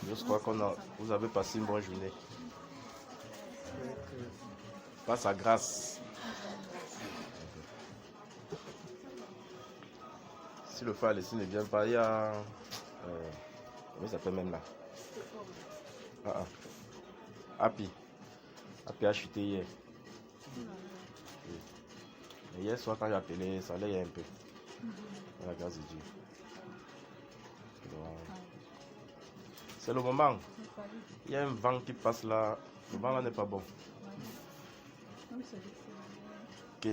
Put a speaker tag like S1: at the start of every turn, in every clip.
S1: Je crois vous avez passé une bonne journée. Par sa grâce. Si le frère Alexis ne vient pas, il y a... comment il s'appelle même là? Happy a chuté hier. Et hier soir, quand j'ai appelé, ça allait un peu. La grâce de Dieu. C'est le moment. Il y a un vent qui passe là. Le vent là n'est pas bon. Ok.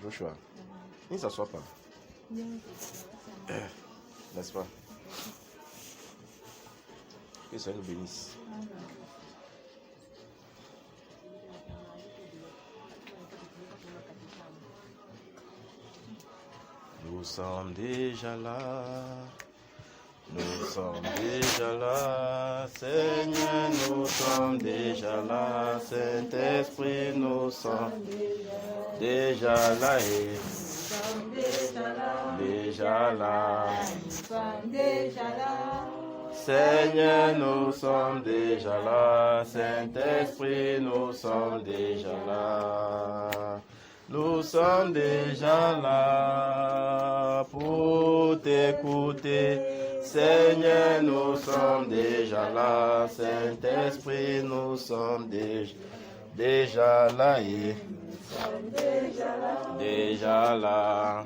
S1: Joshua, il ne s'assoit pas. N'est-ce pas? Que ça nous bénisse. Nous sommes déjà là. Nous sommes déjà là, Seigneur, nous sommes déjà là, Saint-Esprit, nous sommes déjà là, déjà là, Seigneur, nous sommes déjà là, Saint-Esprit, nous sommes déjà là. Nous sommes déjà là pour t'écouter. Seigneur, nous sommes déjà là. Saint-Esprit, nous sommes déjà là. Déjà là.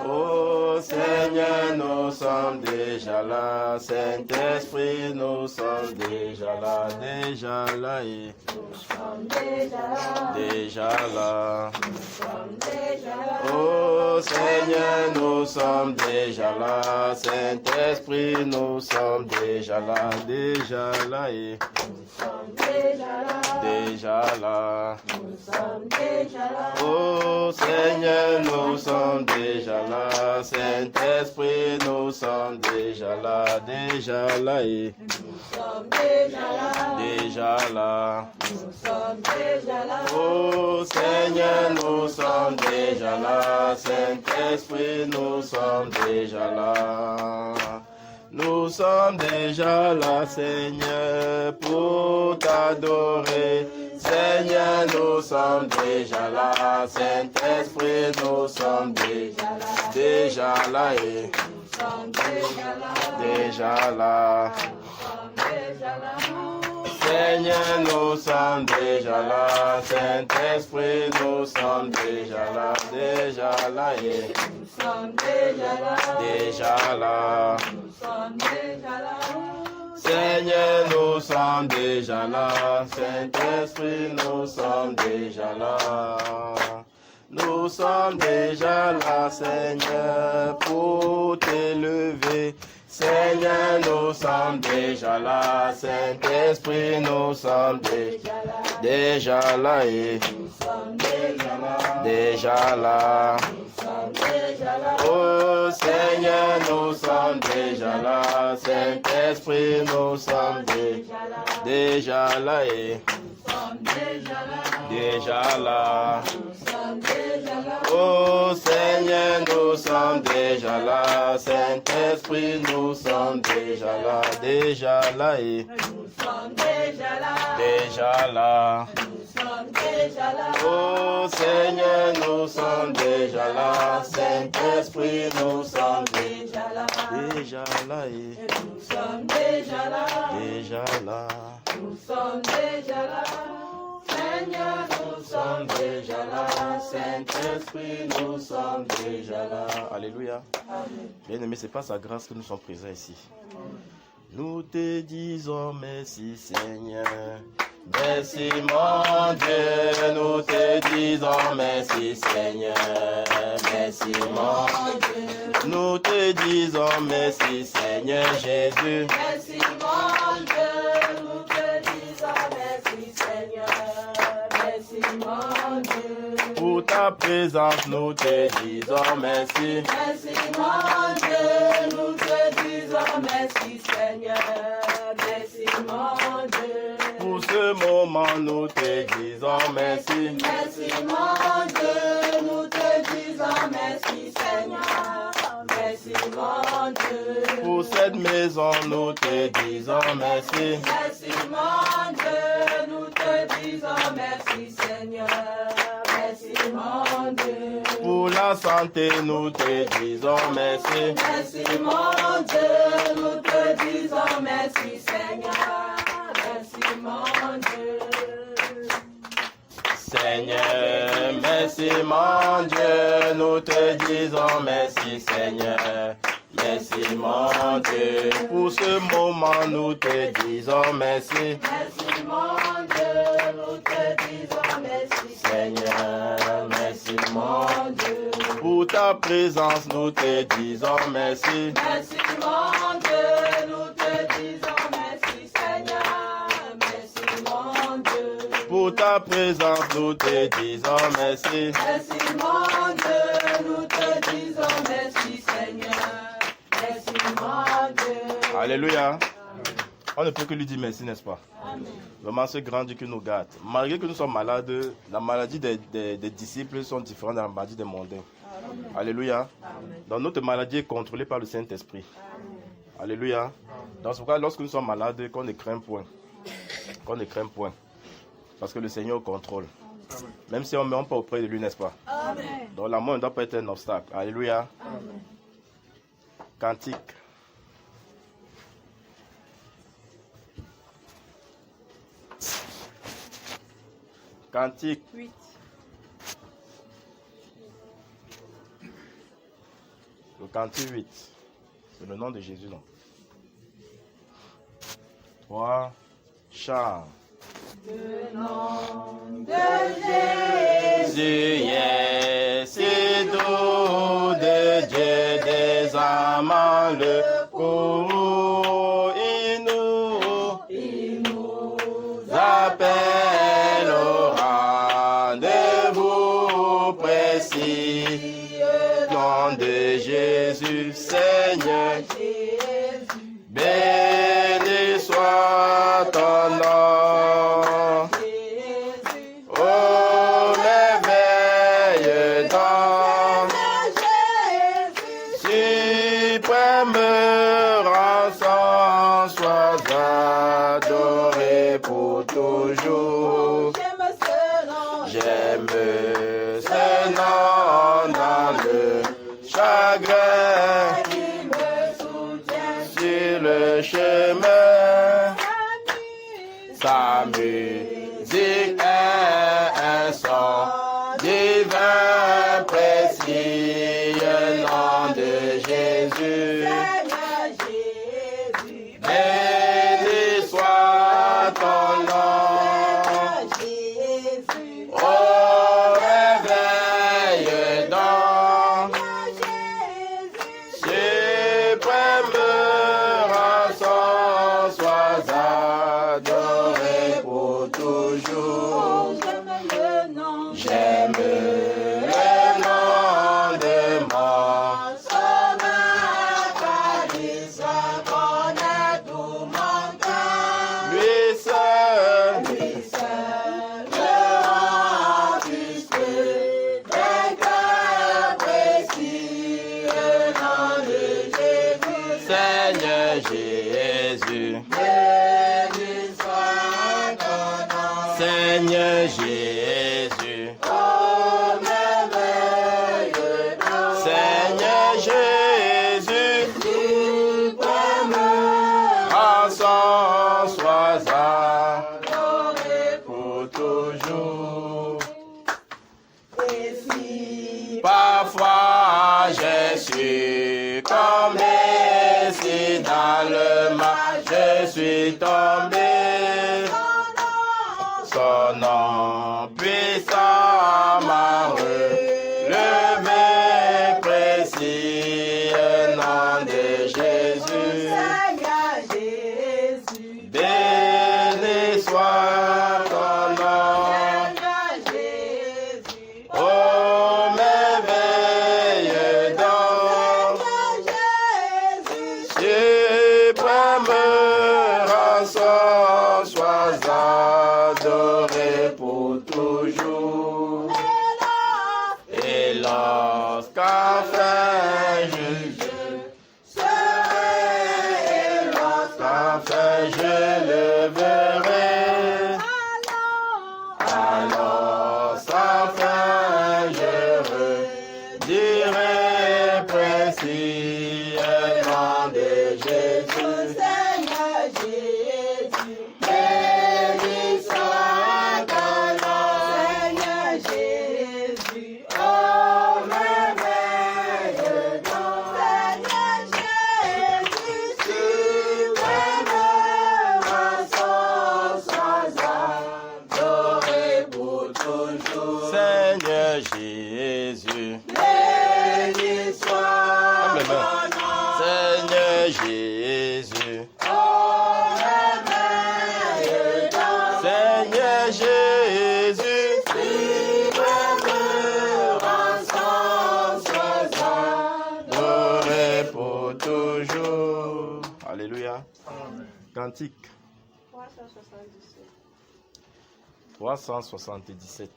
S1: Oh Seigneur, nous sommes déjà là. Saint-Esprit, nous sommes déjà là. Déjà là. Déjà là. Oh Seigneur, nous sommes déjà là. Saint-Esprit, nous sommes déjà là. Déjà là. Déjà là. Oh Seigneur, nous sommes déjà là. Saint-Esprit, nous sommes déjà là. Déjà là. Déjà là. Oh Seigneur, nous sommes déjà là. Saint-Esprit, nous sommes déjà là. Nous sommes déjà là, Seigneur, pour t'adorer. Seigneur, nous sommes déjà là. Saint-Esprit, nous sommes déjà là. Déjà là. Seigneur, nous sommes déjà là. Saint-Esprit, nous sommes déjà là. Déjà là. Déjà là. Seigneur, nous sommes déjà là. Saint-Esprit, nous sommes déjà là. Nous sommes déjà là, Seigneur, pour t'élever. Seigneur, nous sommes déjà là. Saint-Esprit, nous sommes déjà là. Déjà là. Oh Seigneur, nous sommes déjà là. Saint-Esprit, nous sommes déjà là. Déjà là. Oh Seigneur, nous sommes déjà là. Saint-Esprit, nous sommes déjà là. Déjà là. Déjà là. Oh Seigneur, nous sommes déjà là. Saint-Esprit, nous sommes déjà là. Déjà là. Nous sommes déjà là. Déjà là. Nous sommes déjà là. Seigneur, nous sommes déjà là. Saint-Esprit, nous sommes déjà là. Alléluia. Bien-aimés, c'est par sa grâce que nous sommes présents ici. Nous te disons merci, Seigneur. Merci, mon Dieu. Nous te disons merci, Seigneur. Merci, mon Dieu. Nous te disons merci, Seigneur Jésus. Merci, mon Dieu. Nous te disons merci, Seigneur. Merci, mon Dieu. Pour ta présence, nous te disons merci. Merci, mon Dieu. Nous te disons merci, Seigneur. Merci, mon Dieu. Pour ce moment, nous te disons merci. Merci, mon Dieu. Nous te disons merci, Seigneur. Merci, mon Dieu. Pour cette maison, nous te disons merci.
S2: Merci mon Dieu, nous te disons merci Seigneur. Merci mon Dieu.
S1: Pour la santé, nous te disons merci.
S2: Merci mon Dieu, nous te disons merci Seigneur. Merci mon Dieu.
S1: Seigneur, merci mon Dieu, nous te disons merci Seigneur. Merci mon Dieu, pour ce moment nous te disons merci.
S2: Merci mon Dieu, nous te disons merci
S1: Seigneur, merci
S2: mon Dieu.
S1: Pour ta présence nous te disons merci.
S2: Merci mon Dieu, nous te disons merci Seigneur. Merci mon Dieu.
S1: Pour ta présence nous te disons merci.
S2: Merci mon Dieu, nous te disons merci Seigneur. Merci mon Dieu.
S1: Alléluia. Amen. On ne peut que lui dire merci, n'est-ce pas?
S2: Amen.
S1: Vraiment, ce grand Dieu qui nous garde. Malgré que nous sommes malades, la maladie des disciples sont différentes de la maladie des mondains. Amen. Alléluia. Amen. Donc notre maladie est contrôlée par le Saint-Esprit. Alléluia. Amen. Donc c'est pourquoi lorsque nous sommes malades, qu'on ne craint point. Qu'on ne craint point. Parce que le Seigneur contrôle. Amen. Même si on ne met pas auprès de lui, n'est-ce pas? Amen. Donc la mort ne doit pas être un obstacle. Alléluia. Amen. Cantique. Cantique 8. Le cantique 8. C'est le nom de Jésus, non? 3. Chant.
S2: Le nom de
S1: Jésus est si doux de Dieu des amants le courroux. Il nous appelle au rendez-vous précis. Nom de Jésus, Seigneur. Béni soit ton nom. Au réveil dans suprême rançon, sois adoré pour toujours. J'aime ce nom dans le chagrin qui me soutient sur le chemin. Sa musique est un son divin, précieux nom de Jésus. Béni soit ton nom. Au réveil dans suprême rançon, sois adoré pour toujours. J'aime le nom de mon sauveur, car il se connaît tout mon cœur. Lui seul me rend puisque des cœurs précieux, nom de Jésus. Seigneur Jésus, béni soit ton nom. Seigneur Jésus, oh merveilleux nom. Seigneur Jésus, suprême rançon, sois adoré pour toujours. Et si parfois je suis tombé, si dans le mal je suis tombé, son nom puissant m'a relevé, précieux nom de Jésus. Béni soit ton nom. Ô merveilleux don, suprême rançon, Seigneur Jésus. Seigneur Jésus, doré pour toujours. Alléluia. Cantique 377.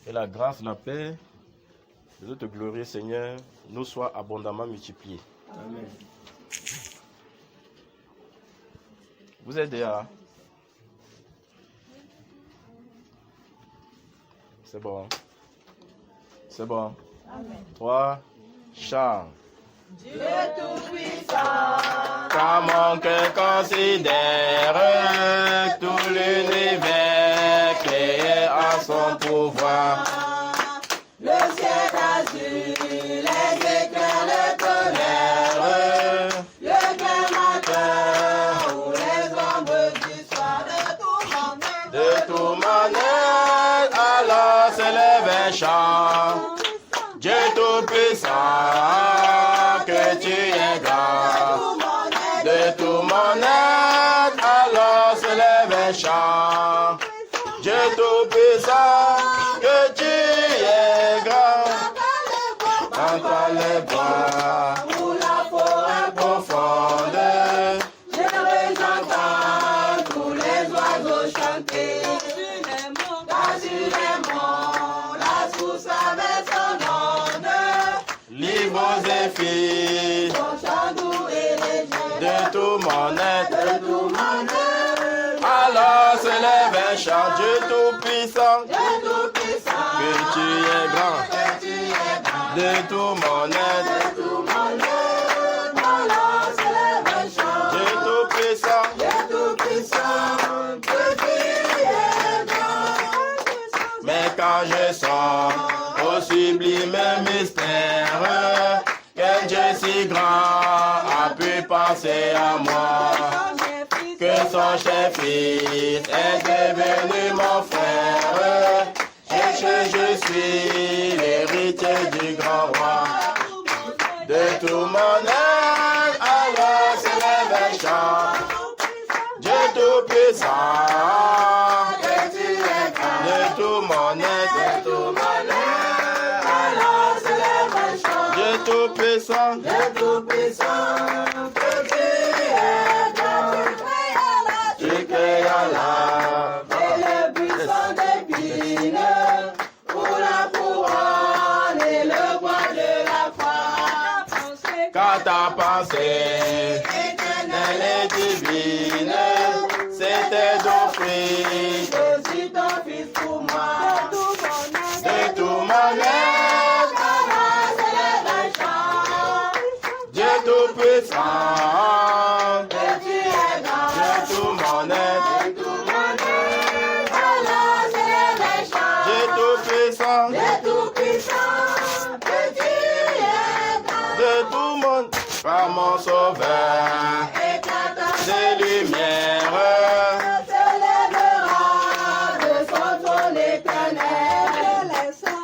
S1: Et la grâce, la paix de notre glorieux Seigneur nous soit abondamment multipliée. Amen. Vous êtes déjà? C'est bon. C'est bon. Amen. 3, chant.
S2: Dieu tout-puissant,
S1: Car mon cœur considère tout l'univers créé en son pouvoir.
S2: le ciel d'azur, les éclairs, le tonnerre, le clair matin ou les ombres du soir,
S1: De tout mon être, alors s'élève un chant. Dieu tout-puissant, que tu es grand. De tout mon être, alors s'élève un chant. Dieu tout-puissant, que tu es grand. Dans les bois,
S2: ou la forêt
S1: profonde,
S2: je j'entends tous les oiseaux chanter. Car sur les monts, la source avec son onde,
S1: livre aux effets
S2: son chant doux et léger.
S1: de tout mon être.
S2: De tout mon œuvre,
S1: Alors s'élève un chant, Dieu tout-puissant,
S2: Dieu tout-puissant,
S1: que tu es grand.
S2: que tu es grand.
S1: De tout mon être,
S2: De tout mon œuvre, alors s'élève un chant.
S1: Dieu tout-puissant,
S2: Dieu tout-puissant, que tu es grand.
S1: mais quand je sors au sublime mystère, quel Dieu si grand a pu penser à moi, que son cher fils est devenu mon frère, et que je suis l'héritier du grand roi. De tout mon être, alors s'élève un chant. Dieu tout-puissant,
S2: Que tu es grand.
S1: de tout mon être,
S2: Tout mon œuvre, alors s'élève un chant.
S1: Dieu tout-puissant,
S2: Dieu tout-puissant, que tu es grand.
S1: tu crées Allah.
S2: Et le buisson d'épines, pour la couronne et le bois de la croix.
S1: Car ta pensée
S2: Éternelle
S1: elle est divine, c'était d'offrir
S2: Jésus ton fils pour moi.
S1: de tout mon être,
S2: Alors s'élève un chant.
S1: Dieu tout-puissant,
S2: Que tu es grand.
S1: de tout mon être,
S2: De tout mon œuvre, alors s'élève un chant.
S1: Dieu tout-puissant,
S2: Dieu tout-puissant, que tu es grand.
S1: de tout mon, par mon sauveur,
S2: Éclatant
S1: des lumières,
S2: se lèvera de son trône éternel.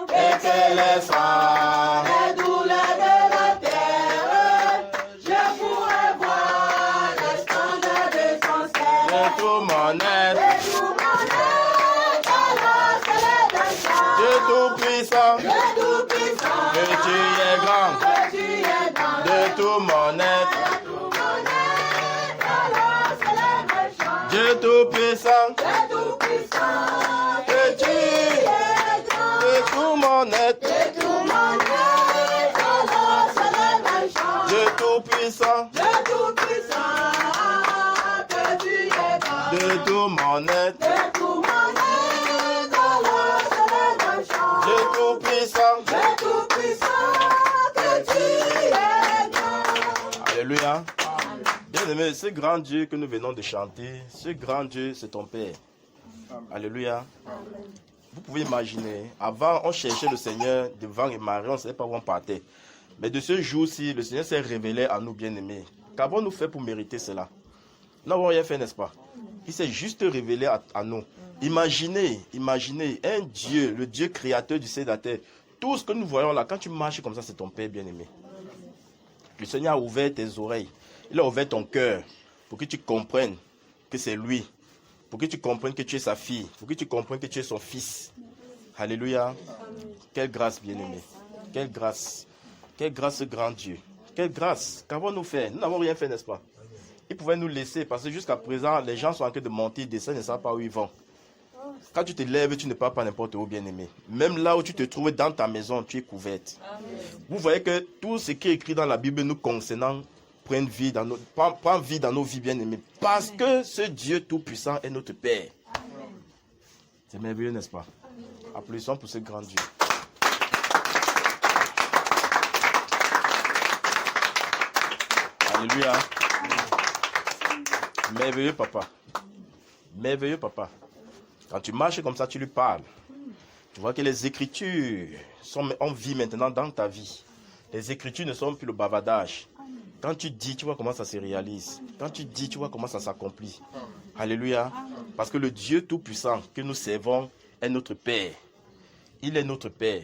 S1: et que les sangs
S2: Les douleurs de la terre, je pourrais voir la splendeur de son
S1: de
S2: ciel.
S1: tout mon être,
S2: Et tout mon être, alors s'élève un chant.
S1: Dieu tout-puissant,
S2: Dieu tout-puissant,
S1: que tu es grand,
S2: que tu es grand.
S1: de tout mon être,
S2: Et tout mon être, alors s'élève un chant.
S1: Dieu tout-puissant,
S2: Dieu tout-puissant,
S1: que tu
S2: es grand.
S1: de tout mon être,
S2: Et tout mon être, alors s'élève un chant.
S1: Dieu tout-puissant,
S2: Dieu tout-puissant, que tu es grand.
S1: de tout mon être,
S2: De tout mon être, alors s'élève un chant.
S1: Dieu tout-puissant.
S2: Dieu tout-puissant, que tu es grand.
S1: Alléluia. Bien-aimé, ce grand Dieu que nous venons de chanter, ce grand Dieu, c'est ton Père. Alléluia. Vous pouvez imaginer, avant, on cherchait le Seigneur devant et Marie, on ne savait pas où on partait. Mais de ce jour-ci, le Seigneur s'est révélé à nous, bien-aimés. Qu'avons-nous fait pour mériter cela? Nous n'avons rien fait, n'est-ce pas? Il s'est juste révélé à nous. Imaginez un Dieu, le Dieu créateur du ciel et de la terre. Tout ce que nous voyons là, quand tu marches comme ça, c'est ton Père bien-aimé. Le Seigneur a ouvert tes oreilles. Il a ouvert ton cœur pour que tu comprennes que c'est lui. Pour que tu comprennes que tu es sa fille. Pour que tu comprennes que tu es son fils. Alléluia. Quelle grâce, bien-aimé. Quelle grâce. Quelle grâce, ce grand Dieu. Quelle grâce. Qu'avons-nous fait? Nous n'avons rien fait, n'est-ce pas? Ils pouvaient nous laisser parce que jusqu'à présent, les gens sont en train de monter, descendre, ne savent pas où ils vont. Quand tu te lèves, tu ne pars pas n'importe où, bien-aimé. Même là où tu te trouves dans ta maison, tu es couverte. Amen. Vous voyez que tout ce qui est écrit dans la Bible nous concernant prend vie dans nos vies, bien-aimés. Parce que ce Dieu tout-puissant est notre Père. Amen. C'est merveilleux, n'est-ce pas? Applaudissons pour ce grand Dieu. Alléluia. Merveilleux papa. Merveilleux papa. Quand tu marches comme ça, tu lui parles. Tu vois que les Écritures sont en vie maintenant dans ta vie. Les Écritures ne sont plus le bavardage. Quand tu dis, tu vois comment ça se réalise. Quand tu dis, tu vois comment ça s'accomplit. Alléluia. Parce que le Dieu Tout-Puissant que nous servons est notre Père. Il est notre Père.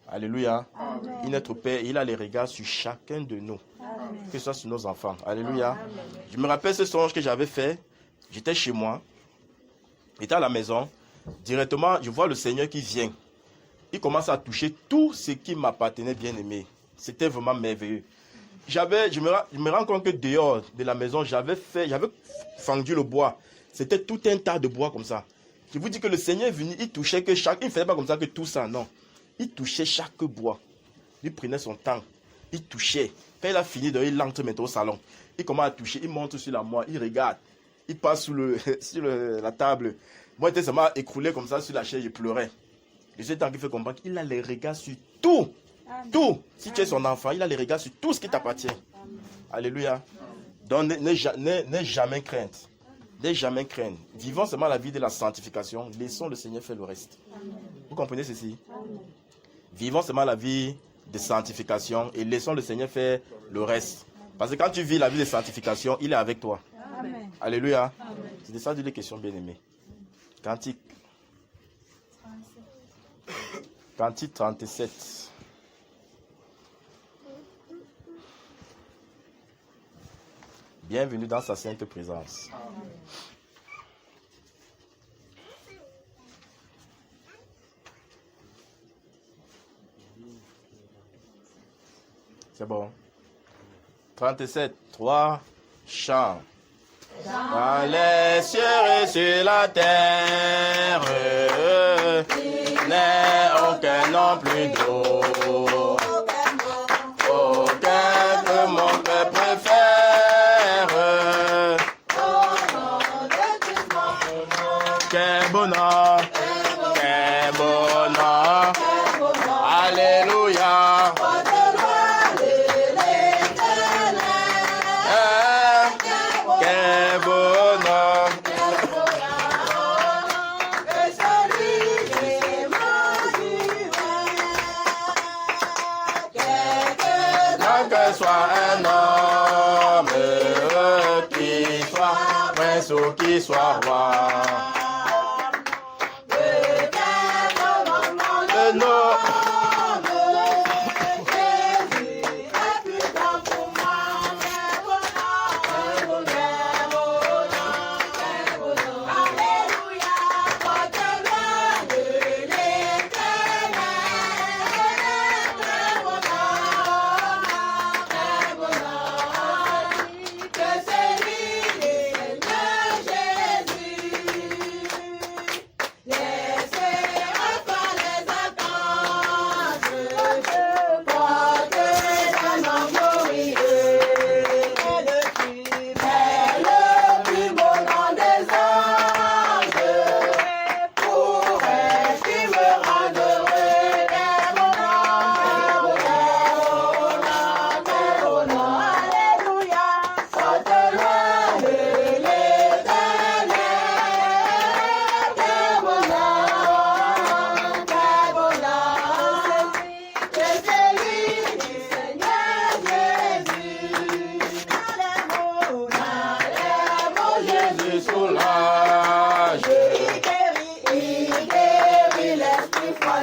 S1: Alléluia. Il est notre Père. Il a les regards sur chacun de nous. Que ce soit sur nos enfants. Alléluia. Je me rappelle ce songe que j'avais fait. J'étais chez moi. J'étais à la maison. Directement, je vois le Seigneur qui vient. Il commence à toucher tout ce qui m'appartenait, bien aimé. C'était vraiment merveilleux. Je me rends compte que dehors de la maison, j'avais fendu le bois. C'était tout un tas de bois comme ça. Je vous dis que le Seigneur est venu, il touchait que chaque... Il ne faisait pas comme ça que tout ça, non. Il touchait chaque bois. Il prenait son temps. Il touchait. Quand il a fini, il entre maintenant au salon. Il commence à toucher, il monte sur la moire, il regarde. Il passe sur la table. Moi, j'étais seulement écroulé comme ça sur la chaise, je pleurais. Et c'est temps qu'il fait comprendre qu'il a les regards sur tout. Amen. Tout. Si tu es son enfant, il a les regards sur tout ce qui t'appartient. Alléluia. Donc, n'aie jamais crainte. N'aie jamais crainte. Vivons seulement la vie de la sanctification. Laissons le Seigneur faire le reste. Amen. Vous comprenez ceci? Amen. Vivons seulement la vie de sanctification et laissons le Seigneur faire le reste. Parce que quand tu vis la vie de sanctification, il est avec toi. Amen. Alléluia. C'est de ça que les questions, bien-aimées. Cantique 37. Bienvenue dans sa sainte présence. Amen. C'est bon. 37, 3, chant. Dans les cieux et sur la terre, il n'est aucun nom plus doux, aucun que mon cœur préfère. Quel bonheur, quel bonheur, alléluia. Qui soit roi. Le nom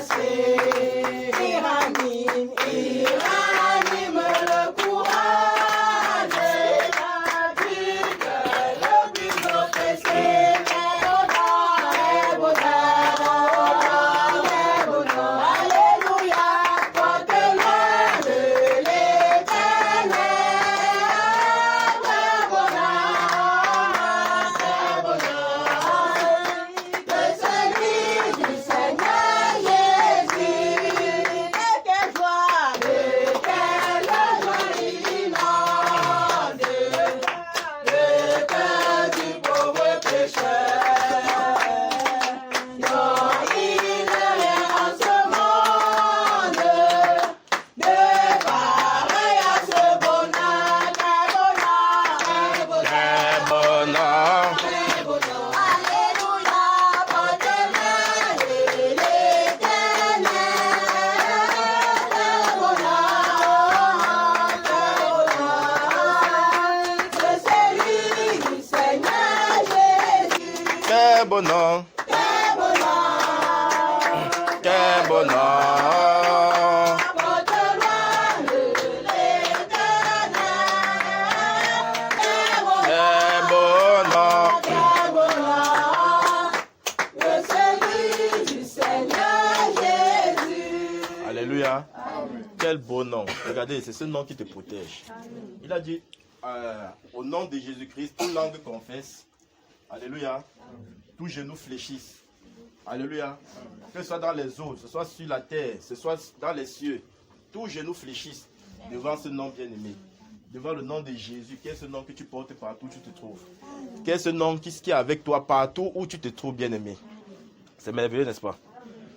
S2: passé. Il ranime le courage. Le plus oppressé. Alléluia, porte-le de l'Éternel. Le Seigneur du Seigneur Jésus. Quelle joie inonde le cœur du pauvre pécheur. Non, il n'est rien en ce monde de pareil à ce bonheur.
S1: Très bonheur.
S2: Alléluia, porte-le de l'Éternel. Le Seigneur du Seigneur Jésus.
S1: Quel bonheur. Quel bonheur.
S2: Porte-le de l'Éternel.
S1: Quel bonheur.
S2: Le Seigneur du Seigneur Jésus.
S1: Alléluia. Quel beau nom. Regardez, c'est ce nom qui te protège. Il a dit, au nom de Jésus-Christ, toute langue confesse. Alléluia. Tous genoux fléchissent. Alléluia. Que ce soit dans les eaux, que ce soit sur la terre, que ce soit dans les cieux, tous genoux fléchissent devant ce nom bien-aimé. Devant le nom de Jésus, quel est ce nom que tu portes partout où tu te trouves? Quel est ce nom qui est avec toi partout où tu te trouves, bien-aimé? C'est merveilleux, n'est-ce pas?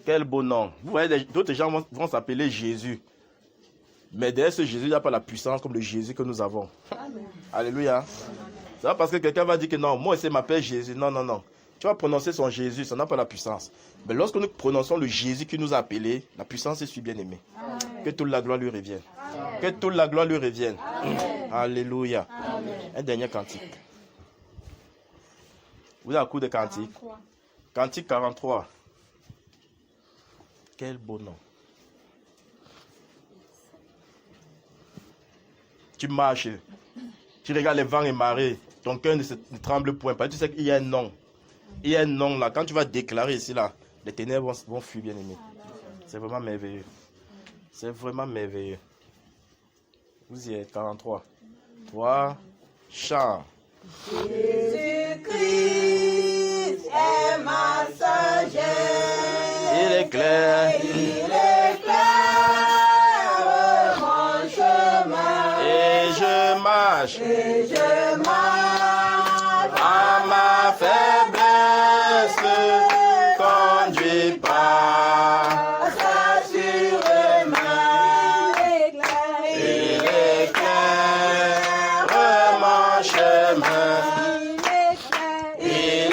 S1: Quel beau nom. Vous voyez, d'autres gens vont s'appeler Jésus. Mais derrière ce Jésus, il n'y a pas la puissance comme le Jésus que nous avons. Alléluia. C'est pas parce que quelqu'un va dire que non, moi aussi m'appelle Jésus. Non, non, non. Tu vas prononcer son Jésus, ça n'a pas la puissance. Mais lorsque nous prononçons le Jésus qui nous a appelés, la puissance est sur bien-aimé. Que toute la gloire lui revienne. Que toute la gloire lui revienne. Alléluia. Un dernier cantique. Vous avez un coup de cantique. Cantique 43. Quel beau nom. Tu marches, tu regardes les vents et marées, ton cœur ne tremble point. Parce que tu sais qu'il y a un nom. Il y a un nom là. Quand tu vas déclarer ici là, les ténèbres vont fuir, bien aimé. C'est vraiment merveilleux. C'est vraiment merveilleux. Vous y êtes, 43. 3, chant.
S2: Jésus-Christ est ma sagesse.
S1: Il est clair.
S2: Il éclaire mon chemin.
S1: Et je marche.
S2: Et je marche
S1: À ma faiblesse, conduis pas.
S2: assurément.
S1: Il éclaire mon chemin. Il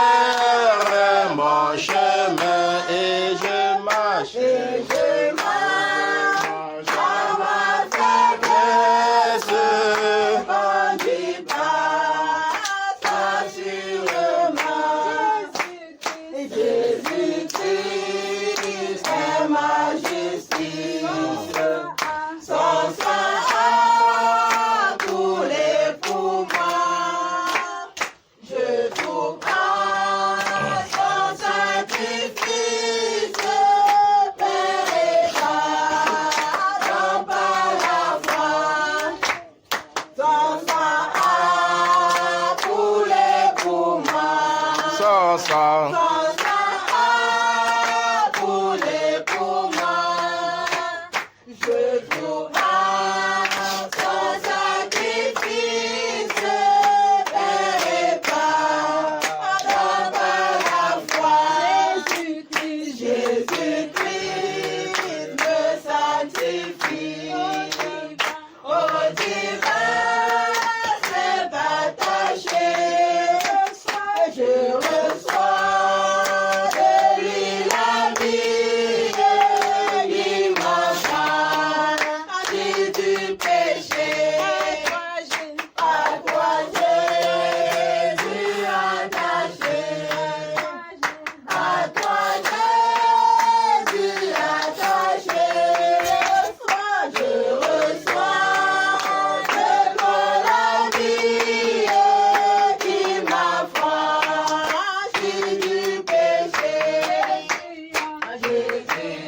S1: éclaire mon chemin et je marche.
S2: Et je marche à ma
S1: Faiblesse,
S2: conduis pas assurément. Jésus-Christ est ma justice. Son sang a coulé pour moi. Je trouve son sacrifice, Père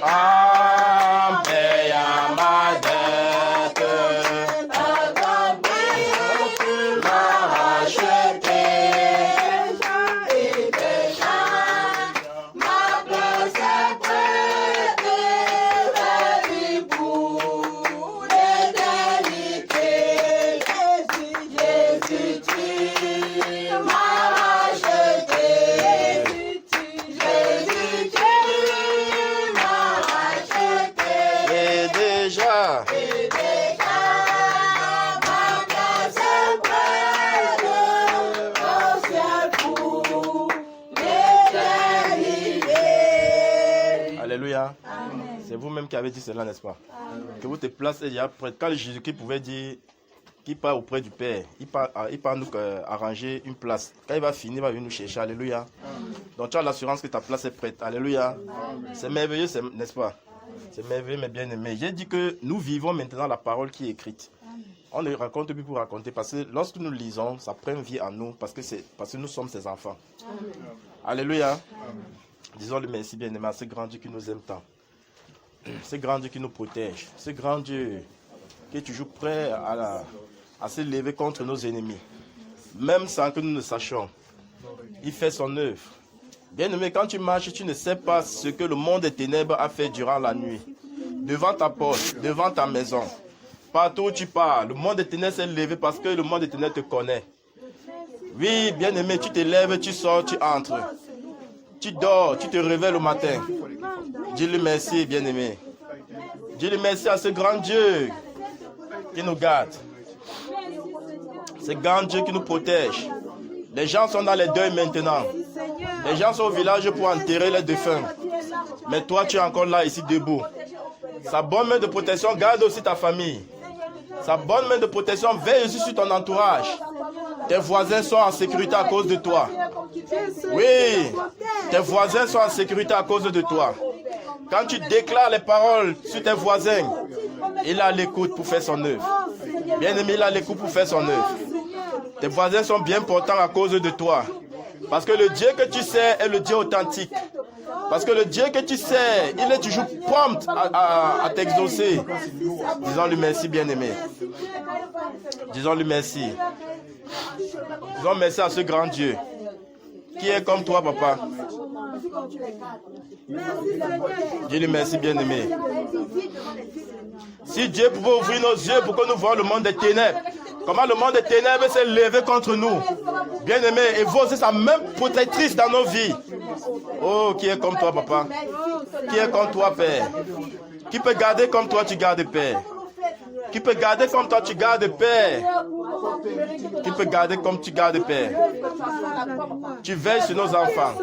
S1: en payant ma dette. Tu m'as racheté.
S2: Et déjà, ma place est prête, ready pour l'éternité. Jésus, tu m'as racheté. Jésus, tu m'as racheté.
S1: Et déjà,
S2: Ma place est prête, au ciel pour l'éternité.
S1: alléluia. C'est vous-même qui avez dit cela, n'est-ce pas? Que vous te placez déjà prête. Quand Jésus-Christ pouvait dire qu'il part auprès du Père, il part nous arranger une place. Quand il va finir, il va venir nous chercher. Alléluia. Donc tu as l'assurance que ta place est prête. Alléluia. C'est merveilleux, n'est-ce pas? C'est merveilleux, mes bien-aimés. J'ai dit que nous vivons maintenant la parole qui est écrite. On ne raconte plus pour raconter, parce que lorsque nous lisons, ça prend vie en nous, parce que nous sommes ses enfants. Alléluia. Disons-le merci, bien-aimé, à ce grand Dieu qui nous aime tant. Ce grand Dieu qui nous protège. Ce grand Dieu qui est toujours prêt à se lever contre nos ennemis. Même sans que nous ne sachions. Il fait son œuvre. Bien-aimé, quand tu marches, tu ne sais pas ce que le monde des ténèbres a fait durant la nuit. Devant ta porte, devant ta maison. Partout où tu pars, le monde des ténèbres s'est levé parce que le monde des ténèbres te connaît. Oui, bien-aimé, tu te lèves, tu sors, tu entres. Tu dors, tu te réveilles le matin. Dis-lui merci, bien-aimé. Dis-lui merci à ce grand Dieu qui nous garde. Ce grand Dieu qui nous protège. Les gens sont dans les deuils maintenant. Les gens sont au village pour enterrer les défunts. Mais toi, tu es encore là, ici, debout. Sa bonne main de protection garde aussi ta famille. Sa bonne main de protection veille aussi sur ton entourage. Tes voisins sont en sécurité à cause de toi. Oui, tes voisins sont en sécurité à cause de toi. Quand tu déclares les paroles sur tes voisins, il a l'écoute pour faire son œuvre. Bien-aimé, il a l'écoute pour faire son œuvre. Tes voisins sont bien portants à cause de toi. Parce que le Dieu que tu sais est le Dieu authentique. Parce que le Dieu que tu sais, il est toujours prompt à t'exaucer. Disons-lui merci, bien-aimé. Disons-lui merci. Disons merci à ce grand Dieu qui est comme toi, papa. Dis-lui merci, bien-aimé. Si Dieu pouvait ouvrir nos yeux pour que nous voyions le monde des ténèbres, comment le monde des ténèbres s'est levé contre nous. Bien-aimé, et vous aussi, sa même protectrice dans nos vies. Oh, qui est comme toi, papa? Qui est comme toi, Père? Qui peut garder comme toi, tu gardes, Père? Qui peut garder comme toi, tu gardes, Père? Qui peut garder comme tu gardes, Père? Tu veilles sur nos enfants.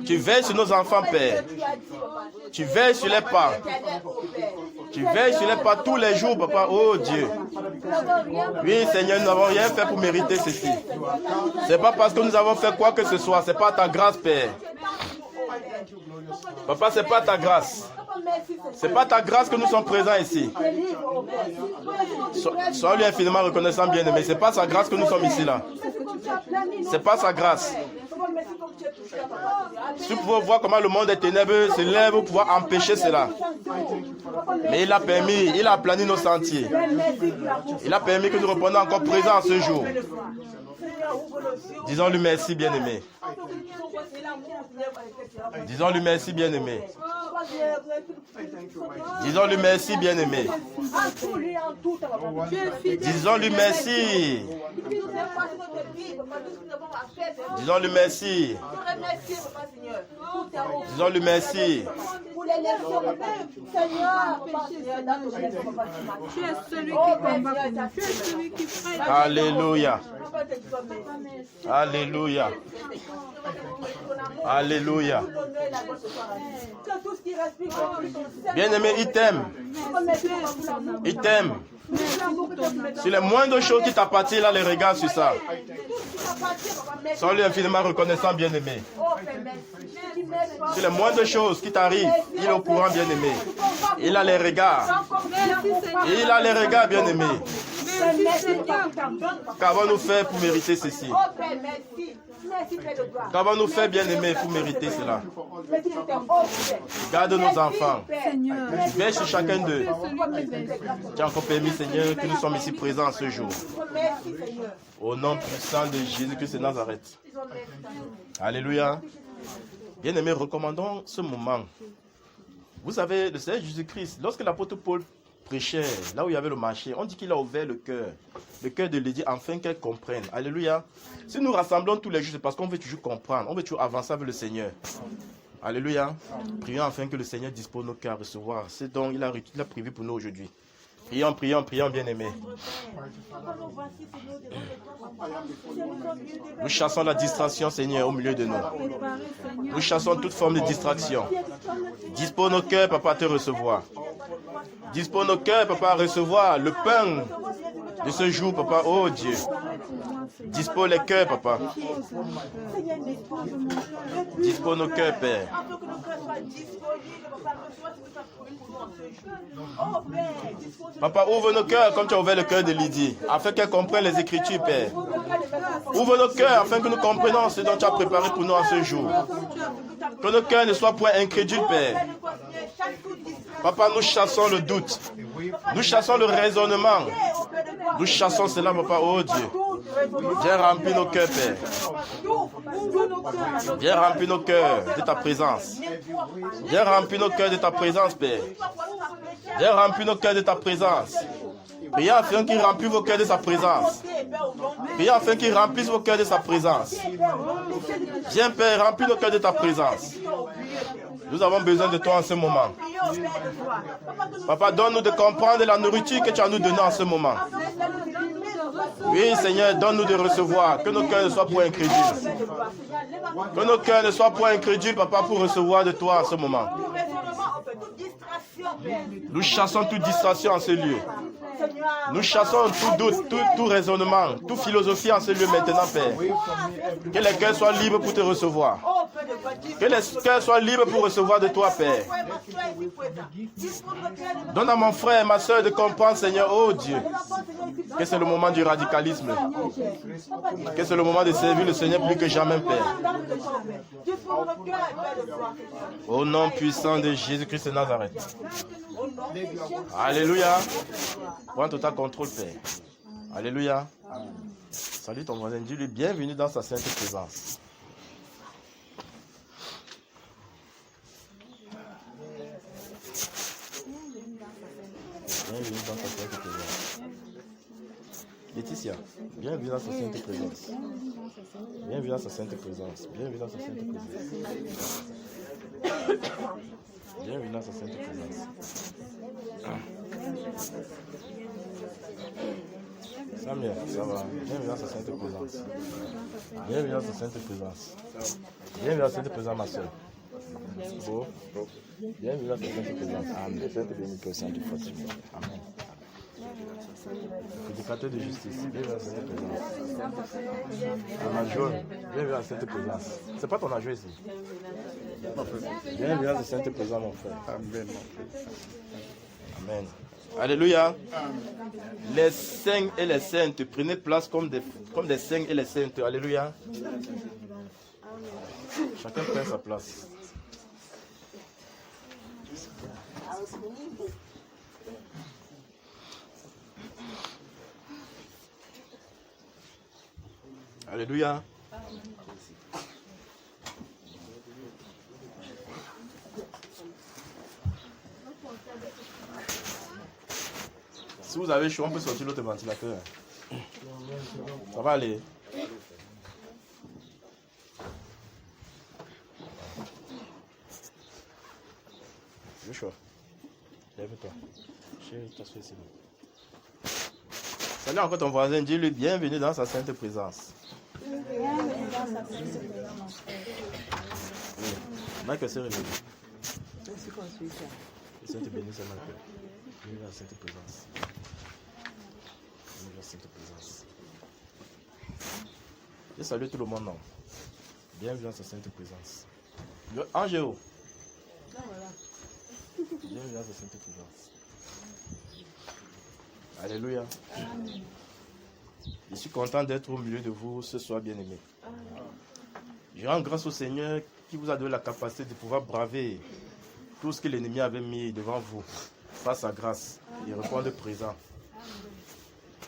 S1: Tu veilles sur nos enfants, Père. Tu veilles sur les pas. Tu veilles sur les pas tous les jours, papa. Oh Dieu. Oui, Seigneur, nous n'avons rien fait pour mériter ceci. C'est pas parce que nous avons fait quoi que ce soit. C'est pas ta grâce, Père. Papa, c'est pas ta grâce. C'est pas ta grâce que nous sommes présents ici. Sois lui infiniment reconnaissant, bien-aimé. C'est pas sa grâce que nous sommes ici là. C'est pas sa grâce. Si vous pouvez voir comment le monde des ténèbres se lève pour pouvoir empêcher cela. Mais il a permis, il a aplani nos sentiers. Il a permis que nous reprenions encore présents à ce jour. Disons-lui merci, bien-aimé. Disons-lui merci, bien-aimé. Disons-lui merci, bien-aimé. Disons-lui merci. Disons-lui merci. Disons-lui merci.
S3: Tu es celui qui combat pour nous. Tu es celui qui fait.
S1: Alléluia. Alléluia. Alléluia. Bien-aimé, il t'aime. Il t'aime. Sur les moindres choses qui t'appartiennent, là, les regards sur ça. Sois-lui infiniment reconnaissant, bien-aimé. Sur les moindres choses qui t'arrivent, il est au courant, bien-aimé. Il a les regards. Il a les regards, bien-aimé.
S2: Père, merci pour ta bonne, papa.
S1: Qu'avons-nous fait pour mériter ceci?
S2: Oh Père, merci. Merci, Père de gloire.
S1: Qu'avons-nous fait, bien-aimés, pour mériter cela?
S2: Merci pour ta oh Père.
S1: Garde nos enfants.
S3: Seigneur.
S1: Veille sur chacun d'eux.
S3: Celui qui veille.
S1: Tu as encore permis, Seigneur, que nous sommes ici présents ce jour.
S2: Merci, Seigneur.
S1: Au nom puissant de Jésus-Christ de Nazareth. Alléluia. Bien-aimés, recommandons ce moment. Vous savez, le Seigneur Jésus-Christ, lorsque l'apôtre Paul prêchait, là où il y avait le marché, on dit qu'il a ouvert le cœur de Lydie, afin qu'elle comprenne. Alléluia. Si nous rassemblons tous les jours, c'est parce qu'on veut toujours comprendre, on veut toujours avancer avec le Seigneur. Alléluia. Prions afin que le Seigneur dispose nos cœurs à recevoir ce dont il a prévu pour nous aujourd'hui. Prions, prions, prions, bien-aimés. Nous chassons la distraction, Seigneur, au milieu de nous. Nous chassons toute forme de distraction. Dispose nos cœurs, Papa, à te recevoir. Dispose nos cœurs, Papa, à recevoir le pain de ce jour, Papa. Oh Dieu. Dispose les cœurs, Papa. Dispose nos cœurs, Père. Papa, ouvre nos cœurs comme tu as ouvert le cœur de Lydie, afin qu'elle comprenne les Écritures, Père. Ouvre nos cœurs afin que nous comprenions ce dont tu as préparé pour nous en ce jour. Que nos cœurs ne soient point incrédules, Père. Papa, nous chassons le doute. Nous chassons le raisonnement. Nous chassons cela, Papa, oh Dieu. Viens remplir nos cœurs, Père. Viens remplir nos cœurs de ta présence. Viens remplir nos cœurs de ta présence, Père. Viens remplir nos cœurs de ta présence. Prions afin qu'il remplisse vos cœurs de sa présence. Prions afin qu'il remplisse vos cœurs de sa présence. Viens, Père, remplis nos cœurs de ta présence. Nous avons besoin de toi en ce moment. Papa, donne-nous de comprendre la nourriture que tu as nous donnée en ce moment. Oui, Seigneur, donne-nous de recevoir. Que nos cœurs ne soient point incrédules. Que nos cœurs ne soient point incrédules, Papa, pour recevoir de toi en ce moment. Nous chassons toute distraction en ce lieu. Nous chassons tout doute, tout raisonnement, toute philosophie en ce lieu maintenant, Père. Que les cœurs soient libres pour te recevoir. Que les cœurs soient libres pour recevoir de toi, Père. Donne à mon frère et ma soeur de comprendre, Seigneur, oh Dieu, que c'est le moment du radicalisme. Que c'est le moment de servir le Seigneur plus que jamais, Père. Au nom puissant de Jésus-Christ de Nazareth. Alléluia. Prends total contrôle, Père. Alléluia. Salut ton voisin. Dis-lui bienvenue dans sa sainte présence. Bienvenue dans sa sainte présence. Laetitia, bienvenue dans sa sainte présence. Bienvenue dans sa sainte présence. Bienvenue dans sa sainte présence. Bienvenue dans sa sainte présence. Samuel, ça va. Bienvenue dans sa sainte présence. Bienvenue dans sa sainte présence. Bienvenue dans sa sainte présence, ma soeur. Beau. Bienvenue dans sa sainte présence. Amen. Sainte bénite au sein du Fatima. Amen. Éducateur de justice, bienvenue dans cette présence. Un adjoint, bienvenue dans cette présence. C'est pas ton adjoint ici. Bienvenue dans cette présence, mon frère. Amen. Amen. Alléluia. Les saints et les saintes, prenez place comme des saints et les saintes. Alléluia. Chacun prend sa place. Alléluia. Si vous avez chaud, on peut sortir l'autre ventilateur. Ça va aller. Joshua, lève-toi. Chérie, t'assois ici. Salut encore ton voisin, dis-lui bienvenue dans sa sainte présence. Oui. Michael s'est réveillé. Le Seigneur te bénisse, Michael. Bienvenue dans la sainte présence. Bienvenue dans la sainte présence. Je salue tout le monde, non? Bienvenue dans sa sainte présence. Angéo. Bienvenue dans sa sainte présence. Alléluia. Je suis content d'être au milieu de vous ce soir, bien-aimés. Je rends grâce au Seigneur qui vous a donné la capacité de pouvoir braver tout ce que l'ennemi avait mis devant vous, par sa grâce, et répondre présent.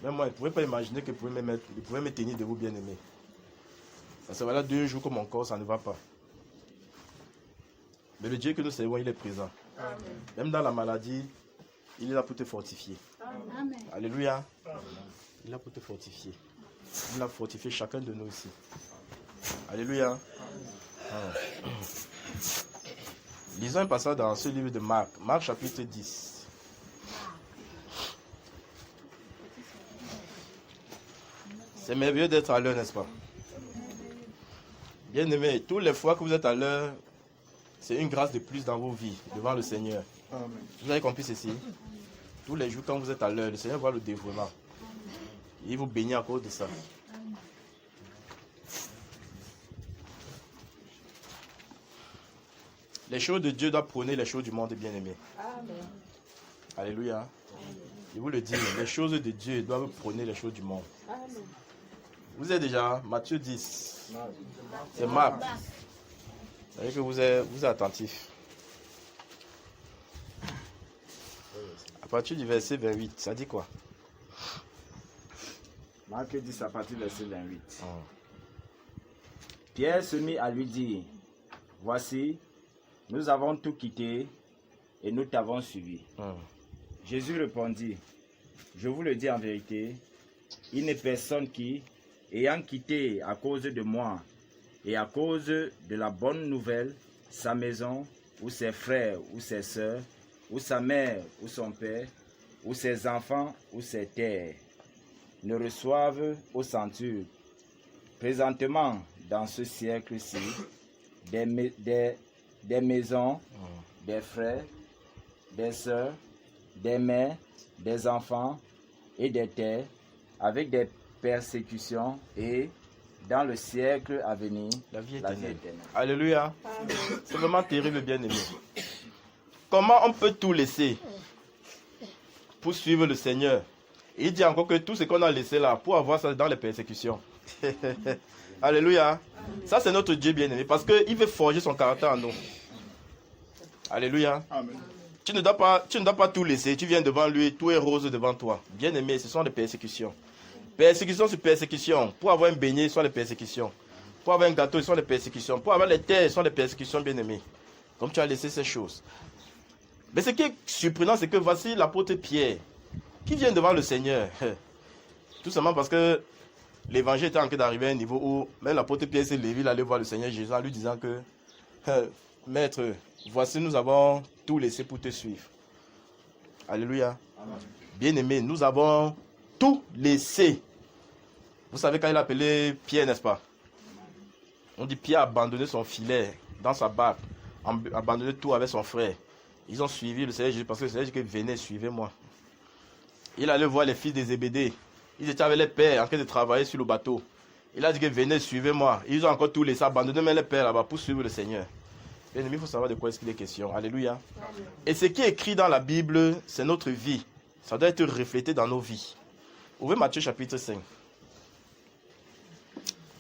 S1: Même moi, je ne pouvais pas imaginer que je pouvais me tenir debout, bien-aimé. Parce que voilà 2 jours que mon corps, ça ne va pas. Mais le Dieu que nous servons, il est présent. Amen. Même dans la maladie, il est là pour te fortifier. Amen. Alléluia. Il est là pour te fortifier. Il a fortifié chacun de nous ici. Alléluia. Lisons un passage dans ce livre de Marc. Marc chapitre 10. C'est merveilleux d'être à l'heure, n'est-ce pas? Bien aimé, toutes les fois que vous êtes à l'heure, c'est une grâce de plus dans vos vies, devant le Seigneur. Amen. Vous avez compris ceci? Tous les jours quand vous êtes à l'heure, le Seigneur voit le dévouement. Il vous bénit à cause de ça. Les choses de Dieu doivent prôner les choses du monde, bien-aimé. Alléluia. Amen. Je vous le dis, les choses de Dieu doivent prôner les choses du monde. Amen. Vous êtes déjà Matthieu 10. C'est Marc. Vous savez que vous êtes attentif. À partir du verset 28, ça dit quoi?
S4: Marc 10 à partir du verset 28. Pierre se mit à lui dire, voici, nous avons tout quitté et nous t'avons suivi. Jésus répondit, je vous le dis en vérité, il n'est personne qui, ayant quitté à cause de moi et à cause de la bonne nouvelle, sa maison, ou ses frères, ou ses sœurs, ou sa mère, ou son père, ou ses enfants, ou ses terres, ne reçoivent au centuple, présentement dans ce siècle-ci, des maisons, des frères, des sœurs, des mères, des enfants et des terres, avec des persécutions et dans le siècle à venir,
S1: la vie éternelle. Alléluia. C'est vraiment terrible, bien-aimé. Comment on peut tout laisser pour suivre le Seigneur? Et il dit encore que tout ce qu'on a laissé là, pour avoir ça dans les persécutions. Alléluia. Ça, c'est notre Dieu bien-aimé, parce qu'il veut forger son caractère en nous. Alléluia. Amen. Tu ne dois pas tout laisser. Tu viens devant lui, tout est rose devant toi. Bien-aimé, ce sont des persécutions. Persécution sur persécution. Pour avoir un beignet, ce sont des persécutions. Pour avoir un gâteau, ce sont des persécutions. Pour avoir les terres, ce sont des persécutions, bien-aimé. Comme tu as laissé ces choses. Mais ce qui est surprenant, c'est que voici l'apôtre Pierre, qui vient devant le Seigneur. Tout simplement parce que l'évangile était en train d'arriver à un niveau où même l'apôtre Pierre s'est levé, il allait voir le Seigneur Jésus en lui disant que Maître, voici nous avons tout laissé pour te suivre. Alléluia. Bien-aimé, nous avons tout laissé. Vous savez quand il a appelé Pierre, n'est-ce pas? On dit Pierre a abandonné son filet dans sa barque, abandonné tout avec son frère. Ils ont suivi le Seigneur Jésus parce que le Seigneur Jésus dit venez, suivez-moi. Il allait voir les fils des Zébédée. Ils étaient avec les pères en train de travailler sur le bateau. Il a dit que venez, suivez-moi. Ils ont encore tout laissé, abandonné même les pères là-bas pour suivre le Seigneur. Bien aimé, il faut savoir de quoi est-ce qu'il est question. Alléluia. Amen. Et ce qui est écrit dans la Bible, c'est notre vie. Ça doit être reflété dans nos vies. Ouvrez Matthieu chapitre 5.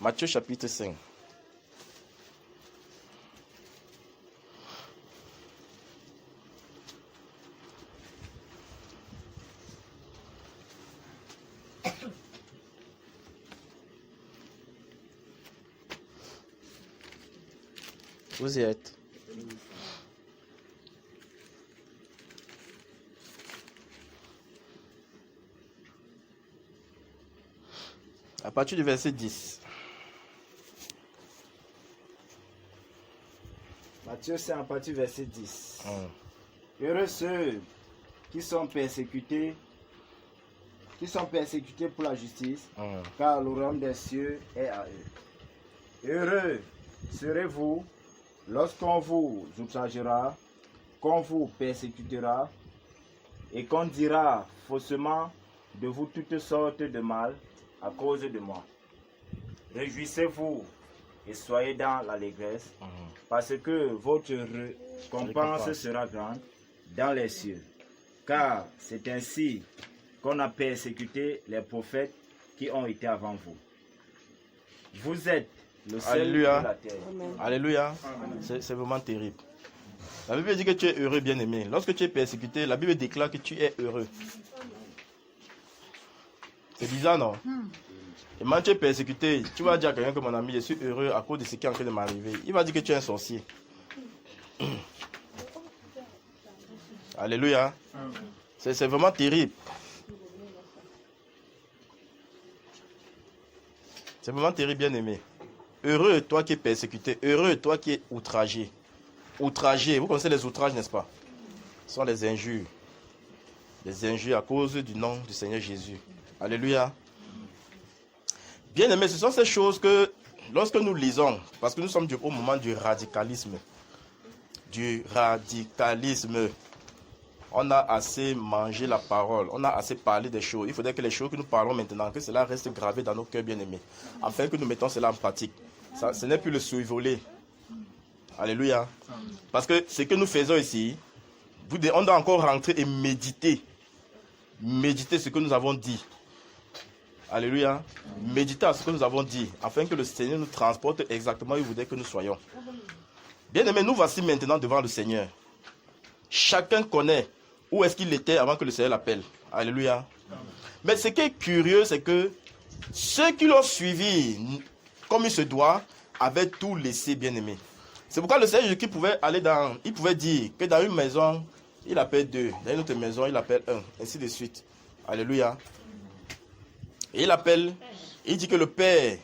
S1: Matthieu chapitre 5. Vous y êtes. À partir du verset 10.
S4: Matthieu 5 à partir du verset 10. Heureux ceux qui sont persécutés pour la justice, car le royaume des cieux est à eux. Heureux serez-vous lorsqu'on vous outragera, qu'on vous persécutera, et qu'on dira faussement de vous toutes sortes de mal à cause de moi. Réjouissez-vous et soyez dans l'allégresse, parce que votre récompense sera grande dans les cieux. Car c'est ainsi qu'on a persécuté les prophètes qui ont été avant vous. Vous êtes le seul
S1: Alléluia.
S4: de la terre.
S1: Alléluia. C'est vraiment terrible. La Bible dit que tu es heureux, bien-aimé. Lorsque tu es persécuté, la Bible déclare que tu es heureux. C'est bizarre, non? Et quand tu es persécuté, tu vas dire à quelqu'un que mon ami, je suis heureux à cause de ce qui est en train de m'arriver. Il va dire que tu es un sorcier. Alléluia. C'est vraiment terrible. C'est vraiment terrible, bien-aimé. Heureux, toi qui es persécuté. Heureux, toi qui es outragé. Outragé, vous connaissez les outrages, n'est-ce pas? Ce sont les injures. Les injures à cause du nom du Seigneur Jésus. Alléluia. Bien-aimé, ce sont ces choses que, lorsque nous lisons, parce que nous sommes au moment du radicalisme. Du radicalisme. On a assez mangé la parole, on a assez parlé des choses. Il faudrait que les choses que nous parlons maintenant, que cela reste gravé dans nos cœurs bien-aimés. Afin que nous mettons cela en pratique. Ça, ce n'est plus le survoler. Alléluia. Parce que ce que nous faisons ici, on doit encore rentrer et méditer. Méditer ce que nous avons dit. Alléluia. Méditer à ce que nous avons dit. Afin que le Seigneur nous transporte exactement où il voudrait que nous soyons. Bien-aimés, nous voici maintenant devant le Seigneur. Chacun connaît où est-ce qu'il était avant que le Seigneur l'appelle. Alléluia. Mais ce qui est curieux, c'est que ceux qui l'ont suivi comme il se doit avaient tout laissé, bien-aimé. C'est pourquoi le Seigneur Jésus pouvait aller il pouvait dire que dans une maison, il appelle 2. Dans une autre maison, il appelle 1. Ainsi de suite. Alléluia. Et il dit que le Père,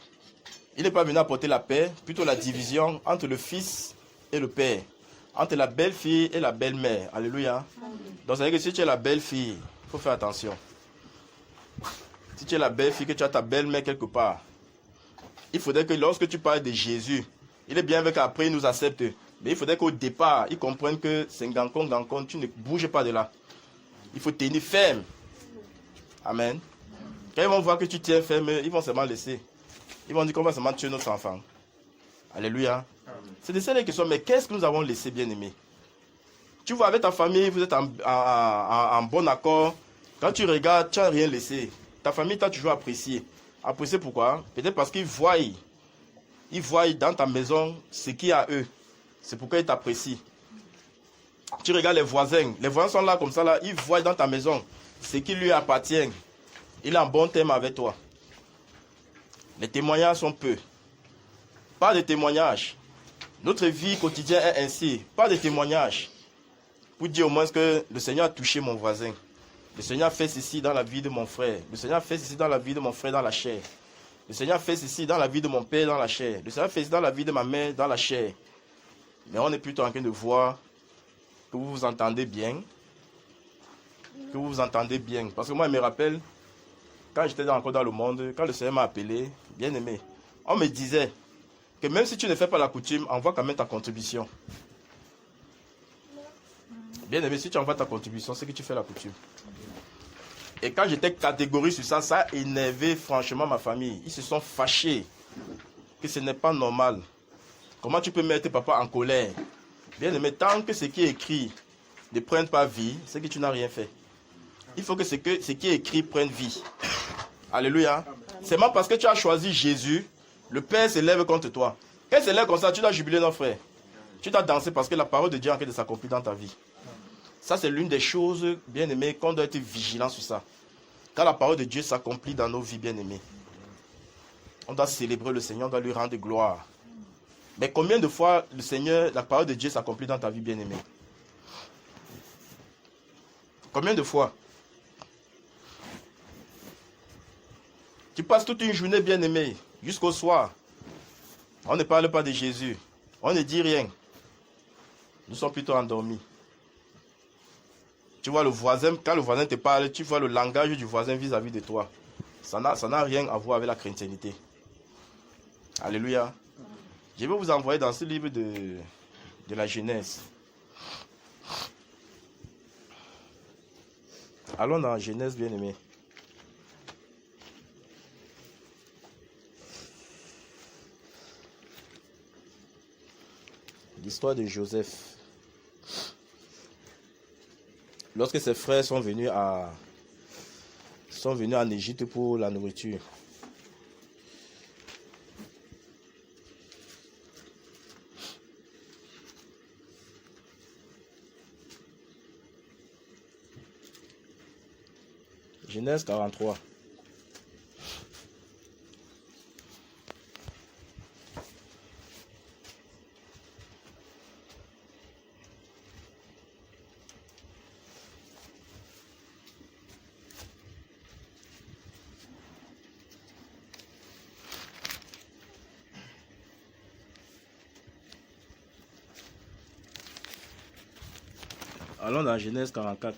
S1: il n'est pas venu apporter la paix, plutôt la division entre le Fils et le Père. Entre la belle-fille et la belle-mère. Alléluia. Donc, ça veut dire que si tu es la belle-fille, il faut faire attention. Si tu es la belle-fille, que tu as ta belle-mère quelque part, il faudrait que lorsque tu parles de Jésus, il est bien vrai qu'après il nous accepte. Mais il faudrait qu'au départ, ils comprennent que c'est Gankon, tu ne bouges pas de là. Il faut tenir ferme. Amen. Quand ils vont voir que tu tiens ferme, ils vont seulement laisser. Ils vont dire qu'on va seulement tuer notre enfant. Alléluia. C'est de ces questions, mais qu'est-ce que nous avons laissé, bien-aimé? Tu vois, avec ta famille, vous êtes en bon accord. Quand tu regardes, tu n'as rien laissé. Ta famille t'a toujours apprécié. Apprécié pourquoi? Peut-être parce qu'ils voient dans ta maison ce qu'il y a à eux. C'est pourquoi ils t'apprécient. Tu regardes les voisins. Les voisins sont là comme ça, là. Ils voient dans ta maison ce qui lui appartient. Il est en bon terme avec toi. Les témoignages sont peu. Pas de témoignages. Notre vie quotidienne est ainsi. Pas de témoignages. Pour dire au moins que le Seigneur a touché mon voisin. Le Seigneur a fait ceci dans la vie de mon frère. Le Seigneur a fait ceci dans la vie de mon frère dans la chair. Le Seigneur a fait ceci dans la vie de mon père dans la chair. Le Seigneur a fait ceci dans la vie de ma mère dans la chair. Mais on est plutôt en train de voir que vous vous entendez bien. Que vous vous entendez bien. Parce que moi, je me rappelle, quand j'étais encore dans le monde, quand le Seigneur m'a appelé, bien aimé, on me disait que même si tu ne fais pas la coutume, envoie quand même ta contribution. Bien aimé, si tu envoies ta contribution, c'est que tu fais la coutume. Et quand j'étais catégorique sur ça, ça a énervé franchement ma famille. Ils se sont fâchés que ce n'est pas normal. Comment tu peux mettre papa en colère? Bien aimé, tant que ce qui est écrit ne prenne pas vie, c'est que tu n'as rien fait. Il faut que ce qui est écrit prenne vie. Alléluia. C'est même parce que tu as choisi Jésus, le Père s'élève contre toi. Quand il s'élève comme ça, tu dois jubiler nos frères. Tu dois danser parce que la parole de Dieu est en train de s'accomplir dans ta vie. Ça, c'est l'une des choses, bien aimées, qu'on doit être vigilant sur ça. Quand la parole de Dieu s'accomplit dans nos vies, bien aimées, on doit célébrer le Seigneur, on doit lui rendre gloire. Mais combien de fois le Seigneur, la parole de Dieu s'accomplit dans ta vie, bien aimée? Combien de fois? Tu passes toute une journée, bien aimée, jusqu'au soir. On ne parle pas de Jésus. On ne dit rien. Nous sommes plutôt endormis. Tu vois le voisin, quand le voisin te parle, tu vois le langage du voisin vis-à-vis de toi. Ça n'a rien à voir avec la chrétienté. Alléluia. Je vais vous envoyer dans ce livre de la Genèse. Allons dans la Genèse, bien aimé. L'histoire de Joseph. Lorsque ses frères sont venus sont venus en Égypte pour la nourriture. Genèse 43. Allons dans Genèse 44.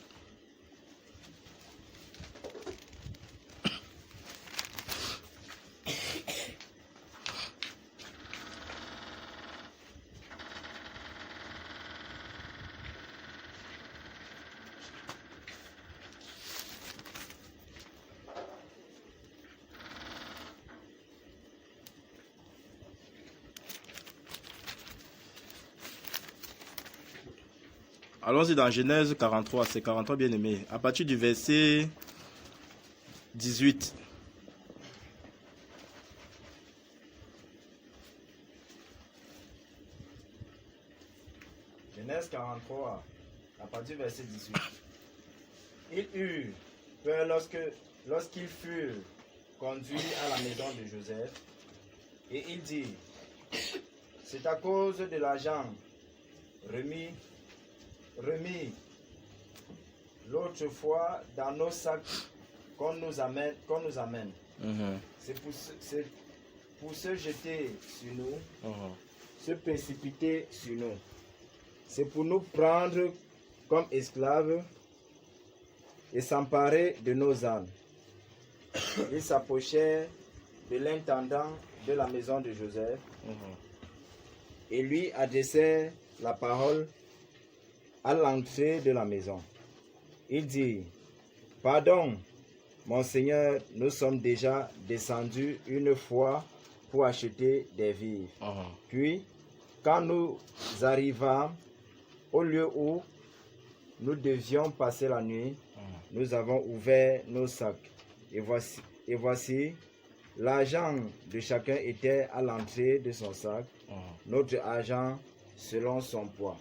S1: Allons-y dans Genèse 43, c'est 43 bien aimé. À partir du verset 18.
S4: Genèse 43, à partir du verset 18. Il eut peur lorsqu'ils furent conduits à la maison de Joseph, et il dit, c'est à cause de l'argent remis l'autre fois dans nos sacs qu'on nous amène. C'est pour se jeter sur nous, se précipiter sur nous. C'est pour nous prendre comme esclaves et s'emparer de nos âmes. Ils s'approchèrent de l'intendant de la maison de Joseph et lui adressèrent la parole à l'entrée de la maison. Il dit, pardon, mon Seigneur, nous sommes déjà descendus une fois pour acheter des vivres. Puis, quand nous arrivâmes au lieu où nous devions passer la nuit, nous avons ouvert nos sacs. Et voici, l'argent de chacun était à l'entrée de son sac, notre argent selon son poids.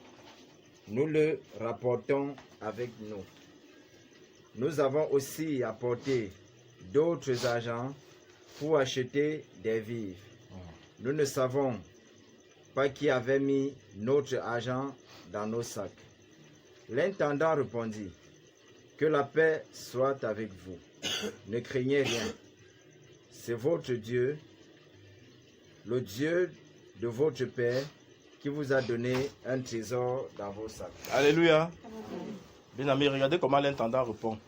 S4: Nous le rapportons avec nous. Nous avons aussi apporté d'autres argents pour acheter des vivres. Nous ne savons pas qui avait mis notre argent dans nos sacs. L'intendant répondit, que la paix soit avec vous. Ne craignez rien. C'est votre Dieu, le Dieu de votre Père, qui vous a donné un trésor dans vos sacs.
S1: Alléluia. Bien ami, regardez comment l'intendant répond.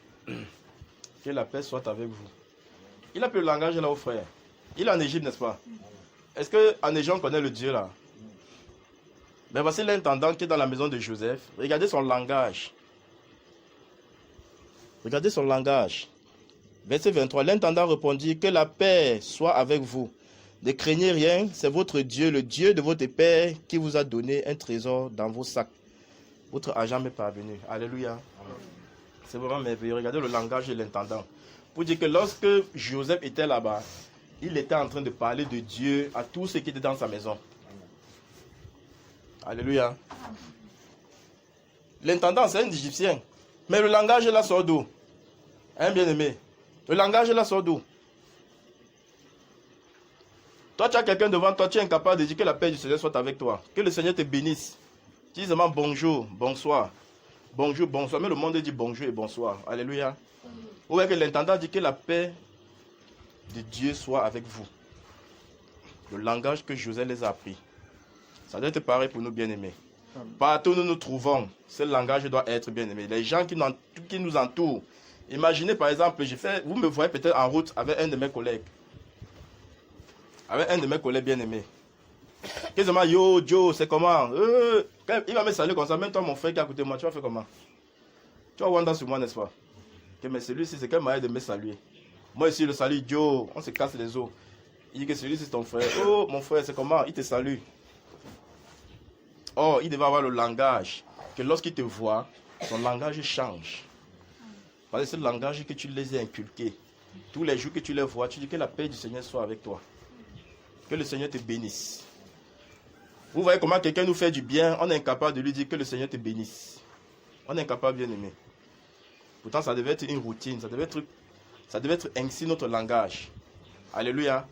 S1: Que la paix soit avec vous. Il a pris le langage là au frère. Il est en Égypte, n'est-ce pas? Est-ce qu'en Égypte on connaît le Dieu là? Mais voici l'intendant qui est dans la maison de Joseph. Regardez son langage. Regardez son langage. Verset 23. L'intendant répondit, que la paix soit avec vous. Ne craignez rien, c'est votre Dieu, le Dieu de votre Père, qui vous a donné un trésor dans vos sacs. Votre argent m'est parvenu. Alléluia. C'est vraiment merveilleux. Regardez le langage de l'intendant. Pour dire que lorsque Joseph était là-bas, il était en train de parler de Dieu à tous ceux qui étaient dans sa maison. Alléluia. L'intendant, c'est un Égyptien. Mais le langage là sort d'où? Hein, bien-aimé? Le langage là sort d'où? Toi, tu as quelqu'un devant toi, tu es incapable de dire que la paix du Seigneur soit avec toi. Que le Seigneur te bénisse. Tu dis seulement bonjour, bonsoir. Bonjour, bonsoir. Mais le monde dit bonjour et bonsoir. Alléluia. Ou bien que l'intendant dit que la paix de Dieu soit avec vous. Le langage que Joseph les a appris. Ça doit être pareil pour nous, bien-aimés. Partout où nous nous trouvons, ce langage doit être bien-aimé. Les gens qui nous entourent. Imaginez par exemple, vous me voyez peut-être en route avec un de mes collègues. Avec un de mes collègues bien-aimés. Qu'est-ce que yo, Joe, c'est comment? Il va me saluer comme ça. Même toi, mon frère qui est à côté de moi, tu vas faire comment? Tu vas wonder sur moi, n'est-ce pas? Que, mais celui-ci, c'est quel moyen de me saluer? Moi ici, le salut, Joe, on se casse les os. Il dit que celui-ci, c'est ton frère. Oh, mon frère, c'est comment? Il te salue. Oh, il devait avoir le langage. Que lorsqu'il te voit, son langage change. Parce que c'est le langage que tu les as inculqués. Tous les jours que tu les vois, tu dis que la paix du Seigneur soit avec toi. Que le Seigneur te bénisse. Vous voyez comment quelqu'un nous fait du bien, on est incapable de lui dire que le Seigneur te bénisse. On est incapable, bien aimé. Pourtant, ça devait être une routine, ça devait être ainsi notre langage. Alléluia.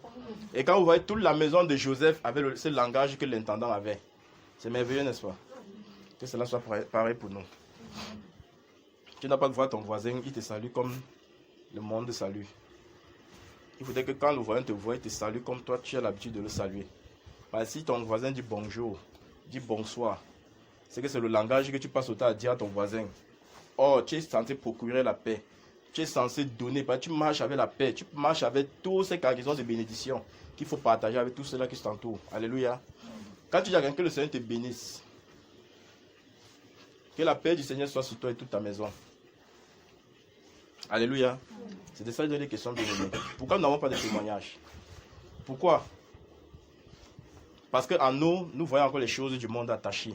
S1: Et quand vous voyez toute la maison de Joseph avait ce langage que l'intendant avait. C'est merveilleux, n'est-ce pas? Que cela soit pareil pour nous. Tu n'as pas de voir ton voisin, il te salue comme le monde te salue. Il faudrait que quand le voisin te voit, il te salue comme toi, tu as l'habitude de le saluer. Parce que si ton voisin dit bonjour, dit bonsoir, c'est que c'est le langage que tu passes au temps à dire à ton voisin. Oh, tu es censé procurer la paix. Tu es censé donner, parce que tu marches avec la paix. Tu marches avec toutes ces cargaisons de bénédictions qu'il faut partager avec tous ceux-là qui t'entourent. Alléluia. Quand tu dis à quelqu'un que le Seigneur te bénisse, que la paix du Seigneur soit sur toi et toute ta maison. Alléluia. C'est de ça que j'ai des questions bien aimées. Pourquoi nous n'avons pas de témoignages? Pourquoi? Parce qu'en nous, nous voyons encore les choses du monde attachées.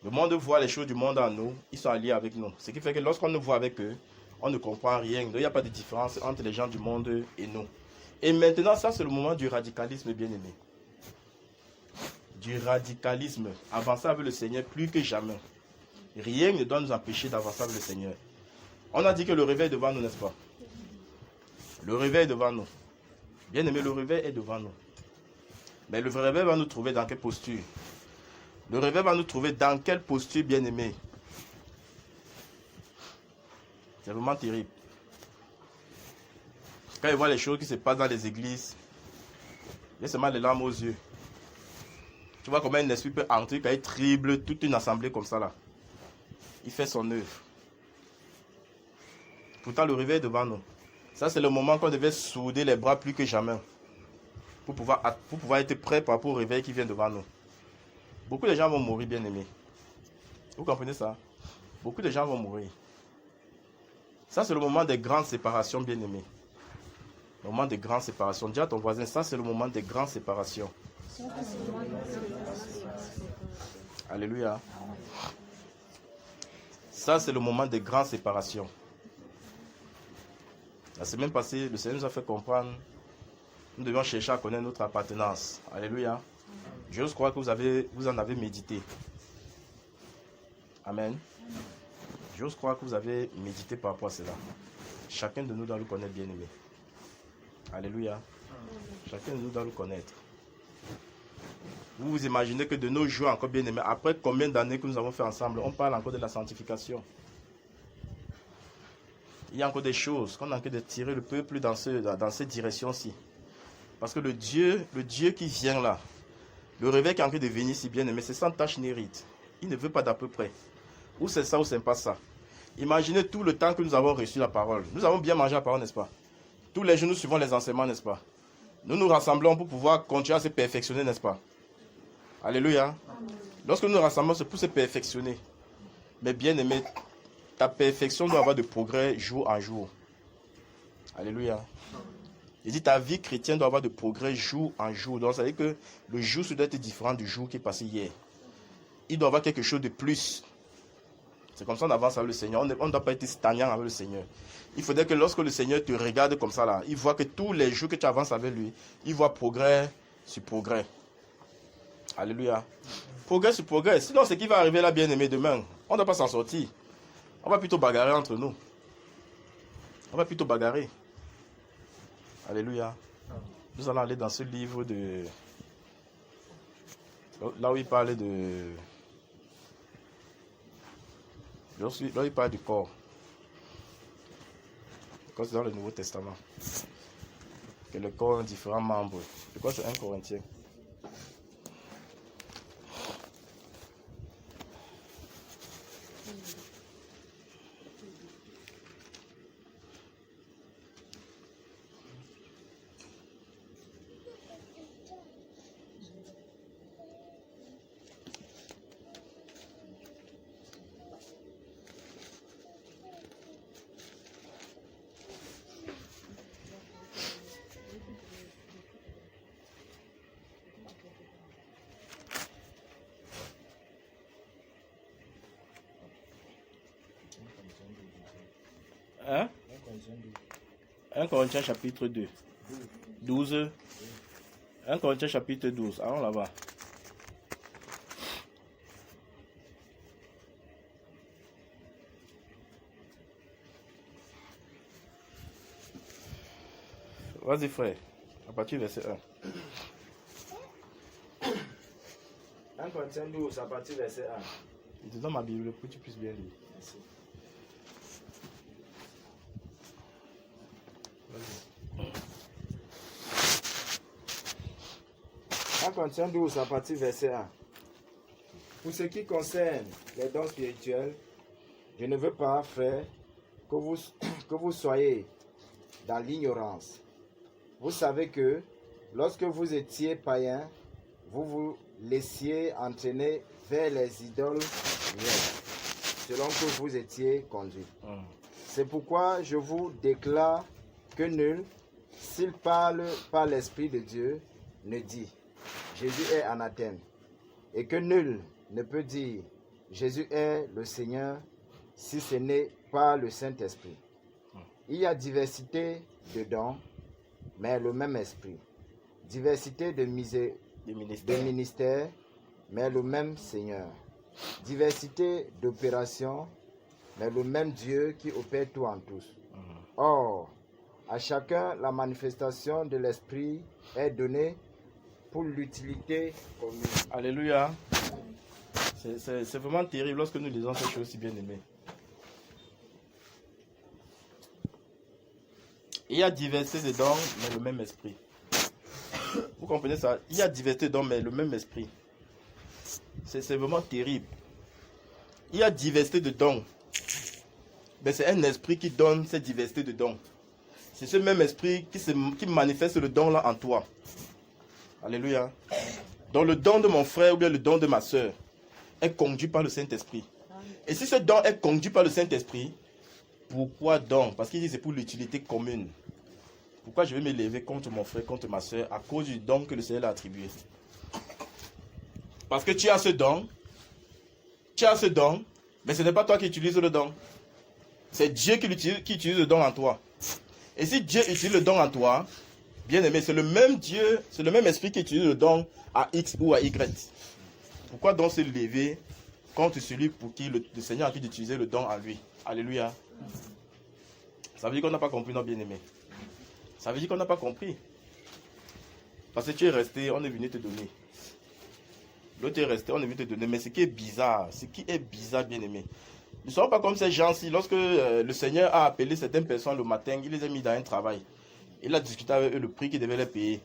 S1: Le monde voit les choses du monde en nous, ils sont alliés avec nous. Ce qui fait que lorsqu'on nous voit avec eux, on ne comprend rien. Il n'y a pas de différence entre les gens du monde et nous. Et maintenant, ça c'est le moment du radicalisme, bien aimé. Du radicalisme. Avancer avec le Seigneur plus que jamais. Rien ne doit nous empêcher d'avancer avec le Seigneur. On a dit que le réveil est devant nous, n'est-ce pas? Le réveil est devant nous. Bien aimé, le réveil est devant nous. Mais le réveil va nous trouver dans quelle posture? Le réveil va nous trouver dans quelle posture, bien aimé? C'est vraiment terrible. Quand il voit les choses qui se passent dans les églises, il y a seulement les larmes aux yeux. Tu vois comment un esprit peut entrer quand il trible toute une assemblée comme ça là. Il fait son œuvre. Pourtant, le réveil est devant nous. Ça, c'est le moment qu'on devait souder les bras plus que jamais. Pour pouvoir être prêt par rapport au réveil qui vient devant nous. Beaucoup de gens vont mourir, bien aimés. Vous comprenez ça? Beaucoup de gens vont mourir. Ça, c'est le moment des grandes séparations, bien aimés. Le moment des grandes séparations. Dis à ton voisin, ça, c'est le moment des grandes séparations. Alléluia. Ça, c'est le moment des grandes séparations. La semaine passée, le Seigneur nous a fait comprendre, nous devions chercher à connaître notre appartenance. Alléluia. J'ose croire que vous en avez médité. Amen. J'ose croire que vous avez médité par rapport à cela. Chacun de nous doit le connaître, bien aimé. Alléluia. Chacun de nous doit le connaître. Vous vous imaginez que de nos jours encore, bien aimé, après combien d'années que nous avons fait ensemble, on parle encore de la sanctification. Il y a encore des choses qu'on a envie de tirer le peuple dans cette direction-ci. Parce que le Dieu qui vient là, le réveil qui est en train de venir si bien aimé, c'est sans tache ni ride. Il ne veut pas d'à peu près. Ou c'est ça ou c'est pas ça. Imaginez tout le temps que nous avons reçu la parole. Nous avons bien mangé la parole, n'est-ce pas? Tous les jours, nous suivons les enseignements, n'est-ce pas? Nous nous rassemblons pour pouvoir continuer à se perfectionner, n'est-ce pas? Alléluia. Lorsque nous nous rassemblons, c'est pour se perfectionner. Mais bien aimé, ta perfection doit avoir de progrès jour en jour. Alléluia. Il dit ta vie chrétienne doit avoir de progrès jour en jour. Donc ça veut dire que le jour doit être différent du jour qui est passé hier. Il doit y avoir quelque chose de plus. C'est comme ça qu'on avance avec le Seigneur. On ne doit pas être stagnant avec le Seigneur. Il faudrait que lorsque le Seigneur te regarde comme ça là, il voit que tous les jours que tu avances avec lui, il voit progrès sur progrès. Alléluia. Progrès sur progrès. Sinon, ce qui va arriver là, bien aimé, demain, on ne doit pas s'en sortir. On va plutôt bagarrer entre nous. On va plutôt bagarrer. Alléluia. Nous allons aller dans ce livre de... Là où il parle de... Là où il parle du corps. Quand c'est dans le Nouveau Testament. Que le corps a différents membres. Je crois que c'est 1 Corinthiens. Hein? 1 Corinthiens chapitre 2. 12. 1 Corinthiens chapitre 12. Allons là-bas. Vas-y frère, à partir du verset 1.
S4: 1 Corinthiens 12, à partir du verset 1.
S1: Je te donne ma Bible pour que tu puisses bien lire.
S4: Merci.
S1: Vas-y.
S4: 1 Corinthiens 12, à partir du verset 1. Pour ce qui concerne les dons spirituels, je ne veux pas, frère, que vous soyez dans l'ignorance. Vous savez que lorsque vous étiez païens, vous vous laissiez entraîner vers les idoles selon que vous étiez conduits. C'est pourquoi je vous déclare que nul, s'il parle par l'Esprit de Dieu, ne dit Jésus est anathème, et que nul ne peut dire Jésus est le Seigneur si ce n'est pas le Saint-Esprit. Il y a diversité de dons, mais le même esprit. Diversité de ministères, mais le même Seigneur. Diversité d'opérations, mais le même Dieu qui opère tout en tous. Or, à chacun, la manifestation de l'esprit est donnée pour l'utilité commune.
S1: Alléluia. C'est vraiment terrible lorsque nous lisons ces choses si bien aimées. Il y a diversité de dons, mais le même esprit. Vous comprenez ça? Il y a diversité de dons, mais le même esprit. C'est vraiment terrible. Il y a diversité de dons. Mais c'est un esprit qui donne cette diversité de dons. C'est ce même esprit qui manifeste le don là en toi. Alléluia. Donc le don de mon frère ou bien le don de ma soeur est conduit par le Saint-Esprit. Et si ce don est conduit par le Saint-Esprit, pourquoi donc? Parce qu'il dit c'est pour l'utilité commune. Pourquoi je vais me lever contre mon frère, contre ma soeur, à cause du don que le Seigneur a attribué? Parce que tu as ce don. Tu as ce don, mais ce n'est pas toi qui utilises le don. C'est Dieu qui utilise le don en toi. Et si Dieu utilise le don en toi, bien aimé, c'est le même Dieu, c'est le même esprit qui utilise le don à X ou à Y. Pourquoi donc se lever contre celui pour qui le Seigneur a envie d'utiliser le don en lui? Alléluia. Ça veut dire qu'on n'a pas compris, non, bien aimé. Ça veut dire qu'on n'a pas compris. Parce que tu es resté, on est venu te donner. L'autre est resté, on est venu te donner. Mais ce qui est bizarre, bien aimé. Nous ne sommes pas comme ces gens-ci. Lorsque le Seigneur a appelé certaines personnes le matin, il les a mis dans un travail. Il a discuté avec eux le prix qu'il devait les payer.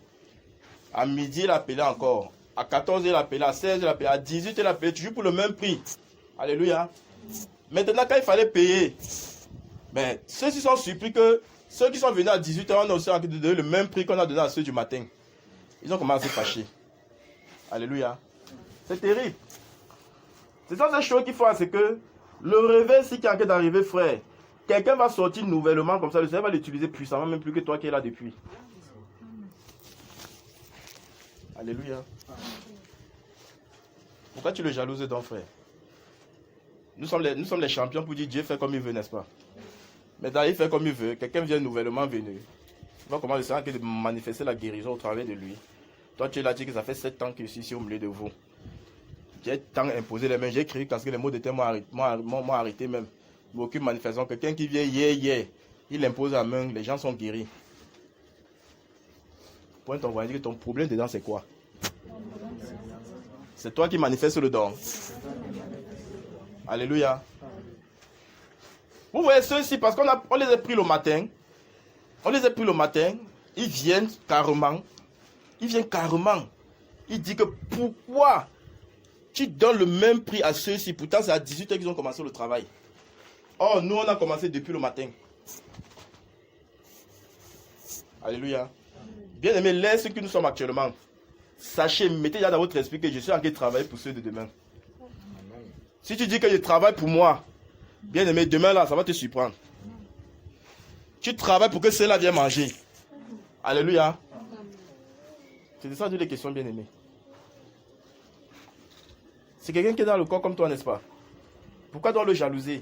S1: À midi, il a appelé encore. À 14, il a appelé. À 16, il a appelé. À 18, il a appelé. Toujours pour le même prix. Alléluia. Maintenant, quand il fallait payer, mais ceux-ci sont surpris que ceux qui sont venus à 18h, on a aussi envie de donner le même prix qu'on a donné à ceux du matin. Ils ont commencé à se fâcher. Alléluia. C'est terrible. C'est ça ces choses qu'il faut, c'est que le réveil, si quelqu'un est arrivé, frère, quelqu'un va sortir nouvellement comme ça, le Seigneur va l'utiliser puissamment, même plus que toi qui es là depuis. Alléluia. Pourquoi tu le jalouses donc, frère? Nous sommes les champions pour dire Dieu fait comme il veut, n'est-ce pas? Maintenant, il fait comme il veut. Quelqu'un vient nouvellement venu. Il va commencer à manifester la guérison au travers de lui. Toi, tu es là, tu dis que ça fait 7 ans que je suis ici au milieu de vous. J'ai tant imposé les mains, j'ai crié parce que les mots d'été m'ont arrêté même. Mais aucune manifestation. Quelqu'un qui vient hier, il impose la main, les gens sont guéris. Point, on va dire que ton problème dedans, c'est quoi? C'est toi qui manifestes le don. Alléluia. Vous voyez ceux-ci, parce qu'on les a pris le matin. Ils viennent carrément. Il dit que pourquoi tu donnes le même prix à ceux-ci? Pourtant, c'est à 18h qu'ils ont commencé le travail. Oh, nous, on a commencé depuis le matin. Alléluia. Bien aimé, laisse ce que nous sommes actuellement. Sachez, mettez dans votre esprit que je suis en train de travailler pour ceux de demain. Si tu dis que je travaille pour moi, bien aimé, demain là, ça va te surprendre. Tu travailles pour que ceux-là viennent manger. Alléluia. C'est ça toutes les questions, bien aimé. C'est quelqu'un qui est dans le corps comme toi, n'est-ce pas? Pourquoi doit le jalouser?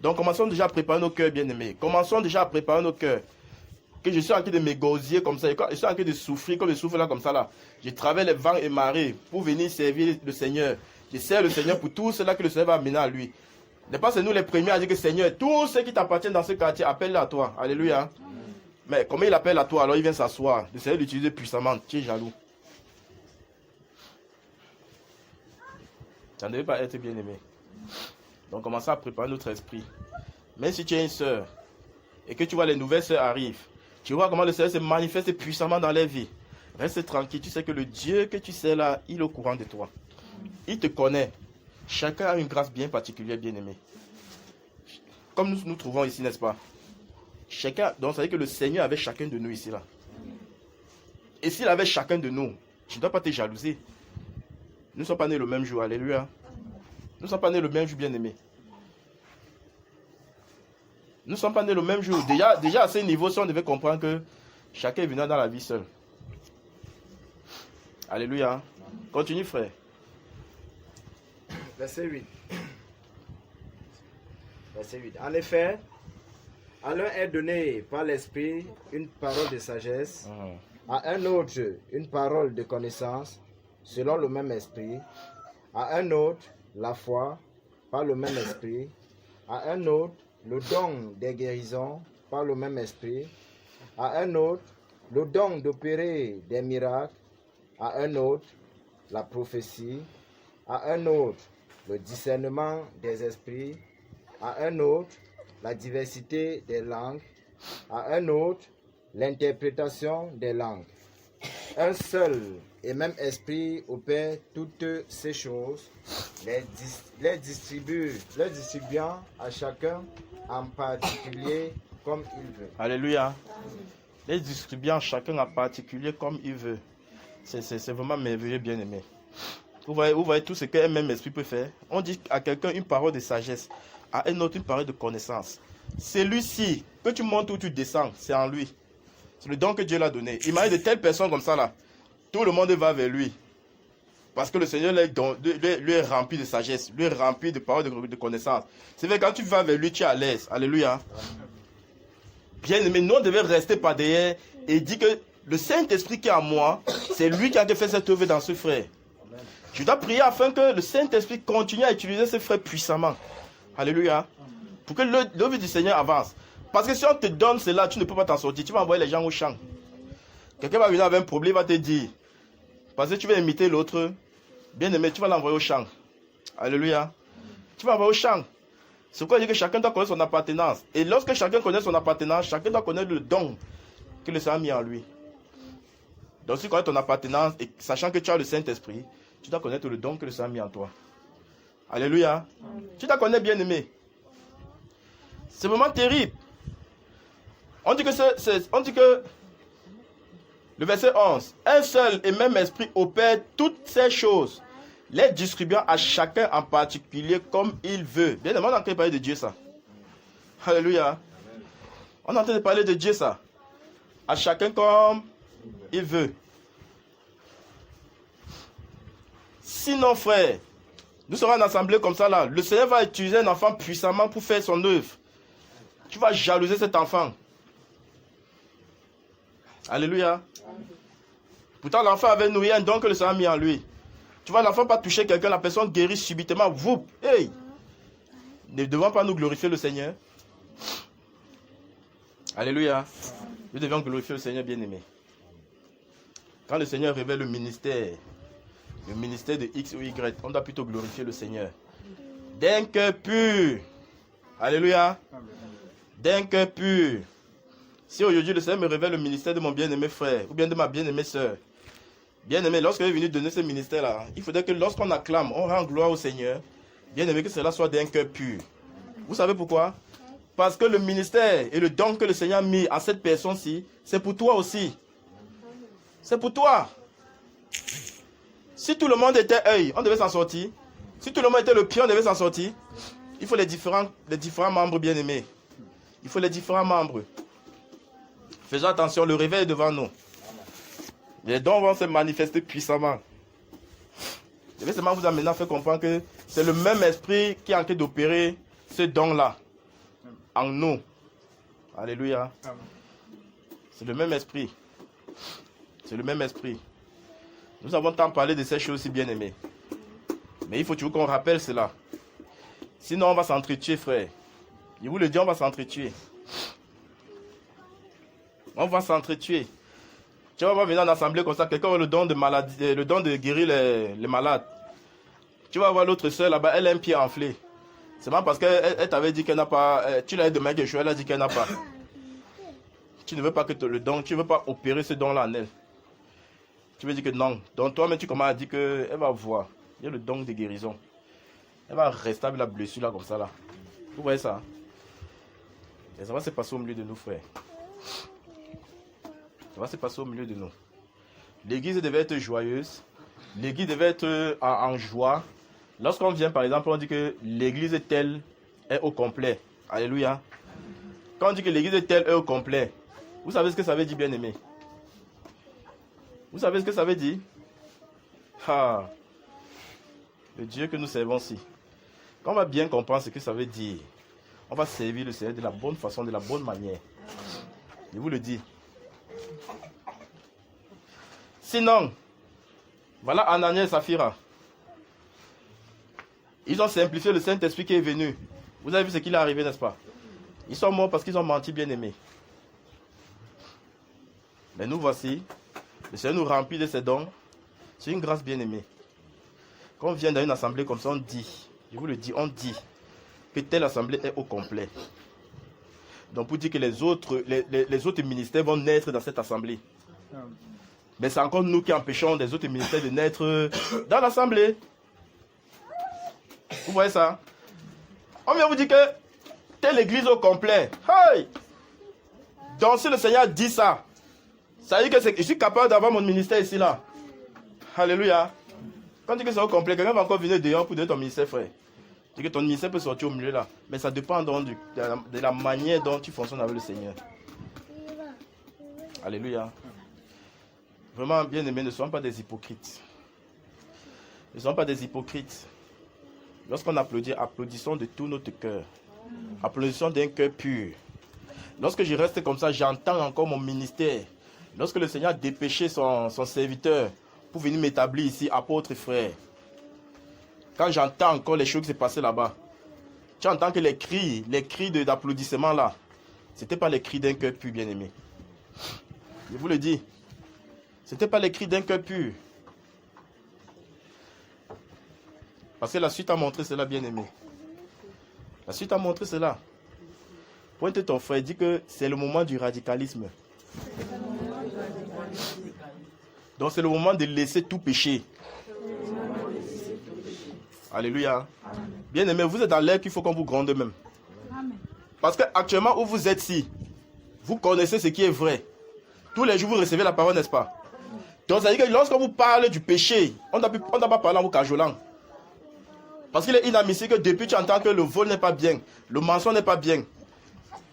S1: Donc commençons déjà à préparer nos cœurs, bien-aimés. Commençons déjà à préparer nos cœurs. Que je suis en train de m'égosier comme ça. Je suis en train de souffrir comme je souffre là, comme ça là. Je traverse les vents et marées pour venir servir le Seigneur. Je sers le Seigneur pour tout cela que le Seigneur va amener à lui. N'est pas c'est nous les premiers à dire que Seigneur, tous ceux qui t'appartiennent dans ce quartier, appelle-les à toi. Alléluia. Mais comment il appelle à toi, alors il vient s'asseoir. Le Seigneur l'utilise puissamment. Tu es jaloux. Ça ne devait pas être bien-aimé. Donc commençons à préparer notre esprit. Même si tu es une sœur et que tu vois les nouvelles sœurs arrivent, tu vois comment le Seigneur se manifeste puissamment dans les vies. Reste tranquille, tu sais que le Dieu que tu sais là, il est au courant de toi. Il te connaît. Chacun a une grâce bien particulière, bien-aimé. Comme nous nous trouvons ici, n'est-ce pas? Chacun, donc ça veut dire que le Seigneur avait chacun de nous ici là. Et s'il avait chacun de nous, tu ne dois pas te jalouser. Nous ne sommes pas nés le même jour, alléluia. Nous ne sommes pas nés le même jour, bien-aimé. Nous ne sommes pas nés le même jour. Déjà à ce niveau, si on devait comprendre que chacun est venu dans la vie seul. Alléluia. Continue, frère.
S4: Verset 8. Verset 8. En effet, à l'un est donné par l'Esprit une parole de sagesse, à un autre une parole de connaissance, selon le même Esprit, à un autre la foi, par le même Esprit, à un autre le don des guérisons, par le même Esprit, à un autre le don d'opérer des miracles, à un autre la prophétie, à un autre le discernement des esprits, à un autre la diversité des langues, à un autre l'interprétation des langues. Un seul et même esprit opère toutes ces choses, les distribuant à chacun en particulier comme il veut.
S1: Alléluia. Les distribuant chacun en particulier comme il veut. C'est vraiment merveilleux, bien-aimé. Vous voyez tout ce qu'un même esprit peut faire. On dit à quelqu'un une parole de sagesse, à un autre une parole de connaissance. Celui-ci, que tu montes ou tu descends, c'est en lui. C'est le don que Dieu l'a donné. Imagine de telles personnes comme ça là. Tout le monde va vers lui. Parce que le Seigneur lui est rempli de sagesse, lui est rempli de paroles de connaissance. C'est vrai, quand tu vas vers lui, tu es à l'aise. Alléluia. Bien-aimé, nous on devait rester par derrière et dire que le Saint-Esprit qui est en moi, c'est lui qui a fait cette œuvre dans ce frère. Je dois prier afin que le Saint-Esprit continue à utiliser ce frère puissamment. Alléluia. Pour que l'œuvre du Seigneur avance. Parce que si on te donne cela, tu ne peux pas t'en sortir. Tu vas envoyer les gens au champ. Quelqu'un va venir avec un problème, il va te dire. Parce que tu vas imiter l'autre. Bien-aimé, tu vas l'envoyer au champ. Alléluia. Tu vas l'envoyer au champ. C'est pourquoi je dis que chacun doit connaître son appartenance. Et lorsque chacun connaît son appartenance, chacun doit connaître le don que le Seigneur a mis en lui. Donc si tu connais ton appartenance, et sachant que tu as le Saint-Esprit, tu dois connaître le don que le Seigneur a mis en toi. Alléluia. Amen. Tu dois connaître, bien-aimé. C'est vraiment terrible. On dit que le verset 11, un seul et même esprit opère toutes ces choses, les distribuant à chacun en particulier comme il veut. Bien évidemment, on est en train de parler de Dieu, ça. Alléluia. Amen. On est en train de parler de Dieu, ça. À chacun comme il veut. Sinon, frère, nous serons en assemblée comme ça là. Le Seigneur va utiliser un enfant puissamment pour faire son œuvre. Tu vas jalouser cet enfant. Alléluia. Pourtant, l'enfant avait nourri un don que le Seigneur a mis en lui. Tu vois, l'enfant pas toucher quelqu'un, la personne guérit subitement. Vous, hey! Ne devons pas nous glorifier le Seigneur. Alléluia. Nous devons glorifier le Seigneur bien-aimé. Quand le Seigneur révèle le ministère de X ou Y, on doit plutôt glorifier le Seigneur. D'un cœur pur. Alléluia. D'un cœur pur. Si aujourd'hui le Seigneur me révèle le ministère de mon bien-aimé frère, ou bien de ma bien-aimée soeur, bien-aimé, lorsqu'il est venu donner ce ministère-là, il faudrait que lorsqu'on acclame, on rend gloire au Seigneur, bien-aimé, que cela soit d'un cœur pur. Vous savez pourquoi? Parce que le ministère et le don que le Seigneur a mis à cette personne-ci, c'est pour toi aussi. C'est pour toi. Si tout le monde était œil, on devait s'en sortir. Si tout le monde était le pied, on devait s'en sortir. Il faut les différents membres bien-aimés. Il faut les différents membres. Faisons attention, le réveil est devant nous. Les dons vont se manifester puissamment. Je vais seulement vous amener à faire comprendre que c'est le même esprit qui est en train d'opérer ce don-là. en nous. Alléluia. C'est le même esprit. C'est le même esprit. Nous avons tant parlé de ces choses si bien aimées. Mais il faut toujours qu'on rappelle cela. Sinon, on va s'entretuer, frère. Je vous le dis, on va s'entretuer. On va s'entretuer. Tu vas venir en assemblée comme ça, quelqu'un a le don de maladie, le don de guérir les malades. Tu vas voir l'autre soeur là-bas, elle a un pied enflé. C'est même parce qu'elle t'avait dit qu'elle n'a pas. Tu l'as dit demain quelque chose, elle a dit qu'elle n'a pas. Tu ne veux pas que le don, tu ne veux pas opérer ce don-là en elle. Tu veux dire que non. Donc toi-même, tu commences à dire qu'elle va voir. Il y a le don de guérison. Elle va rester avec la blessure là comme ça là. Vous voyez ça? Et ça va se passer au milieu de nous, frères. Ça va se passer au milieu de nous. L'église devait être joyeuse. L'église devait être en joie. Lorsqu'on vient, par exemple, on dit que l'église telle est au complet. Alléluia. Quand on dit que l'église telle est au complet, vous savez ce que ça veut dire, bien-aimé? Vous savez ce que ça veut dire? Ah, le Dieu que nous servons ici. Quand on va bien comprendre ce que ça veut dire, on va servir le Seigneur de la bonne façon, de la bonne manière. Je vous le dis. Sinon, voilà Ananias et Saphira. Ils ont simplifié le Saint-Esprit qui est venu. Vous avez vu ce qu'il est arrivé, n'est-ce pas? Ils sont morts parce qu'ils ont menti, bien-aimés. Mais nous voici. Le Seigneur nous remplit de ses dons. C'est une grâce bien-aimée. Quand on vient dans une assemblée comme ça, on dit, je vous le dis, on dit que telle assemblée est au complet. Donc pour dire que les autres ministères vont naître dans cette assemblée. Mais c'est encore nous qui empêchons les autres ministères de naître dans l'assemblée. Vous voyez ça? On vient vous dire que telle église au complet. Hey! Donc si le Seigneur dit ça, ça veut dire que je suis capable d'avoir mon ministère ici là. Alléluia. Quand tu dis que c'est au complet, quelqu'un va encore venir dehors pour donner ton ministère, frère. Tu dis que ton ministère peut sortir au milieu là. Mais ça dépend donc de la manière dont tu fonctionnes avec le Seigneur. Alléluia. Vraiment, bien aimés, ne soyons pas des hypocrites. Ne soyons pas des hypocrites. Lorsqu'on applaudit, applaudissons de tout notre cœur. Applaudissons d'un cœur pur. Lorsque je reste comme ça, j'entends encore mon ministère. Lorsque le Seigneur a dépêché son serviteur pour venir m'établir ici, apôtre frère. Quand j'entends encore les choses qui se passaient là-bas, tu entends que les cris d'applaudissement là, ce n'étaient pas les cris d'un cœur pur, bien-aimé. Je vous le dis. Ce n'était pas les cris d'un cœur pur. Parce que la suite a montré cela, bien-aimé. La suite a montré cela. Pointe ton frère, dit que c'est le moment du radicalisme. Donc c'est le moment de laisser tout péché. Alléluia. Bien-aimé, vous êtes dans l'air qu'il faut qu'on vous gronde même. Parce qu'actuellement où vous êtes ici, vous connaissez ce qui est vrai. Tous les jours vous recevez la parole, n'est-ce pas? Donc ça veut dire que lorsqu'on vous parle du péché, on n'a pas parlé en vous cajolant. Parce qu'il est inadmissible que depuis tu entends que le vol n'est pas bien, le mensonge n'est pas bien.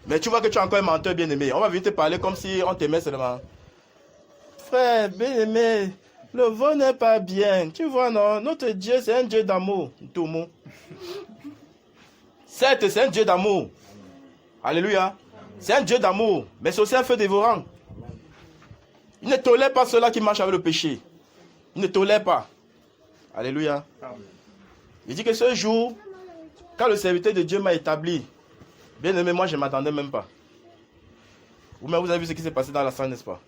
S1: Mais tu vois que tu es encore un menteur bien-aimé. On va venir te parler comme si on t'aimait seulement. Frère, bien-aimé, le vol n'est pas bien. Tu vois, non? Notre Dieu, c'est un Dieu d'amour. Tout le monde. Certes, c'est un Dieu d'amour. Alléluia. C'est un Dieu d'amour, mais c'est aussi un feu dévorant. Il ne tolère pas ceux-là qui marchent avec le péché. Il ne tolère pas. Alléluia. Il dit que ce jour, quand le serviteur de Dieu m'a établi, bien aimé, moi je ne m'attendais même pas. Vous avez vu ce qui s'est passé dans la salle, n'est-ce pas?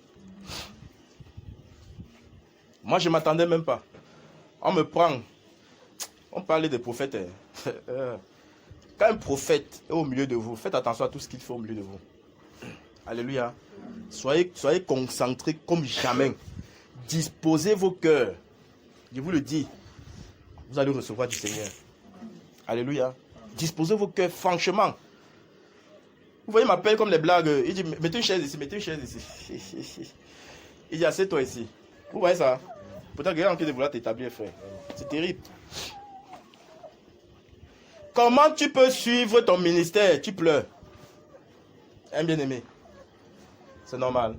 S1: Moi je ne m'attendais même pas. On me prend. On parlait des prophètes. Quand un prophète est au milieu de vous, faites attention à tout ce qu'il fait au milieu de vous. Alléluia. Soyez concentrés comme jamais. Disposez vos cœurs. Je vous le dis. Vous allez recevoir du Seigneur. Alléluia. Disposez vos cœurs franchement. Vous voyez, il m'appelle comme les blagues. Il dit, mettez une chaise ici, mettez une chaise ici. Il dit, assieds-toi ici. Vous voyez ça? Peut-être quelqu'un qui vouloir t'établir, frère. C'est terrible. Comment tu peux suivre ton ministère? Tu pleures. Un bien-aimé. C'est normal.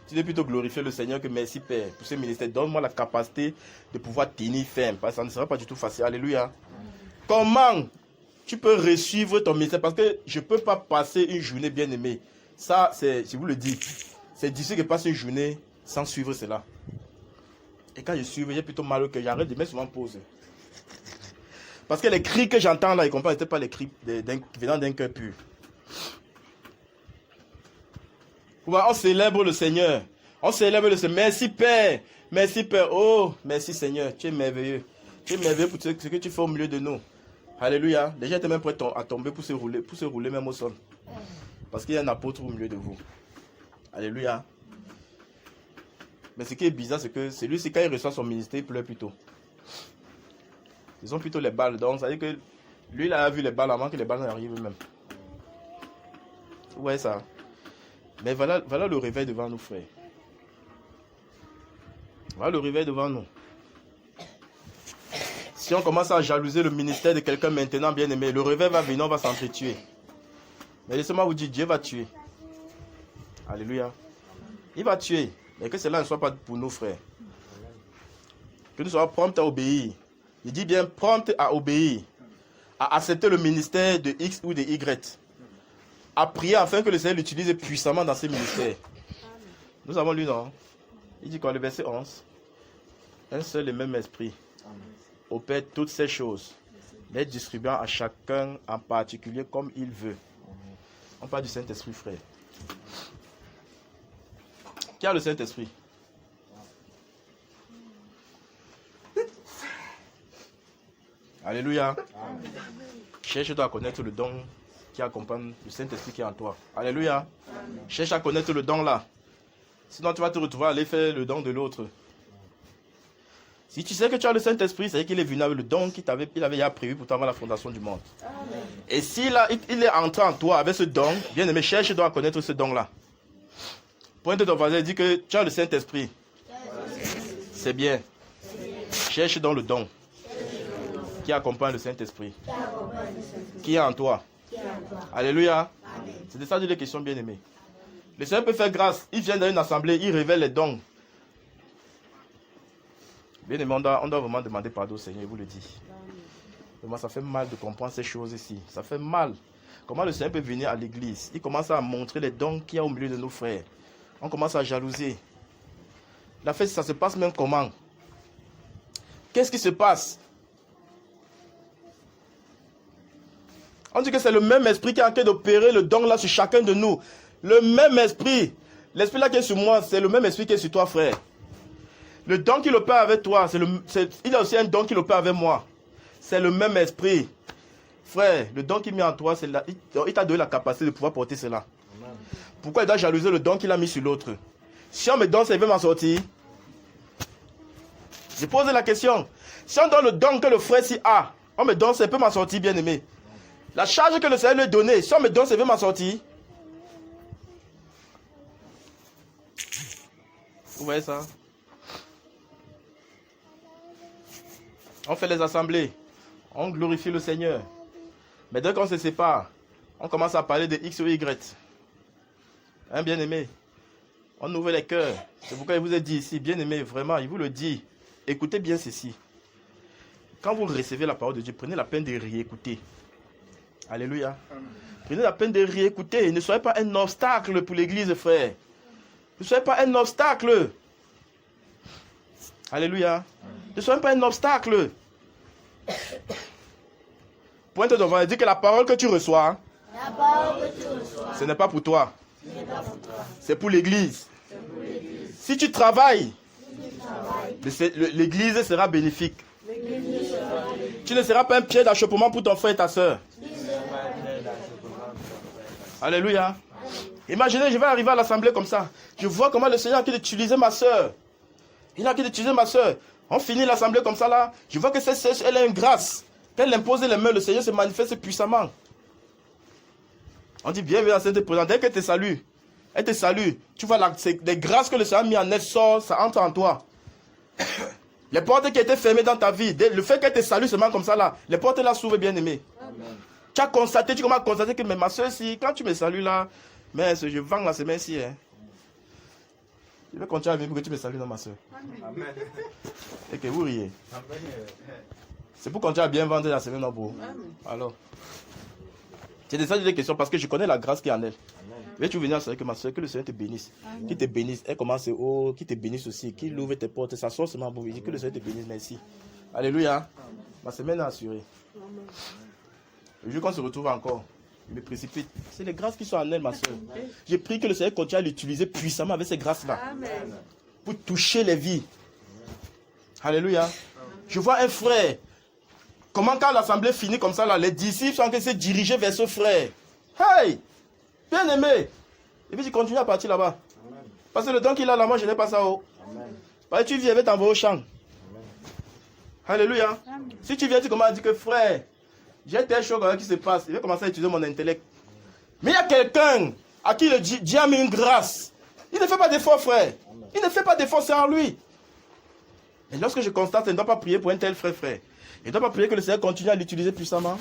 S1: Tu dois plutôt glorifier le Seigneur que merci Père pour ce ministère. Donne-moi la capacité de pouvoir tenir ferme. Parce que ça ne sera pas du tout facile. Alléluia. Comment tu peux resuivre ton ministère parce que je ne peux pas passer une journée bien aimée. Ça, je vous le dis, c'est difficile de passer une journée sans suivre cela. Et quand je suis, j'ai plutôt mal au cœur. J'arrête de mettre souvent pause. Parce que les cris que j'entends là, ils comprennent, ce n'étaient pas les cris venant d'un cœur pur. On célèbre le Seigneur. On célèbre le Seigneur. Merci Père. Merci Père. Oh, merci Seigneur. Tu es merveilleux. Tu es merveilleux pour ce que tu fais au milieu de nous. Alléluia. Les gens étaient même prêts à tomber pour se rouler même au sol. Parce qu'il y a un apôtre au milieu de vous. Alléluia. Mais ce qui est bizarre, c'est que celui-ci, quand il reçoit son ministère, il pleure plutôt. Ils ont plutôt les balles. Donc, ça veut dire que lui, il a vu les balles avant que les balles n'arrivent même. Vous voyez ça? Mais voilà le réveil devant nous, frères. Voilà le réveil devant nous. Si on commence à jalouser le ministère de quelqu'un maintenant, bien aimé, le réveil va venir, on va s'entretuer. Mais laissez-moi vous dire, Dieu va tuer. Alléluia. Il va tuer. Mais que cela ne soit pas pour nous, frères. Que nous soyons prompts à obéir. Il dit bien prompts à obéir. À accepter le ministère de X ou de Y. À prier afin que le Seigneur l'utilise puissamment dans ses ministères. Nous avons lu, non? Il dit quoi, le verset 11? Un seul et même esprit opère toutes ces choses, les distribuant à chacun en particulier comme il veut. On parle du Saint-Esprit, frère. Qui a le Saint-Esprit? Alléluia. Cherche-toi à connaître le don qui accompagne le Saint-Esprit qui est en toi. Alléluia. Cherche à connaître le don là. Sinon, tu vas te retrouver à aller faire le don de l'autre. Si tu sais que tu as le Saint-Esprit, c'est qu'il est vulnérable, le don qu'il avait déjà prévu pour toi avant la fondation du monde. Amen. Et s'il il est entré en toi avec ce don, bien aimé, cherche-toi à connaître ce don là. Pointe ton voisin et dis que tu as le Saint-Esprit. C'est bien. Cherche donc le don qui accompagne le Saint-Esprit. Qui est en toi. Alléluia. C'est de ça que les questions, bien aimées. Le Seigneur peut faire grâce. Il vient dans une assemblée, il révèle les dons. Bien aimé, on doit vraiment demander pardon au Seigneur, je vous le dis. Vraiment, ça fait mal de comprendre ces choses ici. Ça fait mal. Comment le Seigneur peut venir à l'église? Il commence à montrer les dons qu'il y a au milieu de nos frères. On commence à jalouser. La fête, ça se passe même comment? Qu'est-ce qui se passe? On dit que c'est le même esprit qui est en train d'opérer le don là sur chacun de nous. Le même esprit. L'esprit là qui est sur moi, c'est le même esprit qui est sur toi, frère. Le don qu'il opère avec toi, il a aussi un don qu'il opère avec moi. C'est le même esprit. Frère, le don qu'il met en toi, il t'a donné la capacité de pouvoir porter cela. Amen. Pourquoi il doit jalouser le don qu'il a mis sur l'autre? Si on me donne ça, il veut m'en sortir. Je pose la question. Si on donne le don que le frère si a, on me donne ça, il peut m'en sortir, bien aimé. La charge que le Seigneur lui a donnée, si on me donne ça, il veut m'en sortir. Vous voyez ça? On fait les assemblées. On glorifie le Seigneur. Mais dès qu'on se sépare, on commence à parler de X ou Y. Hein, bien aimé? On ouvre les cœurs. C'est pourquoi il vous a dit ici, bien aimé, vraiment, il vous le dit. Écoutez bien ceci. Quand vous recevez la parole de Dieu, prenez la peine de réécouter. Alléluia. Prenez la peine de réécouter. Ne soyez pas un obstacle pour l'église, frère. Ne soyez pas un obstacle. Alléluia. Ne soyez pas un obstacle. Pointe devant et dis que la parole que tu reçois, ce n'est pas pour toi. C'est pour l'église. Si tu travailles, l'église sera bénéfique. Tu ne seras pas un pied d'achoppement pour ton frère et ta soeur. Alléluia. Imaginez, je vais arriver à l'assemblée comme ça. Je vois comment le Seigneur a pu utiliser ma soeur. Il a pu utiliser ma soeur. On finit l'assemblée comme ça là. Je vois que cette soeur, elle a une grâce. Quand elle impose les mains, le Seigneur se manifeste puissamment. On dit bienvenue à cette présence. Dès qu'elle te salue, elle te salue. Tu vois les grâces que le Seigneur a mis en elle sort, ça entre en toi. Les portes qui étaient fermées dans ta vie, le fait qu'elle te salue seulement comme ça là, les portes là s'ouvrent, bien aimé. Amen. Tu as constaté, tu commences à constater que mais ma soeur, si, quand tu me salues là, mais je vends la semaine-ci. Hein. Je vais continuer à vivre pour que tu me salues dans ma soeur. Amen. Et que vous riez. Amen. C'est pour continuer à bien vendre la semaine en beau. Alors, c'est de ça des questions parce que je connais la grâce qui est en elle. Mais tu venir avec ma soeur, que le Seigneur te bénisse. Qu'il te bénisse. Elle commence haut, qu'il te bénisse aussi. Qu'il ouvre tes portes. Ça sort seulement pour dire que le Seigneur te bénisse. Merci. Alléluia. Ma semaine est assurée. Le jour qu'on se retrouve encore, je me précipite. C'est les grâces qui sont en elle, ma soeur. J'ai pris que le Seigneur continue à l'utiliser puissamment avec ces grâces-là. Pour toucher les vies. Alléluia. Je vois un frère. Comment quand l'assemblée finit comme ça, là, les disciples sont en train de se diriger vers ce frère. Hey! Bien aimé. Et puis tu continues à partir là-bas. Parce que le don qu'il a là, moi je n'ai pas ça. Parce que tu viens, il va t'envoyer au champ. Alléluia. Si tu viens, tu commences à dire que frère, j'ai tel chose qui se passe. Il va commencer à utiliser mon intellect. Mais il y a quelqu'un à qui le Dieu a mis une grâce. Il ne fait pas d'effort, frère. Il ne fait pas d'effort, c'est en lui. Et lorsque je constate, je ne dois pas prier pour un tel frère. Je ne dois pas prier que le Seigneur continue à l'utiliser puissamment.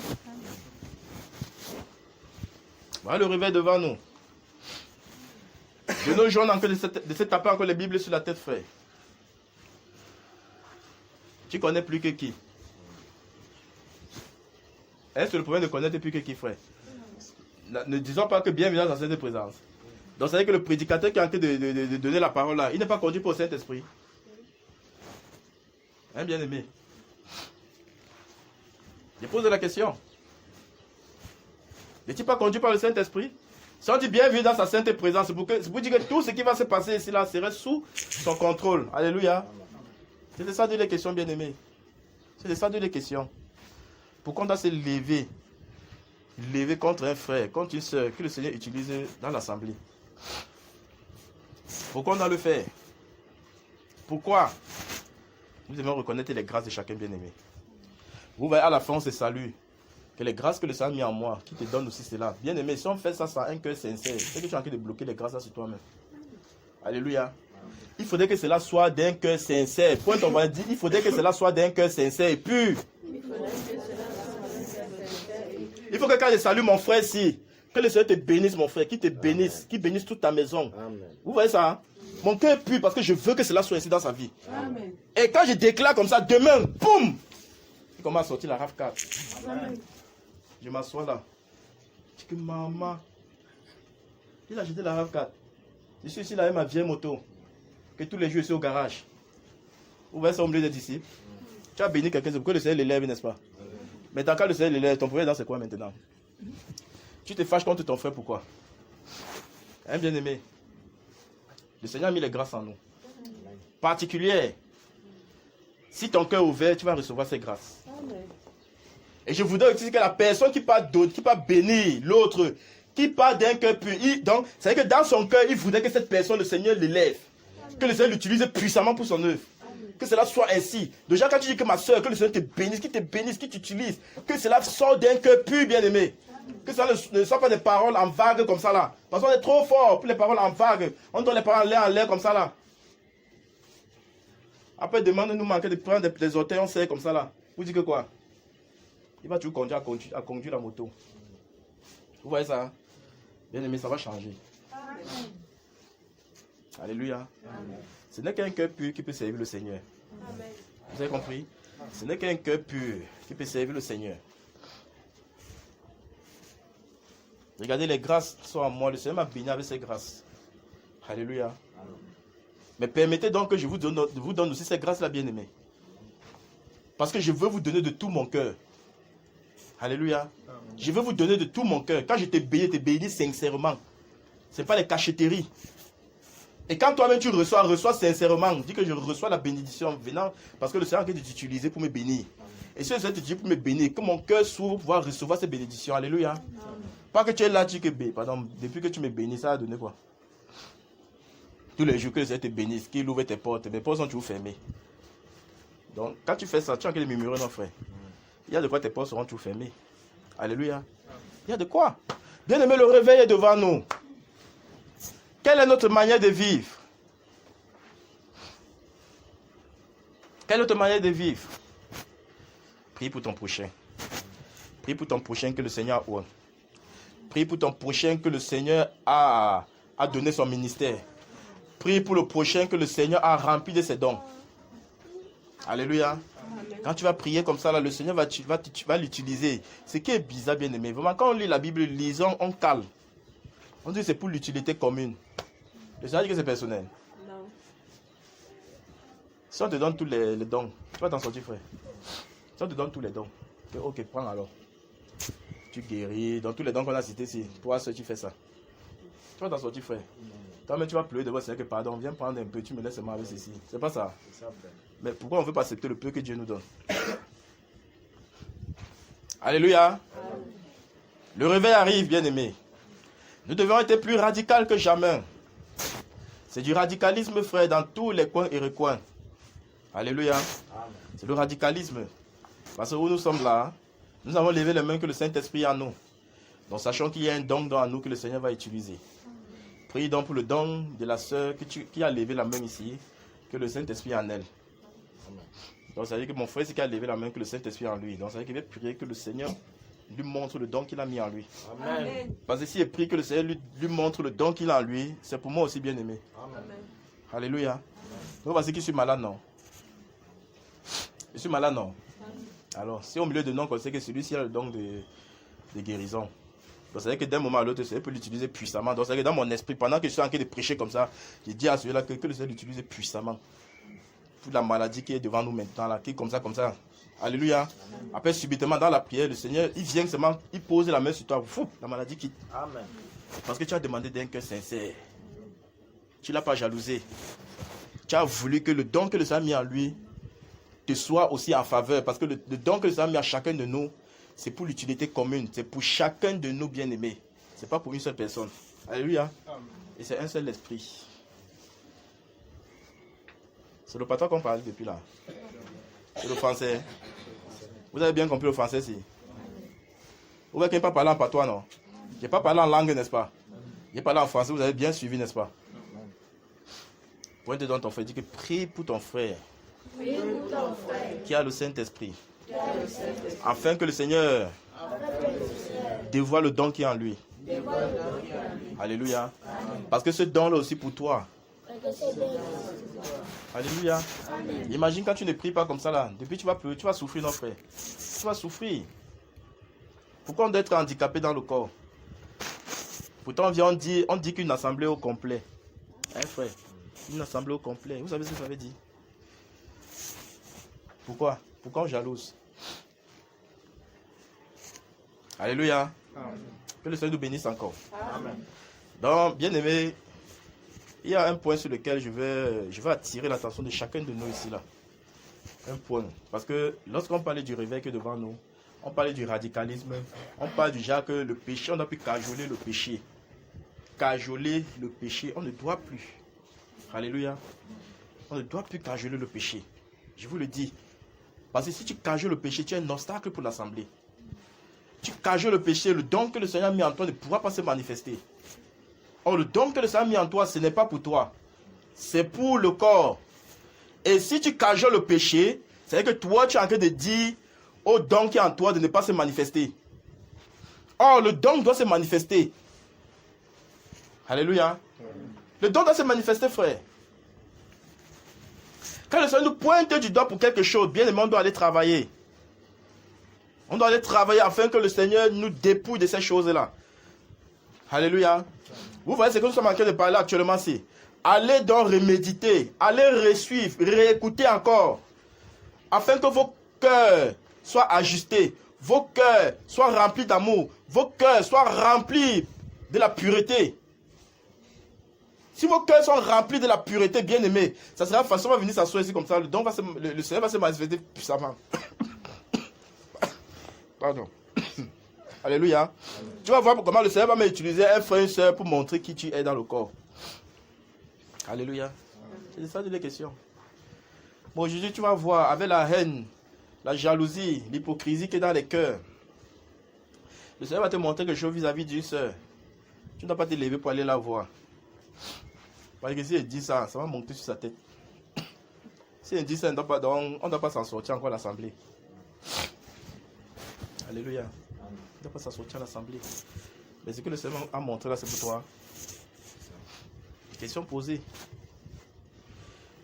S1: Voilà le réveil devant nous. De nos jours, on a encore de se taper encore les Bibles sur la tête, frère. Tu connais plus que qui? Est-ce le problème de connaître plus que qui, frère? Ne disons pas que bienvenue dans cette présence. Donc, ça veut dire que le prédicateur qui est en train de donner la parole là, il n'est pas conduit par le Saint-Esprit. Hein, bien aimé? Je pose la question. N'est-il pas conduit par le Saint-Esprit? Si on dit bienvenue dans sa sainte présence, c'est pour dire que tout ce qui va se passer ici là serait sous son contrôle. Alléluia. C'est de ça de les questions, bien aimés. C'est de ça de les questions. Pourquoi on doit se lever contre un frère, contre une soeur que le Seigneur utilise dans l'assemblée? Pourquoi on doit le faire? Pourquoi? Nous devons reconnaître les grâces de chacun, bien aimé. Vous voyez, à la fin, on se salue. Que les grâces que le Seigneur a mis en moi, qui te donne aussi cela. Bien aimé, si on fait ça sans un cœur sincère, c'est que tu es en train de bloquer les grâces sur toi-même. Alléluia. Il faudrait que cela soit d'un cœur sincère. Point, on va dire, il faudrait que cela soit d'un cœur sincère et pur. Il faut que quand je salue mon frère ici, que le Seigneur te bénisse, mon frère, qu'il te bénisse, qu'il bénisse toute ta maison. Amen. Vous voyez ça, hein? Mon cœur est pur parce que je veux que cela soit ainsi dans sa vie. Amen. Et quand je déclare comme ça, demain, boum, il commence à sortir la RAV4. Amen. Je m'assois là. Je dis que maman, il a acheté la RAV4. Je suis ici là avec ma vieille moto, que tous les jours je suis au garage. Vous voyez ça au milieu des disciples. Tu as béni quelqu'un, c'est pourquoi le Seigneur l'élève, n'est-ce pas? Mais dans le cas le Seigneur l'élève, ton problème c'est quoi maintenant? Tu te fâches contre ton frère, pourquoi? Hein, bien aimé? Le Seigneur a mis les grâces en nous. Particulières. Si ton cœur est ouvert, tu vas recevoir ces grâces. Et je voudrais aussi que la personne qui part bénir l'autre, qui part d'un cœur pur, donc, c'est-à-dire que dans son cœur, il voudrait que cette personne, le Seigneur l'élève. Que le Seigneur l'utilise puissamment pour son œuvre. Que cela soit ainsi. Déjà, quand tu dis que ma soeur, que le Seigneur te bénisse, qu'il t'utilise, que cela sorte d'un cœur pur, bien aimé. Que ça ne soit pas des paroles en vague comme ça là. Parce qu'on est trop fort pour les paroles en vague. On donne les paroles en l'air comme ça là. Après, demande-nous manquer de prendre des orteils, on sait comme ça là. Vous dites que quoi? Il va toujours conduire à conduire la moto. Vous voyez ça? Hein? Bien aimé, ça va changer. Amen. Alléluia. Amen. Ce n'est qu'un cœur pur qui peut servir le Seigneur. Amen. Vous avez compris? Ce n'est qu'un cœur pur qui peut servir le Seigneur. Regardez, les grâces sont en moi. Le Seigneur m'a béni avec ces grâces. Alléluia. Amen. Mais permettez donc que je vous donne aussi ces grâces-là, bien-aimés. Parce que je veux vous donner de tout mon cœur. Alléluia. Amen. Je veux vous donner de tout mon cœur. Quand je te bénis sincèrement. Ce n'est pas les cachetteries. Et quand toi-même tu reçois sincèrement. Dis que je reçois la bénédiction venant. Parce que le Seigneur a été utilisé pour me bénir. Et si le Seigneur te dit pour me bénir, que mon cœur s'ouvre pour pouvoir recevoir ces bénédictions. Alléluia. Amen. Pas que tu es là, tu dis que pardon, depuis que tu me bénis, ça a donné quoi? Tous les jours que le Seigneur te bénisse, qu'il ouvre tes portes, mes portes sont toujours fermées. Donc, quand tu fais ça, tu as envie de murmurer, non, frère. Il y a de quoi tes portes seront toujours fermées. Alléluia. Il y a de quoi? Bien aimé, le réveil est devant nous. Quelle est notre manière de vivre? Quelle est notre manière de vivre? Prie pour ton prochain. Prie pour ton prochain que le Seigneur a. Prie pour ton prochain que le Seigneur a donné son ministère. Prie pour le prochain que le Seigneur a rempli de ses dons. Alléluia. Quand tu vas prier comme ça, là, le Seigneur va l'utiliser. Ce qui est bizarre, bien aimé. Vraiment, quand on lit la Bible, lisons, on cale. On dit que c'est pour l'utilité commune. Le Seigneur dit que c'est personnel.
S2: Non.
S1: Si on te donne tous les dons, tu vas t'en sortir, frère. Si on te donne tous les dons, ok, prends alors. Tu guéris, dans tous les dons qu'on a cités ici, toi seul tu fais ça. Tu vas t'en sortir, frère. Toi-même tu vas pleurer devant le Seigneur que pardon, viens prendre un peu, tu me laisses seulement avec ceci. C'est pas ça. Mais pourquoi on ne veut pas accepter le peu que Dieu nous donne? Alléluia. Le réveil arrive, bien aimé. Nous devons être plus radicaux que jamais. C'est du radicalisme, frère, dans tous les coins et recoins. Alléluia. C'est le radicalisme. Parce que où nous sommes là, nous avons levé les mains que le Saint-Esprit a en nous. Donc sachant qu'il y a un don dans nous que le Seigneur va utiliser. Prie donc pour le don de la sœur qui a levé la main ici, que le Saint-Esprit en elle. Donc ça veut dire que mon frère, c'est qui a levé la main que le Saint-Esprit en lui. Donc ça veut dire qu'il va prier que le Seigneur lui montre le don qu'il a mis en lui.
S2: Amen.
S1: Parce que s'il prie que le Seigneur lui montre le don qu'il a en lui, c'est pour moi aussi bien aimé.
S2: Amen.
S1: Alléluia. Donc parce que je suis malade, non. Je suis malade, non. Alors, si au milieu de nous, on sait que celui-ci a le don de guérison. Donc, c'est-à-dire que d'un moment à l'autre, le Seigneur peut l'utiliser puissamment. Donc, c'est-à-dire que dans mon esprit, pendant que je suis en train de prêcher comme ça, je dis à celui-là que le Seigneur l'utilise puissamment. Pour la maladie qui est devant nous maintenant, là, qui est comme ça, comme ça. Alléluia. Après, subitement, dans la prière, le Seigneur, il vient seulement, il pose la main sur toi. Fou, la maladie quitte.
S4: Amen.
S1: Parce que tu as demandé d'un cœur sincère. Tu ne l'as pas jalousé. Tu as voulu que le don que le Seigneur a mis en lui te soit aussi en faveur. Parce que le don que le Seigneur a mis à chacun de nous, c'est pour l'utilité commune. C'est pour chacun de nous bien-aimés. Ce n'est pas pour une seule personne. Alléluia. Et c'est un seul esprit. C'est le patron qu'on parle depuis là. C'est le français. Vous avez bien compris le français, si? Vous voyez qu'il n'a pas parlé en patois, non? Je n'ai pas parlé en langue, n'est-ce pas? J'ai parlé en français, vous avez bien suivi, n'est-ce pas? Pointe dans ton frère, dis que prie pour ton frère. Qui a le Saint-Esprit. Afin que le Seigneur dévoile le don qui est en lui. Alléluia. Parce que ce don-là aussi pour toi. Alléluia. Imagine quand tu ne pries pas comme ça là. Depuis tu vas souffrir, non frère. Tu vas souffrir. Pourquoi on doit être handicapé dans le corps? Pourtant on dit qu'une assemblée au complet. Hein frère? Une assemblée au complet. Vous savez ce que ça veut dire? Pourquoi? Pourquoi on jalouse? Alléluia. Amen. Que le Seigneur nous bénisse encore. Amen. Donc, bien aimé, il y a un point sur lequel je vais attirer l'attention de chacun de nous ici là. Un point. Parce que lorsqu'on parlait du réveil que devant nous, on parlait du radicalisme, on parle du genre que le péché, on a pu cajoler le péché. Cajoler le péché, on ne doit plus. Alléluia. On ne doit plus cajoler le péché. Je vous le dis. Parce que si tu cajoles le péché, tu es un obstacle pour l'assemblée. Tu cajoles le péché, le don que le Seigneur a mis en toi ne pourra pas se manifester. Or, le don que le Seigneur a mis en toi, ce n'est pas pour toi. C'est pour le corps. Et si tu cajoles le péché, c'est-à-dire que toi, tu es en train de dire au don qui est en toi de ne pas se manifester. Or, le don doit se manifester. Alléluia. Le don doit se manifester, frère. Quand le Seigneur nous pointe du doigt pour quelque chose, bien aimé, on doit aller travailler. On doit aller travailler afin que le Seigneur nous dépouille de ces choses-là. Alléluia. Vous voyez ce que nous sommes en train de parler actuellement, c'est allez donc reméditer, allez resuivre, réécouter encore, afin que vos cœurs soient ajustés, vos cœurs soient remplis d'amour, vos cœurs soient remplis de la pureté. Si vos cœurs sont remplis de la pureté, bien aimés, ça sera facile, on va venir s'asseoir ici comme ça, le Seigneur va se manifester puissamment. Pardon. Alléluia. Tu vas voir comment le Seigneur va m'utiliser un frère et une soeur pour montrer qui tu es dans le corps. Alléluia. C'est ça les questions. Bon, aujourd'hui, tu vas voir avec la haine, la jalousie, l'hypocrisie qui est dans les cœurs. Le Seigneur va te montrer quelque chose vis-à-vis d'une soeur. Tu ne dois pas te lever pour aller la voir. Parce que si il dit ça, ça va monter sur sa tête. Si il dit ça, on ne doit pas s'en sortir encore à l'assemblée. Alléluia. On ne doit pas s'en sortir à l'assemblée. Mais ce que le Seigneur a montré là, c'est pour toi. Question posée.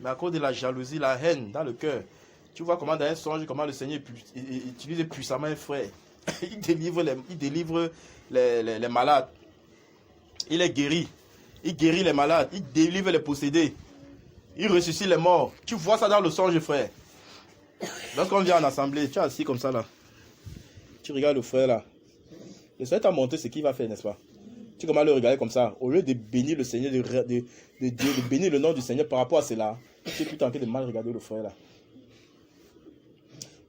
S1: Mais à cause de la jalousie, la haine dans le cœur, Tu vois comment dans un songe, comment le Seigneur utilise puissamment un frère. Il délivre les malades. Il les guérit. Il guérit les malades. Il délivre les possédés. Il ressuscite les morts. Tu vois ça dans le songe, frère. Lorsqu'on vient en assemblée, tu es assis comme ça là. Tu regardes le frère là. Le Seigneur t'a montré ce qu'il va faire, n'est-ce pas? Tu commences à le regarder comme ça. Au lieu de bénir le Seigneur, de Dieu, de bénir le nom du Seigneur par rapport à cela, tu es plutôt en train de mal regarder le frère là.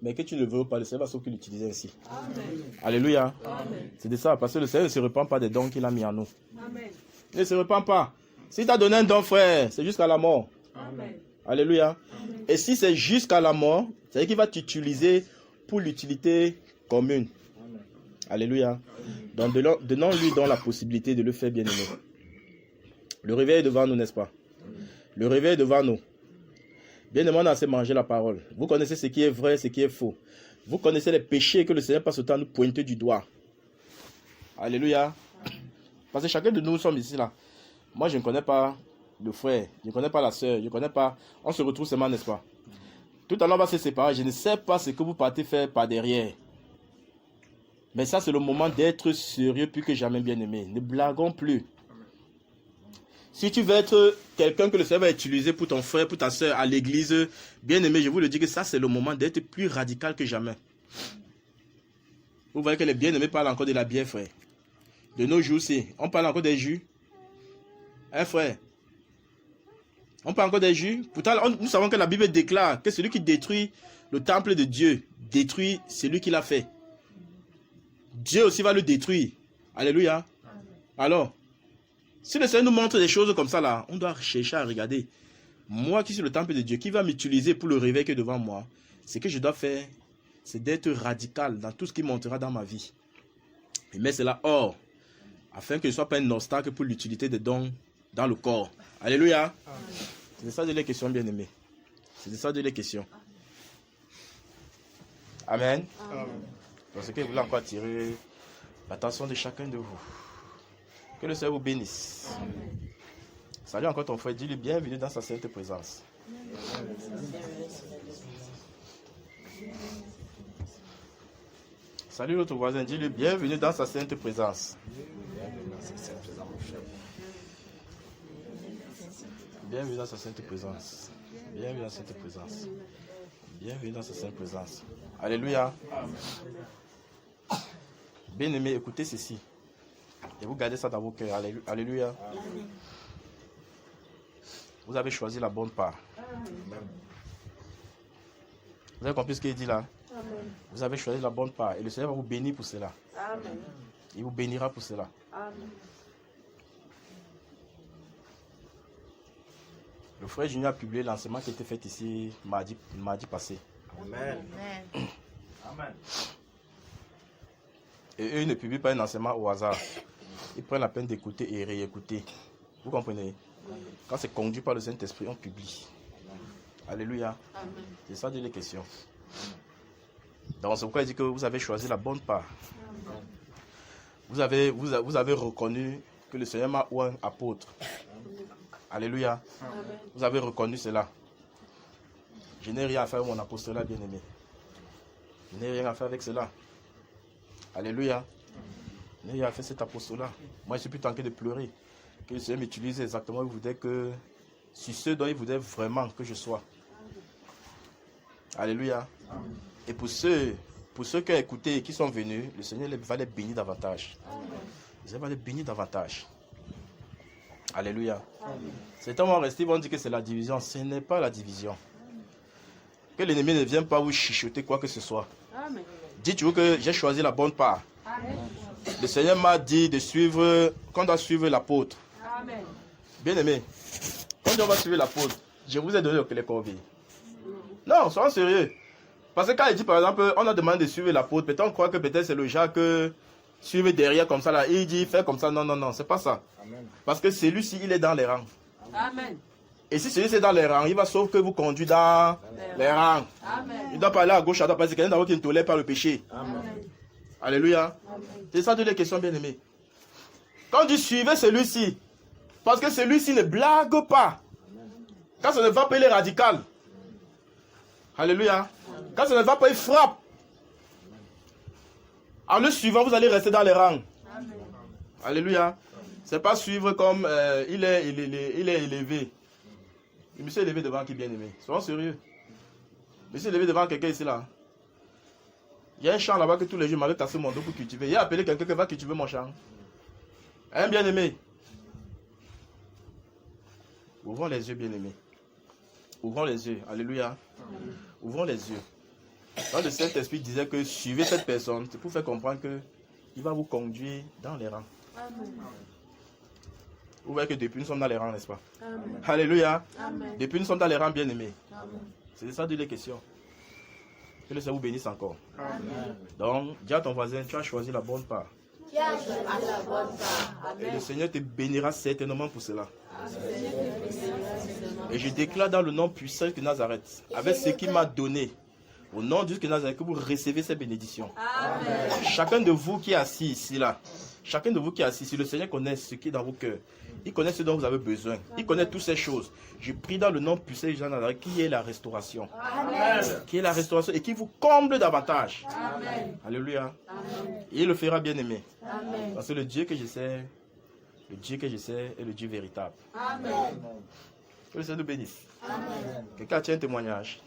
S1: Mais que tu ne le veux pas, le Seigneur va sauf qu'il l'utilisait ainsi. Amen. Alléluia. Amen. C'est de ça, parce que le Seigneur ne se repent pas des dons qu'il a mis en nous. Amen. Il ne se repent pas. Si tu as donné un don, frère, c'est jusqu'à la mort. Amen. Alléluia. Amen. Et si c'est jusqu'à la mort, c'est-à-dire qu'il va t'utiliser pour l'utilité commune. Amen. Alléluia. Donc, donnons-lui donc la possibilité de le faire bien-aimé. Le réveil est devant nous, n'est-ce pas? Le réveil est devant nous. Bien-aimé, on a assez mangé la parole. Vous connaissez ce qui est vrai, ce qui est faux. Vous connaissez les péchés que le Seigneur passe le temps à nous pointer du doigt. Alléluia. Parce que chacun de nous sommes ici là. Moi, je ne connais pas le frère, je ne connais pas la soeur, je ne connais pas. On se retrouve seulement, n'est-ce pas? Tout à l'heure, on va se séparer. Je ne sais pas ce que vous partez faire par derrière. Mais ça, c'est le moment d'être sérieux plus que jamais, bien-aimé. Ne blaguons plus. Si tu veux être quelqu'un que le Seigneur va utiliser pour ton frère, pour ta soeur à l'église, bien-aimé, je vous le dis que ça, c'est le moment d'être plus radical que jamais. Vous voyez que les bien-aimés parlent encore de la bière, frère. De nos jours, on parle encore des jus. Hein, frère? On parle encore des jus. Pourtant, nous savons que la Bible déclare que celui qui détruit le temple de Dieu, détruit celui qui l'a fait. Dieu aussi va le détruire. Alléluia. Alors, si le Seigneur nous montre des choses comme ça là, on doit chercher à regarder. Moi qui suis le temple de Dieu, qui va m'utiliser pour le réveil qui est devant moi, ce que je dois faire, c'est d'être radical dans tout ce qui montera dans ma vie. Et mettre cela hors, afin que ce ne soit pas un obstacle pour l'utilité des dons dans le corps. Alléluia. C'est de ça de les questions, bien-aimés. C'est de ça de les questions. Amen. Amen. Parce que vous voulez encore attirer l'attention de chacun de vous. Que le Seigneur vous bénisse. Amen. Salut encore ton frère. Dis-lui bienvenue dans sa sainte présence. Amen. Salut l'autre voisin. Dis-lui bienvenue dans sa sainte présence. Bienvenue dans sa sainte présence. Bienvenue dans sa sainte présence. Bienvenue dans sa sainte présence. Alléluia. Bien-aimés, écoutez ceci. Et vous gardez ça dans vos cœurs. Alléluia. Vous avez choisi la bonne part. Vous avez compris ce qu'il dit là? Amen. Vous avez choisi la bonne part. Et le Seigneur va vous bénir pour cela. Amen. Il vous bénira pour cela. Amen. Le frère Junior a publié l'enseignement qui a été fait ici mardi passé. Amen. Amen. Et eux, ils ne publient pas un enseignement au hasard. Ils prennent la peine d'écouter et réécouter. Vous comprenez? Quand c'est conduit par le Saint-Esprit, on publie. Alléluia. Amen. C'est ça de les questions. Donc c'est pourquoi il dit que vous avez choisi la bonne part. Vous avez reconnu que le Seigneur m'a oint apôtre. Alléluia. Amen. Vous avez reconnu cela. Je n'ai rien à faire avec mon apostolat, bien-aimé. Je n'ai rien à faire avec cela. Alléluia. Je n'ai rien à faire cet apostolat. Moi, je suis plutôt en train de pleurer. Que le Seigneur m'utilise exactement. Il voudrait que, sur ce dont il voudrait vraiment que je sois. Alléluia. Amen. Et pour ceux qui ont écouté et qui sont venus, le Seigneur va les bénir davantage. Le Seigneur va les bénir davantage. Alléluia. Certains vont rester, ils vont dire que c'est la division. Ce n'est pas la division. Que l'ennemi ne vienne pas vous chuchoter quoi que ce soit. Amen. Dites-vous que j'ai choisi la bonne part. Amen. Le Seigneur m'a dit de suivre, qu'on doit suivre l'apôtre. Amen. Bien aimé, quand on va suivre l'apôtre, je vous ai donné les corbeilles. Non, soyons sérieux. Parce que quand il dit par exemple, on a demandé de suivre l'apôtre, peut-être on croit que peut-être c'est le genre que suivre derrière comme ça là, il dit fais comme ça. Non, non, non, c'est pas ça. Amen. Parce que celui-ci, il est dans les rangs. Amen. Et si celui-ci est dans les rangs, il va sauf que vous conduire dans les rangs. Amen. Il doit pas aller à gauche, à droite, parce que quelqu'un d'abord qui ne tolère pas le péché. Amen. Alléluia. C'est ça toutes les questions, bien aimées. Quand on dit suivez celui-ci, parce que celui-ci ne blague pas. Quand ça ne va pas, il est radical. Alléluia. Quand ça ne va pas, il frappe. En le suivant, vous allez rester dans les rangs. Amen. Alléluia. C'est pas suivre comme il est élevé. Le monsieur est élevé devant qui bien-aimé. Soyons sérieux. Le monsieur est élevé devant quelqu'un ici là. Il y a un champ là-bas que tous les jours m'avait cassé mon dos pour cultiver. Il a appelé quelqu'un qui va cultiver mon champ. Un bien-aimé. Ouvrons les yeux, bien-aimés. Ouvrons les yeux. Alléluia. Ouvrons les yeux. Quand le Saint-Esprit disait que suivez cette personne, c'est pour faire comprendre qu'il va vous conduire dans les rangs. Amen. Vous voyez que depuis nous sommes dans les rangs, n'est-ce pas? Amen. Alléluia. Amen. Depuis nous sommes dans les rangs, bien-aimés. C'est de ça de les questions. Que le Seigneur vous bénisse encore. Amen. Donc, dis à ton voisin, tu as choisi la bonne part. Tu as choisi la bonne part. Amen. Et le Seigneur te bénira certainement pour cela. Amen. Et je déclare dans le nom puissant de Nazareth, avec ce qu'il m'a donné, au nom de Nazareth, que vous recevez ces bénédictions. Amen. Chacun de vous qui est assis ici, là, chacun de vous qui est assis ici, le Seigneur connaît ce qui est dans vos cœurs. Il connaît ce dont vous avez besoin. Il connaît toutes ces choses. Je prie dans le nom puissant de Nazareth, qui est la restauration. Amen. Qui est la restauration et qui vous comble davantage. Amen. Alléluia. Amen. Et il le fera bien aimé. Amen. Parce que le Dieu que je sais, est le Dieu véritable. Amen. Que le Seigneur nous bénisse. Amen. Quelqu'un tient un témoignage.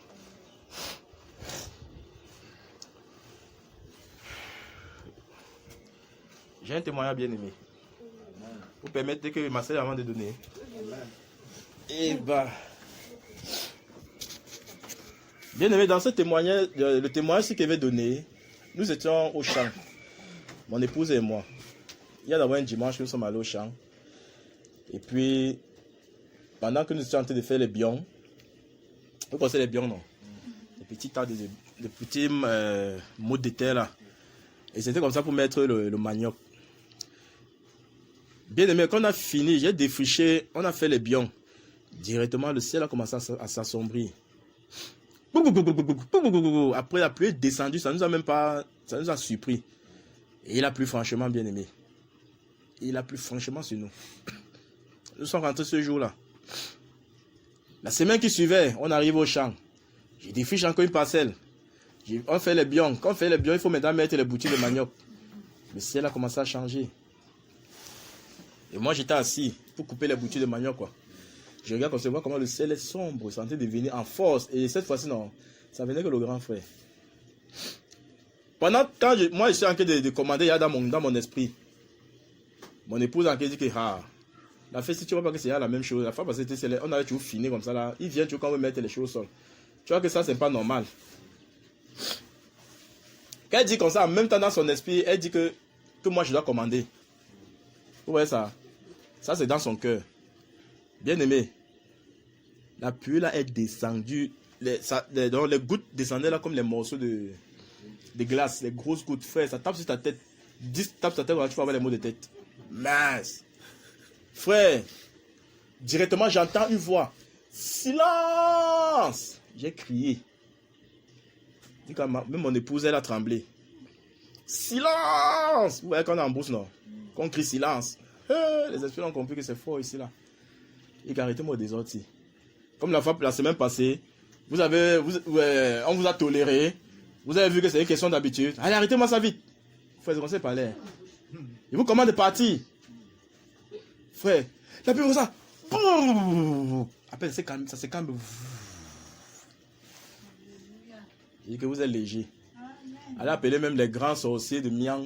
S1: J'ai un témoignage bien aimé. Vous permettez que ma sœur avant de donner. Et bah. Bien aimé, dans ce témoignage, le témoignage qu'il avait donné, nous étions au champ. Mon épouse et moi. Il y a d'abord un dimanche que nous sommes allés au champ. Et puis, pendant que nous étions en train de faire les bions, vous connaissez les bions, non? Les petits tas de petits mots de terre là. Et c'était comme ça pour mettre le manioc. Bien aimé, quand on a fini, j'ai défriché, on a fait les bions. Directement, le ciel a commencé à s'assombrir. Après, la pluie est descendue, ça nous a surpris. Et il a plu franchement, bien aimé. Il a plu franchement sur nous. Nous sommes rentrés ce jour-là. La semaine qui suivait, on arrive au champ. J'ai défriché encore une parcelle. On fait les bions. Quand on fait les bions, il faut maintenant mettre les boutures de manioc. Le ciel a commencé à changer. Et moi, j'étais assis pour couper les boutures de manioc, quoi. Je regarde comme ça, je vois comment le ciel est sombre, c'est en train de venir en force. Et cette fois-ci, non, ça venait que le grand frère. Pendant quand moi, je suis en train de commander, il y a dans mon esprit. Mon épouse en train de dire que, la fête, si tu vois pas que c'est la même chose, la fois parce que on avait toujours fini comme ça là, il vient toujours quand on veut mettre les choses au sol. Tu vois que ça, c'est pas normal. Quand elle dit comme ça, en même temps dans son esprit, elle dit que moi je dois commander. Vous voyez ça? Ça, c'est dans son cœur. Bien aimé, la pluie là est descendue. Les gouttes descendaient là comme les morceaux de glace, les grosses gouttes frères. Ça tape sur ta tête. 10 tape sur ta tête, tu vas avoir les maux de tête. Mince. Frère, directement j'entends une voix. Silence! J'ai crié. Même mon épouse, elle a tremblé. Silence! Vous voyez qu'on est en bourse, non? Qu'on crie silence. Les esprits ont compris que c'est fort ici, là. Et qu'arrêtez-moi des autres. Comme la semaine passée, on vous a toléré. Vous avez vu que c'est une question d'habitude. Allez, arrêtez-moi ça vite. Frère, c'est comme ça parler. Il vous commande de partir. Frère, la pluie comme ça. Après, ça se calme. Il dit que vous êtes léger. Allez appeler même les grands sorciers de Miang,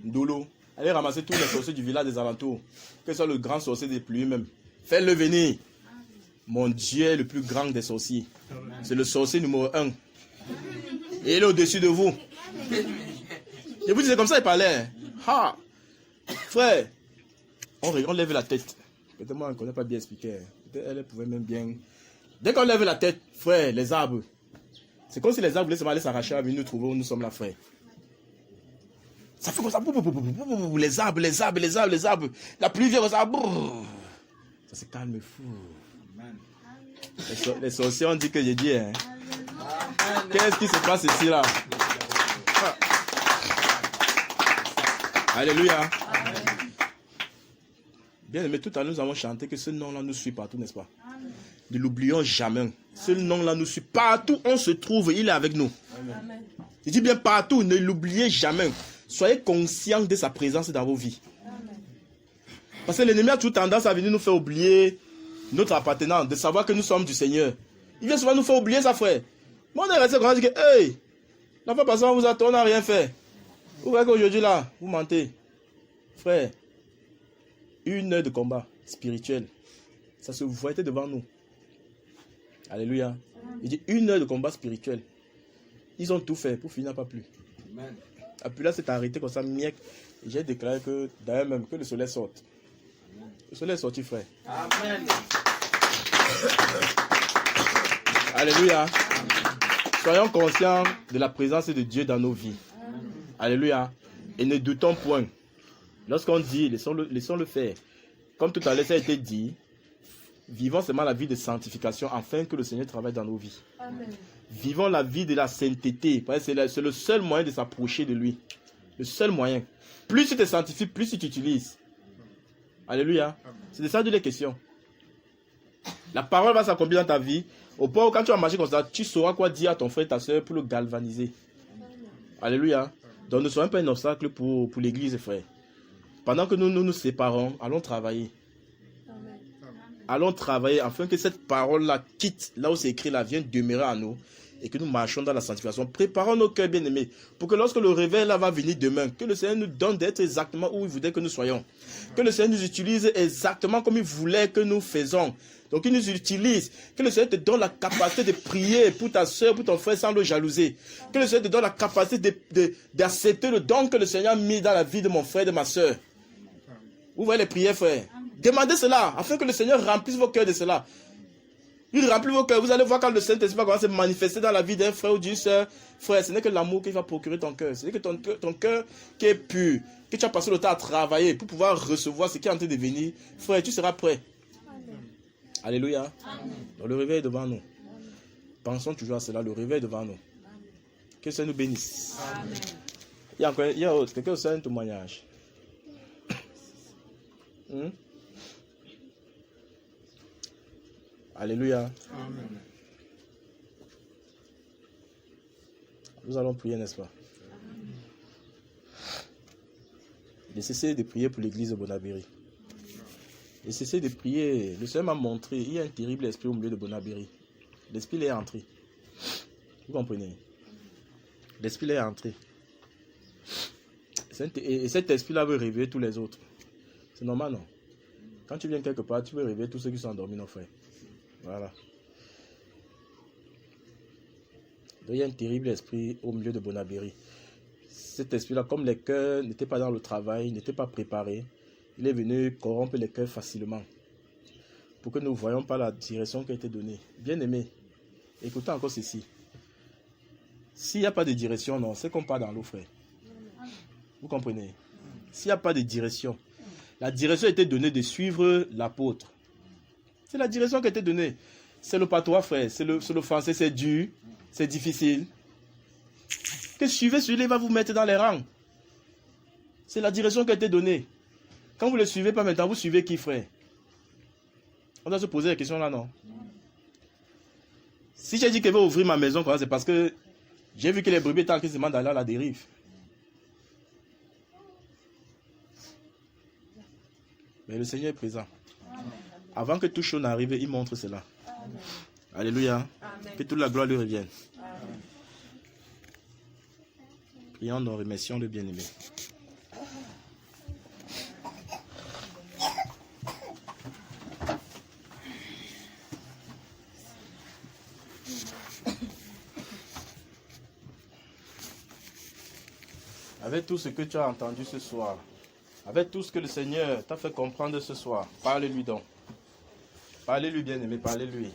S1: Ndolo. Allez ramasser tous les sorciers du village des alentours. Que ce soit le grand sorcier des pluies même. Faites-le venir. Mon Dieu est le plus grand des sorciers. C'est le sorcier numéro 1. Et il est au-dessus de vous. Et vous dites comme ça, il parlait. Ha! Frère, on lève la tête. Peut-être moi, on ne connaît pas bien expliquer. Peut-être elle pouvait même bien. Dès qu'on lève la tête, frère, les arbres. C'est comme si les arbres voulaient aller s'arracher à venir nous trouver où nous sommes là, frère. Ça fait comme ça. Les arbres. La pluie vient comme ça. Ça se calme fou. Les sorciers ont dit que j'ai dit. Hein. Qu'est-ce qui se passe ici là? Alléluia. Bien aimé, tout à l'heure nous avons chanté que ce nom-là nous suit partout, n'est-ce pas? Ne l'oublions jamais. Ce nom-là nous suit partout, on se trouve, il est avec nous. Je dis bien partout, ne l'oubliez jamais. Soyez conscients de sa présence dans vos vies. Parce que l'ennemi a toujours tendance à venir nous faire oublier notre appartenance, de savoir que nous sommes du Seigneur. Il vient souvent nous faire oublier ça, frère. Moi, on est resté comme ça, je dis que, hey, la fois passée, on n'a rien fait. Vous voyez qu'aujourd'hui, là, vous mentez. Frère, 1 heure de combat spirituel, ça se voit devant nous. Alléluia. Il dit 1 heure de combat spirituel. Ils ont tout fait pour finir, pas plus. Amen. Et puis là, c'est arrêté comme ça, miec. J'ai déclaré que, d'ailleurs même, que le soleil sorte. Amen. Le soleil est sorti, frère. Amen. Alléluia. Soyons conscients de la présence de Dieu dans nos vies. Amen. Alléluia. Et ne doutons point. Lorsqu'on dit, laissons-le faire. Comme tout à l'heure, ça a été dit, vivons seulement la vie de sanctification afin que le Seigneur travaille dans nos vies. Amen. Vivons la vie de la sainteté. C'est le seul moyen de s'approcher de lui. Le seul moyen. Plus tu te sanctifies, plus tu t'utilises. Alléluia. C'est de ça de les questions. La parole va s'accomplir dans ta vie. Au point où quand tu vas marcher comme ça, tu sauras quoi dire à ton frère et ta soeur pour le galvaniser. Alléluia. Donc ne soyons pas un obstacle pour l'église, frère. Pendant que nous séparons, allons travailler. Amen. Allons travailler afin que cette parole-là quitte là où c'est écrit là, vienne demeurer à nous et que nous marchions dans la sanctification. Préparons nos cœurs bien-aimés pour que lorsque le réveil là va venir demain, que le Seigneur nous donne d'être exactement où il voudrait que nous soyons. Que le Seigneur nous utilise exactement comme il voulait que nous faisons. Donc il nous utilise. Que le Seigneur te donne la capacité de prier pour ta soeur, pour ton frère sans le jalouser. Que le Seigneur te donne la capacité d'accepter le don que le Seigneur a mis dans la vie de mon frère et de ma soeur. Vous voyez les prières, frère. Demandez cela, afin que le Seigneur remplisse vos cœurs de cela. Il remplit vos cœurs. Vous allez voir quand le Saint-Esprit va commencer à se manifester dans la vie d'un frère ou d'une soeur. Frère, ce n'est que l'amour qui va procurer ton cœur. Ce n'est que ton cœur qui est pur, que tu as passé le temps à travailler pour pouvoir recevoir ce qui est en train de venir. Frère, tu seras prêt. Amen. Alléluia. Amen. Donc, le réveil est devant nous. Pensons toujours à cela, le réveil est devant nous. Que le Seigneur nous bénisse. Amen. Il y a autre. Quelqu'un a un témoignage. Alléluia. Amen. Nous allons prier, n'est-ce pas? Et cessez de prier pour l'église de Bonabéry. Et cessez de prier. Le Seigneur m'a montré, il y a un terrible esprit au milieu de Bonabéry. L'esprit est entré. Vous comprenez? L'esprit est entré. Et cet esprit-là veut réveiller tous les autres. C'est normal, non? Quand tu viens quelque part, tu veux réveiller tous ceux qui sont endormis, nos frères. Voilà. Donc, il y a un terrible esprit au milieu de Bonabéry. Cet esprit-là, comme les cœurs n'étaient pas dans le travail, n'étaient pas préparés, il est venu corrompre les cœurs facilement. Pour que nous ne voyions pas la direction qui a été donnée. Bien aimé, écoutez encore ceci. S'il n'y a pas de direction, non, c'est qu'on part dans l'eau, frère. Vous comprenez? S'il n'y a pas de direction, la direction a été donnée de suivre l'apôtre. C'est la direction qui a été donnée. C'est le patois, frère. C'est le français, c'est dur. C'est difficile. Que suivez celui-là, il va vous mettre dans les rangs. C'est la direction qui a été donnée. Quand vous ne le suivez pas maintenant, vous suivez qui, frère? On doit se poser la question là, non? Si j'ai dit que je vais ouvrir ma maison, c'est parce que j'ai vu que les brebis étaient en train de d'aller à la dérive. Mais le Seigneur est présent. Amen. Avant que toute chose n'arrive, il montre cela. Amen. Alléluia. Amen. Que toute la gloire lui revienne. Amen. Prions, nous remercions le bien-aimé. Avec tout ce que tu as entendu ce soir, avec tout ce que le Seigneur t'a fait comprendre ce soir, parlez-lui donc. Parlez-lui, bien-aimé, parlez-lui.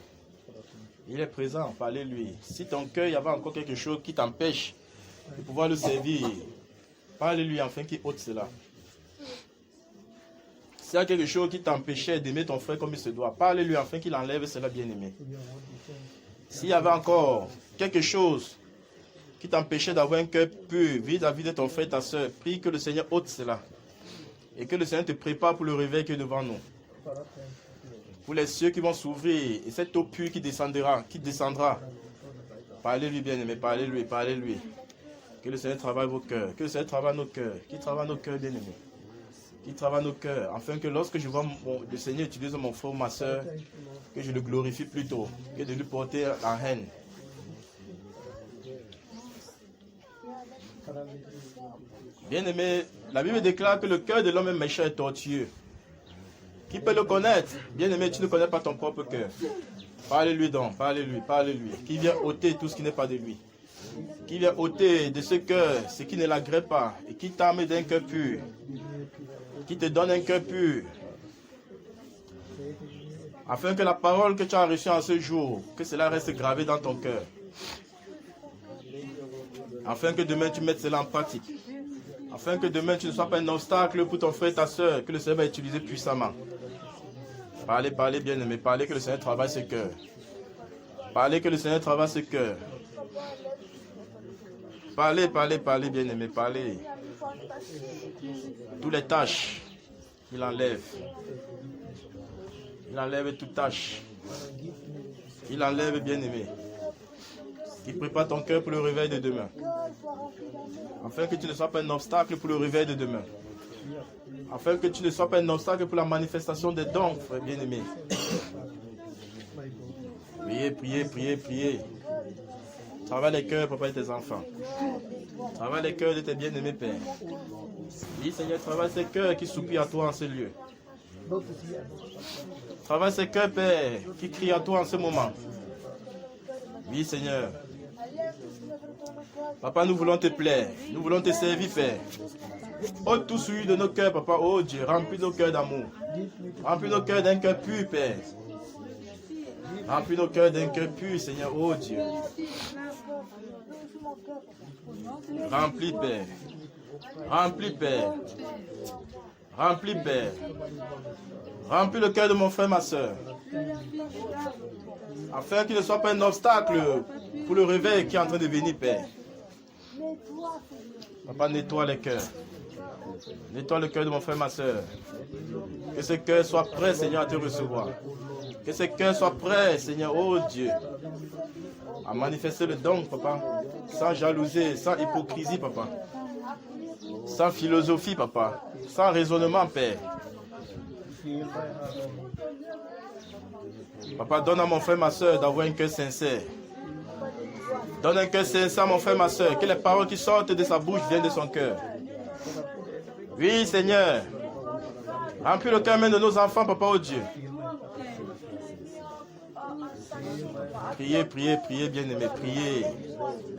S1: Il est présent, parlez-lui. Si ton cœur, il y avait encore quelque chose qui t'empêche de pouvoir le servir, parlez-lui afin qu'il ôte cela. S'il y a quelque chose qui t'empêchait d'aimer ton frère comme il se doit, parlez-lui afin qu'il enlève cela, bien-aimé. S'il y avait encore quelque chose qui t'empêchait d'avoir un cœur pur vis-à-vis de ton frère et ta soeur, prie que le Seigneur ôte cela. Et que le Seigneur te prépare pour le réveil qui est devant nous. Pour les cieux qui vont s'ouvrir, et cette eau pure qui descendra, Parlez-lui, bien-aimé, parlez-lui, parlez-lui. Que le Seigneur travaille vos cœurs, que le Seigneur travaille nos cœurs, qu'il travaille nos cœurs, bien-aimés. Qu'il travaille nos cœurs, afin que lorsque je vois le Seigneur utiliser mon frère ou ma soeur, que je le glorifie plutôt, que de lui porter la haine. Bien-aimé, la Bible déclare que le cœur de l'homme est méchant et tortueux. Qui peut le connaître? Bien-aimé, tu ne connais pas ton propre cœur. Parlez-lui donc, parlez-lui, parlez-lui. Qui vient ôter tout ce qui n'est pas de lui. Qui vient ôter de ce cœur ce qui ne l'agrée pas. Et qui t'arme d'un cœur pur. Qui te donne un cœur pur. Afin que la parole que tu as reçue en ce jour, que cela reste gravé dans ton cœur. Afin que demain tu mettes cela en pratique. Afin que demain tu ne sois pas un obstacle pour ton frère et ta soeur, que le Seigneur va utiliser puissamment. Parlez, parlez, bien-aimé, parlez que le Seigneur travaille ce cœur. Parlez que le Seigneur travaille ce cœur. Parlez, parlez, parlez, bien-aimé, parlez. Toutes les tâches, il enlève. Il enlève toutes tâches. Il enlève, bien-aimé. Il prépare ton cœur pour le réveil de demain. Afin que tu ne sois pas un obstacle pour le réveil de demain. Afin que tu ne sois pas un obstacle pour la manifestation des dons, frère bien-aimé. Priez, priez, priez, priez. Travaille les cœurs, papa, de tes enfants. Travaille les cœurs de tes bien-aimés, Père. Oui, Seigneur, travaille ces cœurs qui soupirent à toi en ce lieu. Travaille ces cœurs, Père, qui crient à toi en ce moment. Oui, Seigneur. Papa, nous voulons te plaire. Nous voulons te servir, Père. Ôte tout souillure de nos cœurs, Papa. Oh Dieu, remplis nos cœurs d'amour. Remplis nos cœurs d'un cœur pur, Père. Remplis nos cœurs d'un cœur pur, Seigneur. Oh Dieu. Remplis, Père. Remplis, Père. Remplis, Père. Remplis le cœur de mon frère, ma soeur. Afin qu'il ne soit pas un obstacle pour le réveil qui est en train de venir, Père. Papa, nettoie les cœurs. Nettoie le cœur de mon frère, ma soeur. Que ce cœur soit prêt, Seigneur, à te recevoir. Que ce cœur soit prêt, Seigneur, oh Dieu, à manifester le don, Papa. Sans jalousie, sans hypocrisie, Papa. Sans philosophie, Papa. Sans raisonnement, Père. Papa, donne à mon frère, ma soeur, d'avoir un cœur sincère. Donne un cœur sincère à mon frère, ma soeur. Que les paroles qui sortent de sa bouche viennent de son cœur. Oui, Seigneur. Remplis le cœur même de nos enfants, Papa, oh Dieu. Priez, priez, priez, bien-aimés, priez.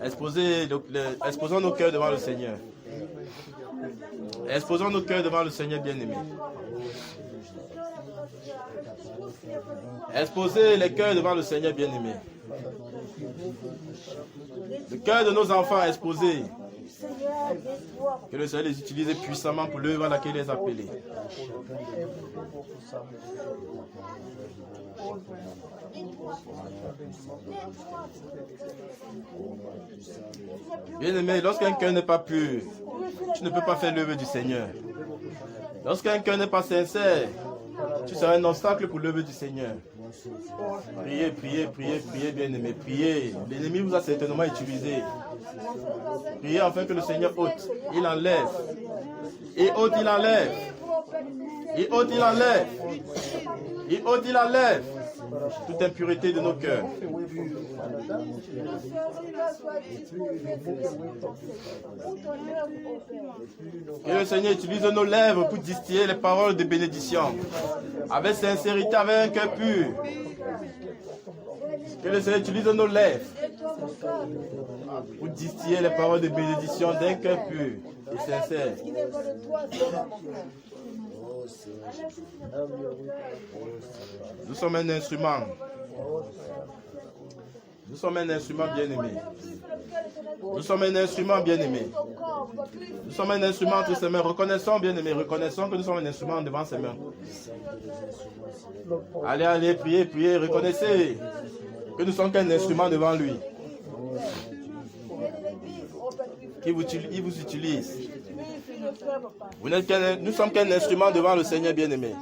S1: Exposons nos cœurs devant le Seigneur. Exposons nos cœurs devant le Seigneur, bien-aimés. Exposez les cœurs devant le Seigneur, bien-aimé. Le cœur de nos enfants exposé. Que le Seigneur les utilise puissamment pour l'œuvre à laquelle il les a appelés. Bien-aimé, lorsqu'un cœur n'est pas pur, tu ne peux pas faire l'œuvre du Seigneur. Lorsqu'un cœur n'est pas sincère, tu seras un obstacle pour l'œuvre du Seigneur. Priez, priez, priez, priez, bien-aimé, priez. L'ennemi vous a certainement utilisé. Priez afin que le Seigneur ôte. Il enlève. Et ôte, il enlève. Et ôte, il enlève. Et ôte, il enlève. Toute impureté de nos cœurs. Que le Seigneur utilise nos lèvres pour distiller les paroles de bénédiction. Avec sincérité, avec un cœur pur. Que le Seigneur utilise nos lèvres pour distiller les paroles de bénédiction d'un cœur pur et sincère. Nous sommes un instrument. Nous sommes un instrument bien-aimé. Nous sommes un instrument bien-aimé. Nous sommes un instrument entre ses mains. Reconnaissons, bien-aimé, reconnaissons que nous sommes un instrument devant ses mains. Allez, allez, priez, priez, reconnaissez que nous sommes qu'un instrument devant lui. Il vous utilise. Nous sommes qu'un instrument devant le Seigneur bien-aimé.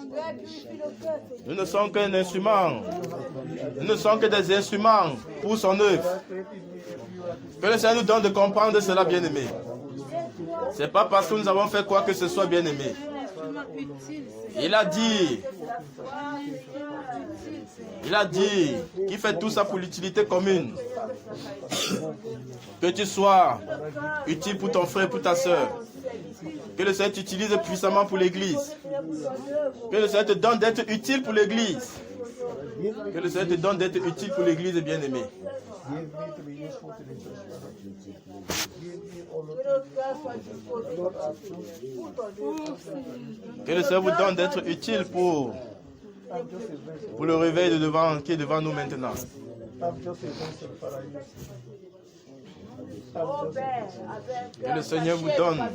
S1: Nous ne sommes qu'un instrument. Nous ne sommes que des instruments pour son œuvre. Que le Seigneur nous donne de comprendre cela, bien-aimé. Ce n'est pas parce que nous avons fait quoi que ce soit, bien-aimé. Il a dit qu'il fait tout ça pour l'utilité commune. Que tu sois utile pour ton frère, pour ta soeur. Que le Seigneur t'utilise puissamment pour l'Église. Que le Seigneur te donne d'être utile pour l'Église. Que le Seigneur te donne d'être utile pour l'Église, bien-aimé. Que le Seigneur vous donne d'être utile pour le réveil qui est devant nous maintenant. Que le Seigneur vous donne.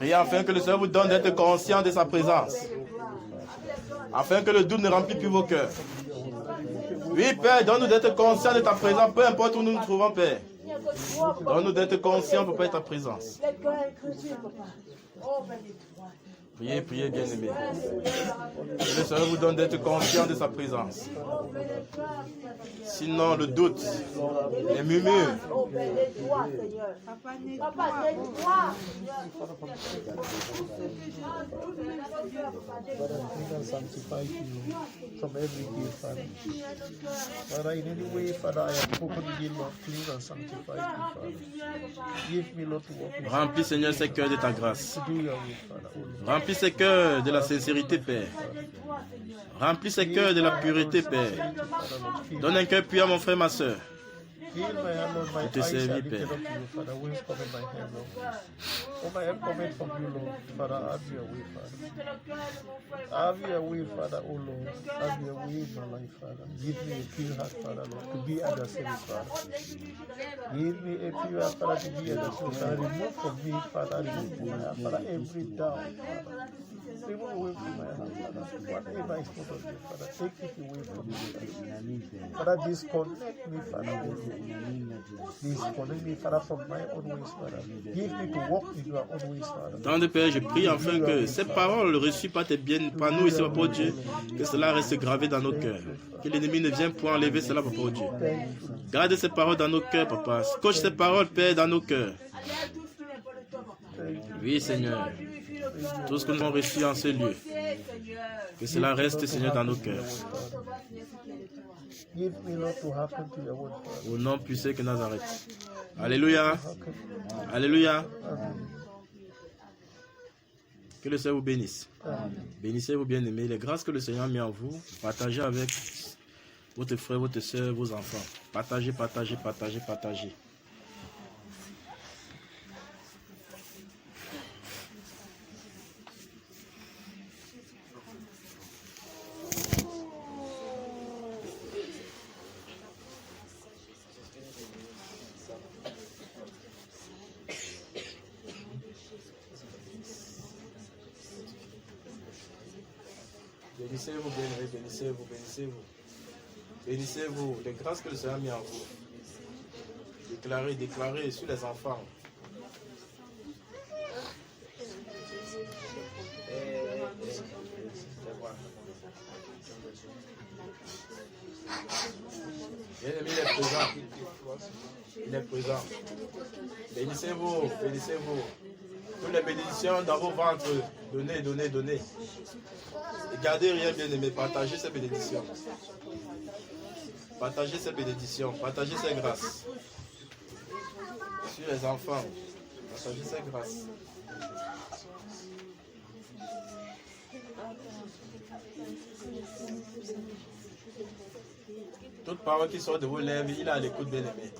S1: Et afin que le Seigneur vous donne d'être conscient de sa présence. Afin que le doute ne remplisse plus vos cœurs. Oui, Père, donne-nous d'être conscients de ta présence, peu importe où nous nous trouvons, Père. Donne-nous d'être conscients pour ta présence. Priez, priez, bien-aimés. Que le Seigneur vous donne d'être conscient de sa présence. Sinon, le doute, les murmures. Remplis, Seigneur, ces cœurs de ta grâce. Remplis ces cœurs de la sincérité, Père. Remplis ces cœurs de la pureté, Père. Donne un cœur pur à mon frère, ma soeur. Pour te servir, Père.
S5: Have your way, Father, oh Lord. Have your way in my life, Father. Give me a pure heart, Father, Lord, to be at the service, Father. Give me a pure heart, Father, to be at the service. Father, remove from me, Father, remove from my heart, Father, every doubt, Father. Remove away from my heart, Father. Whatever is not of you, Father, take it away from me, Father. Father, disconnect me, Father. Disconnect me, Father, from my own ways, Father. Give me to walk in your own ways, Father.
S1: Tant de Père, je prie afin que ces paroles reçues par nous ici, Papa Dieu, que cela reste gravé dans nos cœurs. Que l'ennemi ne vienne point enlever cela, Papa Dieu. Garde ces paroles dans nos cœurs, Papa. Scotche ces paroles, Père, dans nos cœurs. Oui, Seigneur. Tout ce que nous avons reçu en ce lieu, que cela reste, Seigneur, dans nos cœurs. Au nom puissant que Nazareth. Alléluia. Alléluia. Que le Seigneur vous bénisse. Bénissez-vous, bien-aimés. Les grâces que le Seigneur a mis en vous, partagez avec votre frère, votre soeur, vos enfants. Partagez, partagez, partagez, partagez. Bénissez-vous, bien-aimés, bénissez-vous, bénissez-vous. Bénissez-vous, les grâces que le Seigneur a mis en vous. Déclarez, déclarez sur les enfants. Bien-aimé, il est présent. Il est présent. Bénissez-vous, bénissez-vous. Toutes les bénédictions dans vos ventres, donnez, donnez, donnez. Et gardez rien, bien-aimé, partagez ces bénédictions. Partagez ces bénédictions, partagez ces grâces. Sur les enfants, partagez ces grâces. Toute parole qui sort de vos lèvres, il a l'écoute, bien-aimé.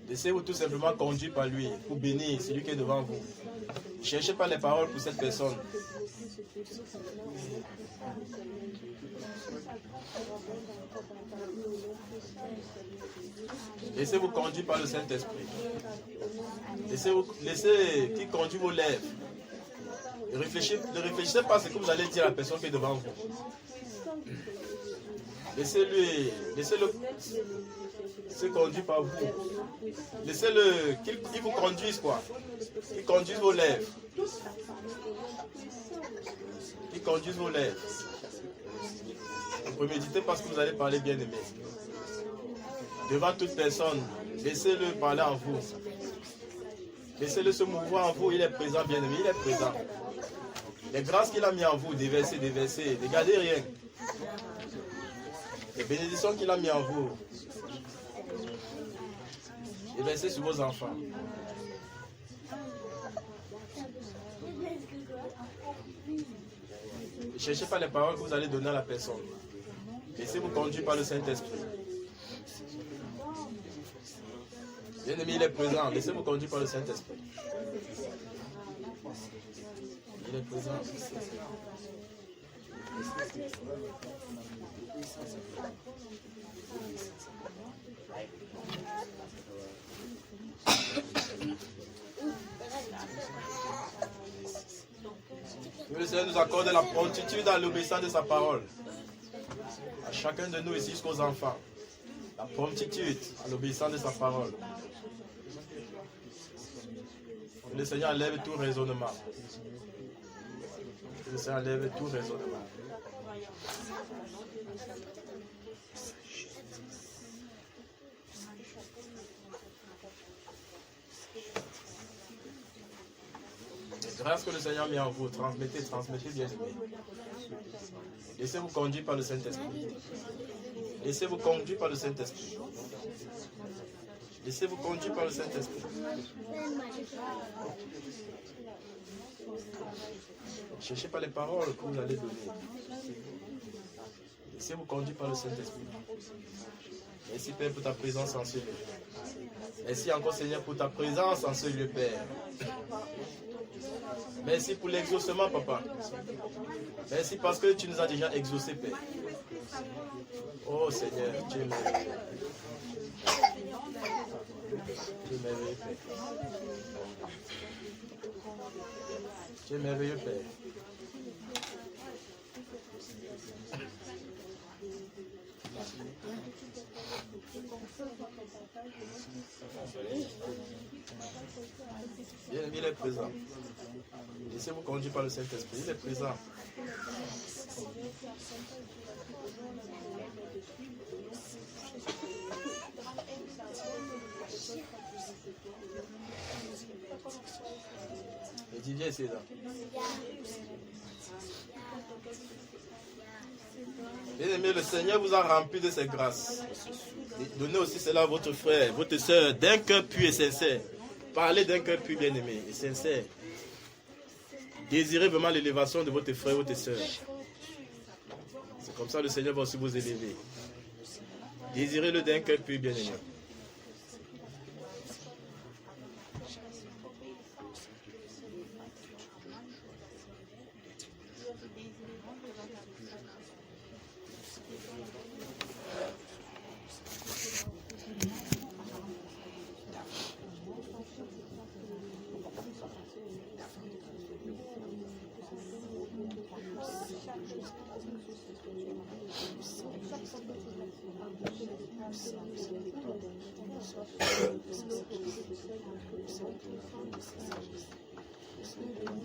S1: Laissez-vous tout simplement conduire par lui pour bénir celui qui est devant vous. Ne cherchez pas les paroles pour cette personne. Laissez-vous conduire par le Saint-Esprit. Laissez qu'il conduise vos lèvres. Ne réfléchissez pas à ce que vous allez dire à la personne qui est devant vous. Laissez-le se conduire par vous. Laissez-le qu'il vous conduise, quoi. Qu'il conduise vos lèvres. Qu'il conduise vos lèvres. Ne préméditez pas ce que vous allez parler, bien-aimé. Devant toute personne, laissez-le parler en vous. Laissez-le se mouvoir en vous. Il est présent, bien-aimé. Il est présent. Les grâces qu'il a mis en vous, déversez, déversez. Ne gardez rien. Les bénédictions qu'il a mis en vous, déversez sur vos enfants. Ne cherchez pas les paroles que vous allez donner à la personne. Laissez-vous conduire par le Saint-Esprit. Bien-aimé, il est présent. Laissez-vous conduire par le Saint-Esprit. Il est présent. Que le Seigneur nous accorde la promptitude à l'obéissance de sa parole. À chacun de nous ici jusqu'aux enfants. La promptitude à l'obéissance de sa parole. Que le Seigneur enlève tout raisonnement. Que le Seigneur enlève tout raisonnement. Grâce que le Seigneur a mis en vous, transmettez, transmettez bien aimé. Laissez-vous conduire par le Saint-Esprit. Laissez-vous conduire par le Saint-Esprit. Laissez-vous conduire par le Saint-Esprit. Ne cherchez pas les paroles que vous allez donner. Laissez-vous conduire par le Saint-Esprit. Merci Père pour ta présence en ce lieu. Merci encore Seigneur pour ta présence en ce lieu, Père. Merci pour l'exaucement, Papa. Merci parce que tu nous as déjà exaucés, Père. Oh Seigneur, tu es merveilleux. Tu es merveilleux, Père. Tu es merveilleux, Père. Bien, il est présent. Laissez-vous conduire par le Saint-Esprit. Il est présent. Et dis, viens, c'est là. Bien aimé, le Seigneur vous a rempli de ses grâces. Donnez aussi cela à votre frère, votre soeur, d'un cœur pur et sincère. Parlez d'un cœur pur, bien aimé, et sincère. Désirez vraiment l'élévation de votre frère et votre soeur. C'est comme ça que le Seigneur va aussi vous élever. Désirez-le d'un cœur pur, bien aimé.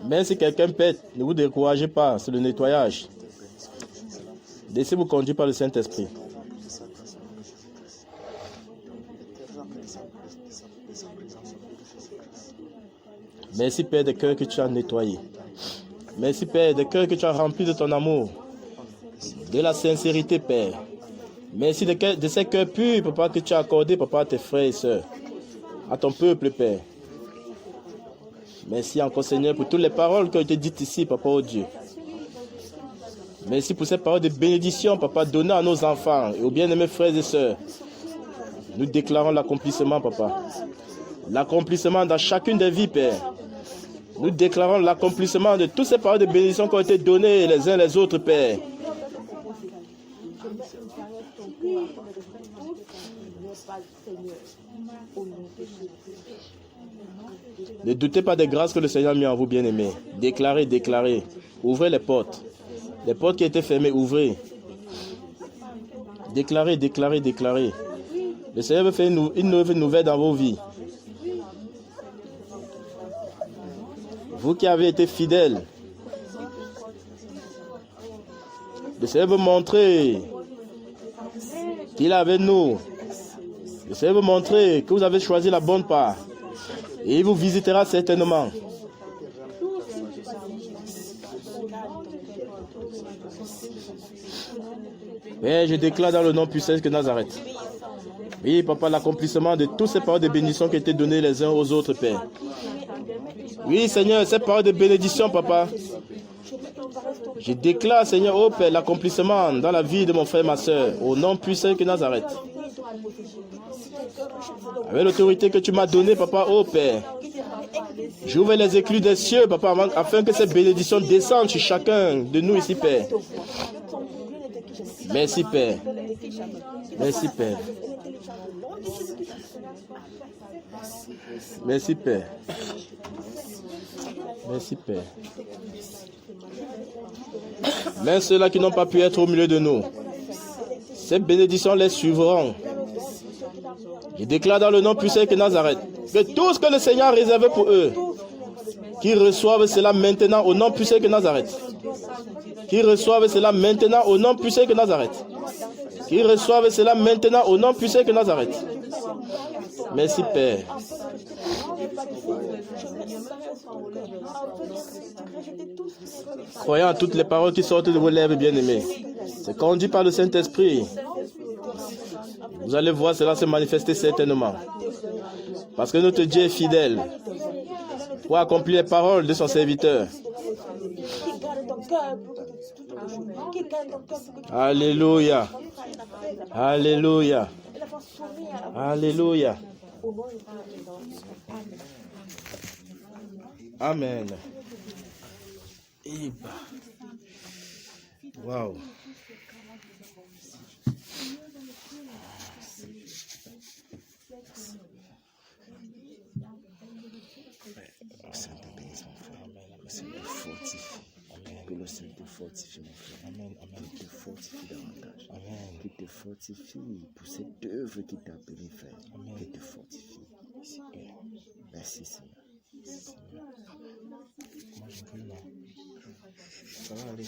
S1: Même si quelqu'un pète, ne vous découragez pas, c'est le nettoyage. Laissez-vous conduire par le Saint-Esprit. Merci Père des cœurs que tu as nettoyés. Merci Père des cœurs que tu as remplis de ton amour, de la sincérité Père. Merci de ces cœurs purs, Papa, que tu as accordés, Papa, à tes frères et sœurs, à ton peuple Père. Merci encore Seigneur pour toutes les paroles qui ont été dites ici, Papa, oh Dieu. Merci pour ces paroles de bénédiction, Papa, données à nos enfants et aux bien-aimés frères et sœurs. Nous déclarons l'accomplissement, Papa. L'accomplissement dans chacune des vies, Père. Nous déclarons l'accomplissement de toutes ces paroles de bénédiction qui ont été données les uns les autres, Père. Ne doutez pas des grâces que le Seigneur a mis en vous, bien-aimés. Déclarez, déclarez. Ouvrez les portes. Les portes qui étaient fermées, ouvrez. Déclarez, déclarez, déclarez. Le Seigneur veut faire une nouvelle dans vos vies. Vous qui avez été fidèles, Le Seigneur veut montrer qu'il est avec nous. Le Seigneur veut montrer que vous avez choisi la bonne part. Et il vous visitera certainement. Père, je déclare dans le nom puissant de Nazareth. Oui, papa, l'accomplissement de toutes ces paroles de bénédiction qui ont été données les uns aux autres, Père. Oui, Seigneur, ces paroles de bénédiction, papa. Je déclare, Seigneur, oh Père, l'accomplissement dans la vie de mon frère et ma soeur, au nom puissant de Nazareth. Avec l'autorité que tu m'as donnée, papa, oh Père. J'ouvre les écluses des cieux, papa, afin que ces bénédictions descendent sur chacun de nous ici, Père. Merci, Père. Merci, Père. Merci, Père. Merci, Père. Même ceux-là qui n'ont pas pu être au milieu de nous, ces bénédictions les suivront. Je déclare dans le nom puissant de Nazareth que tout ce que le Seigneur a réservé pour eux, qu'ils reçoivent cela maintenant au nom puissant de Nazareth. Qu'ils reçoivent cela maintenant au nom puissant de Nazareth. Qu'ils reçoivent cela maintenant au nom puissant de Nazareth. Merci, Père. Croyant à toutes les paroles qui sortent de vos lèvres, bien-aimés. C'est conduit par le Saint-Esprit. Vous allez voir cela se manifester certainement. Parce que notre Dieu est fidèle pour accomplir les paroles de son serviteur. Alléluia. Alléluia. Alléluia. Amen. Wow. Que le Seigneur te fortifie, mon frère. Amen. Amen. Qu'il te fortifie davantage. Amen. Qu'il te fortifie pour cette œuvre qui t'a appelé faire. Amen. Qu'il te fortifie. Merci, Seigneur. Moi, je prie là. Ça va aller.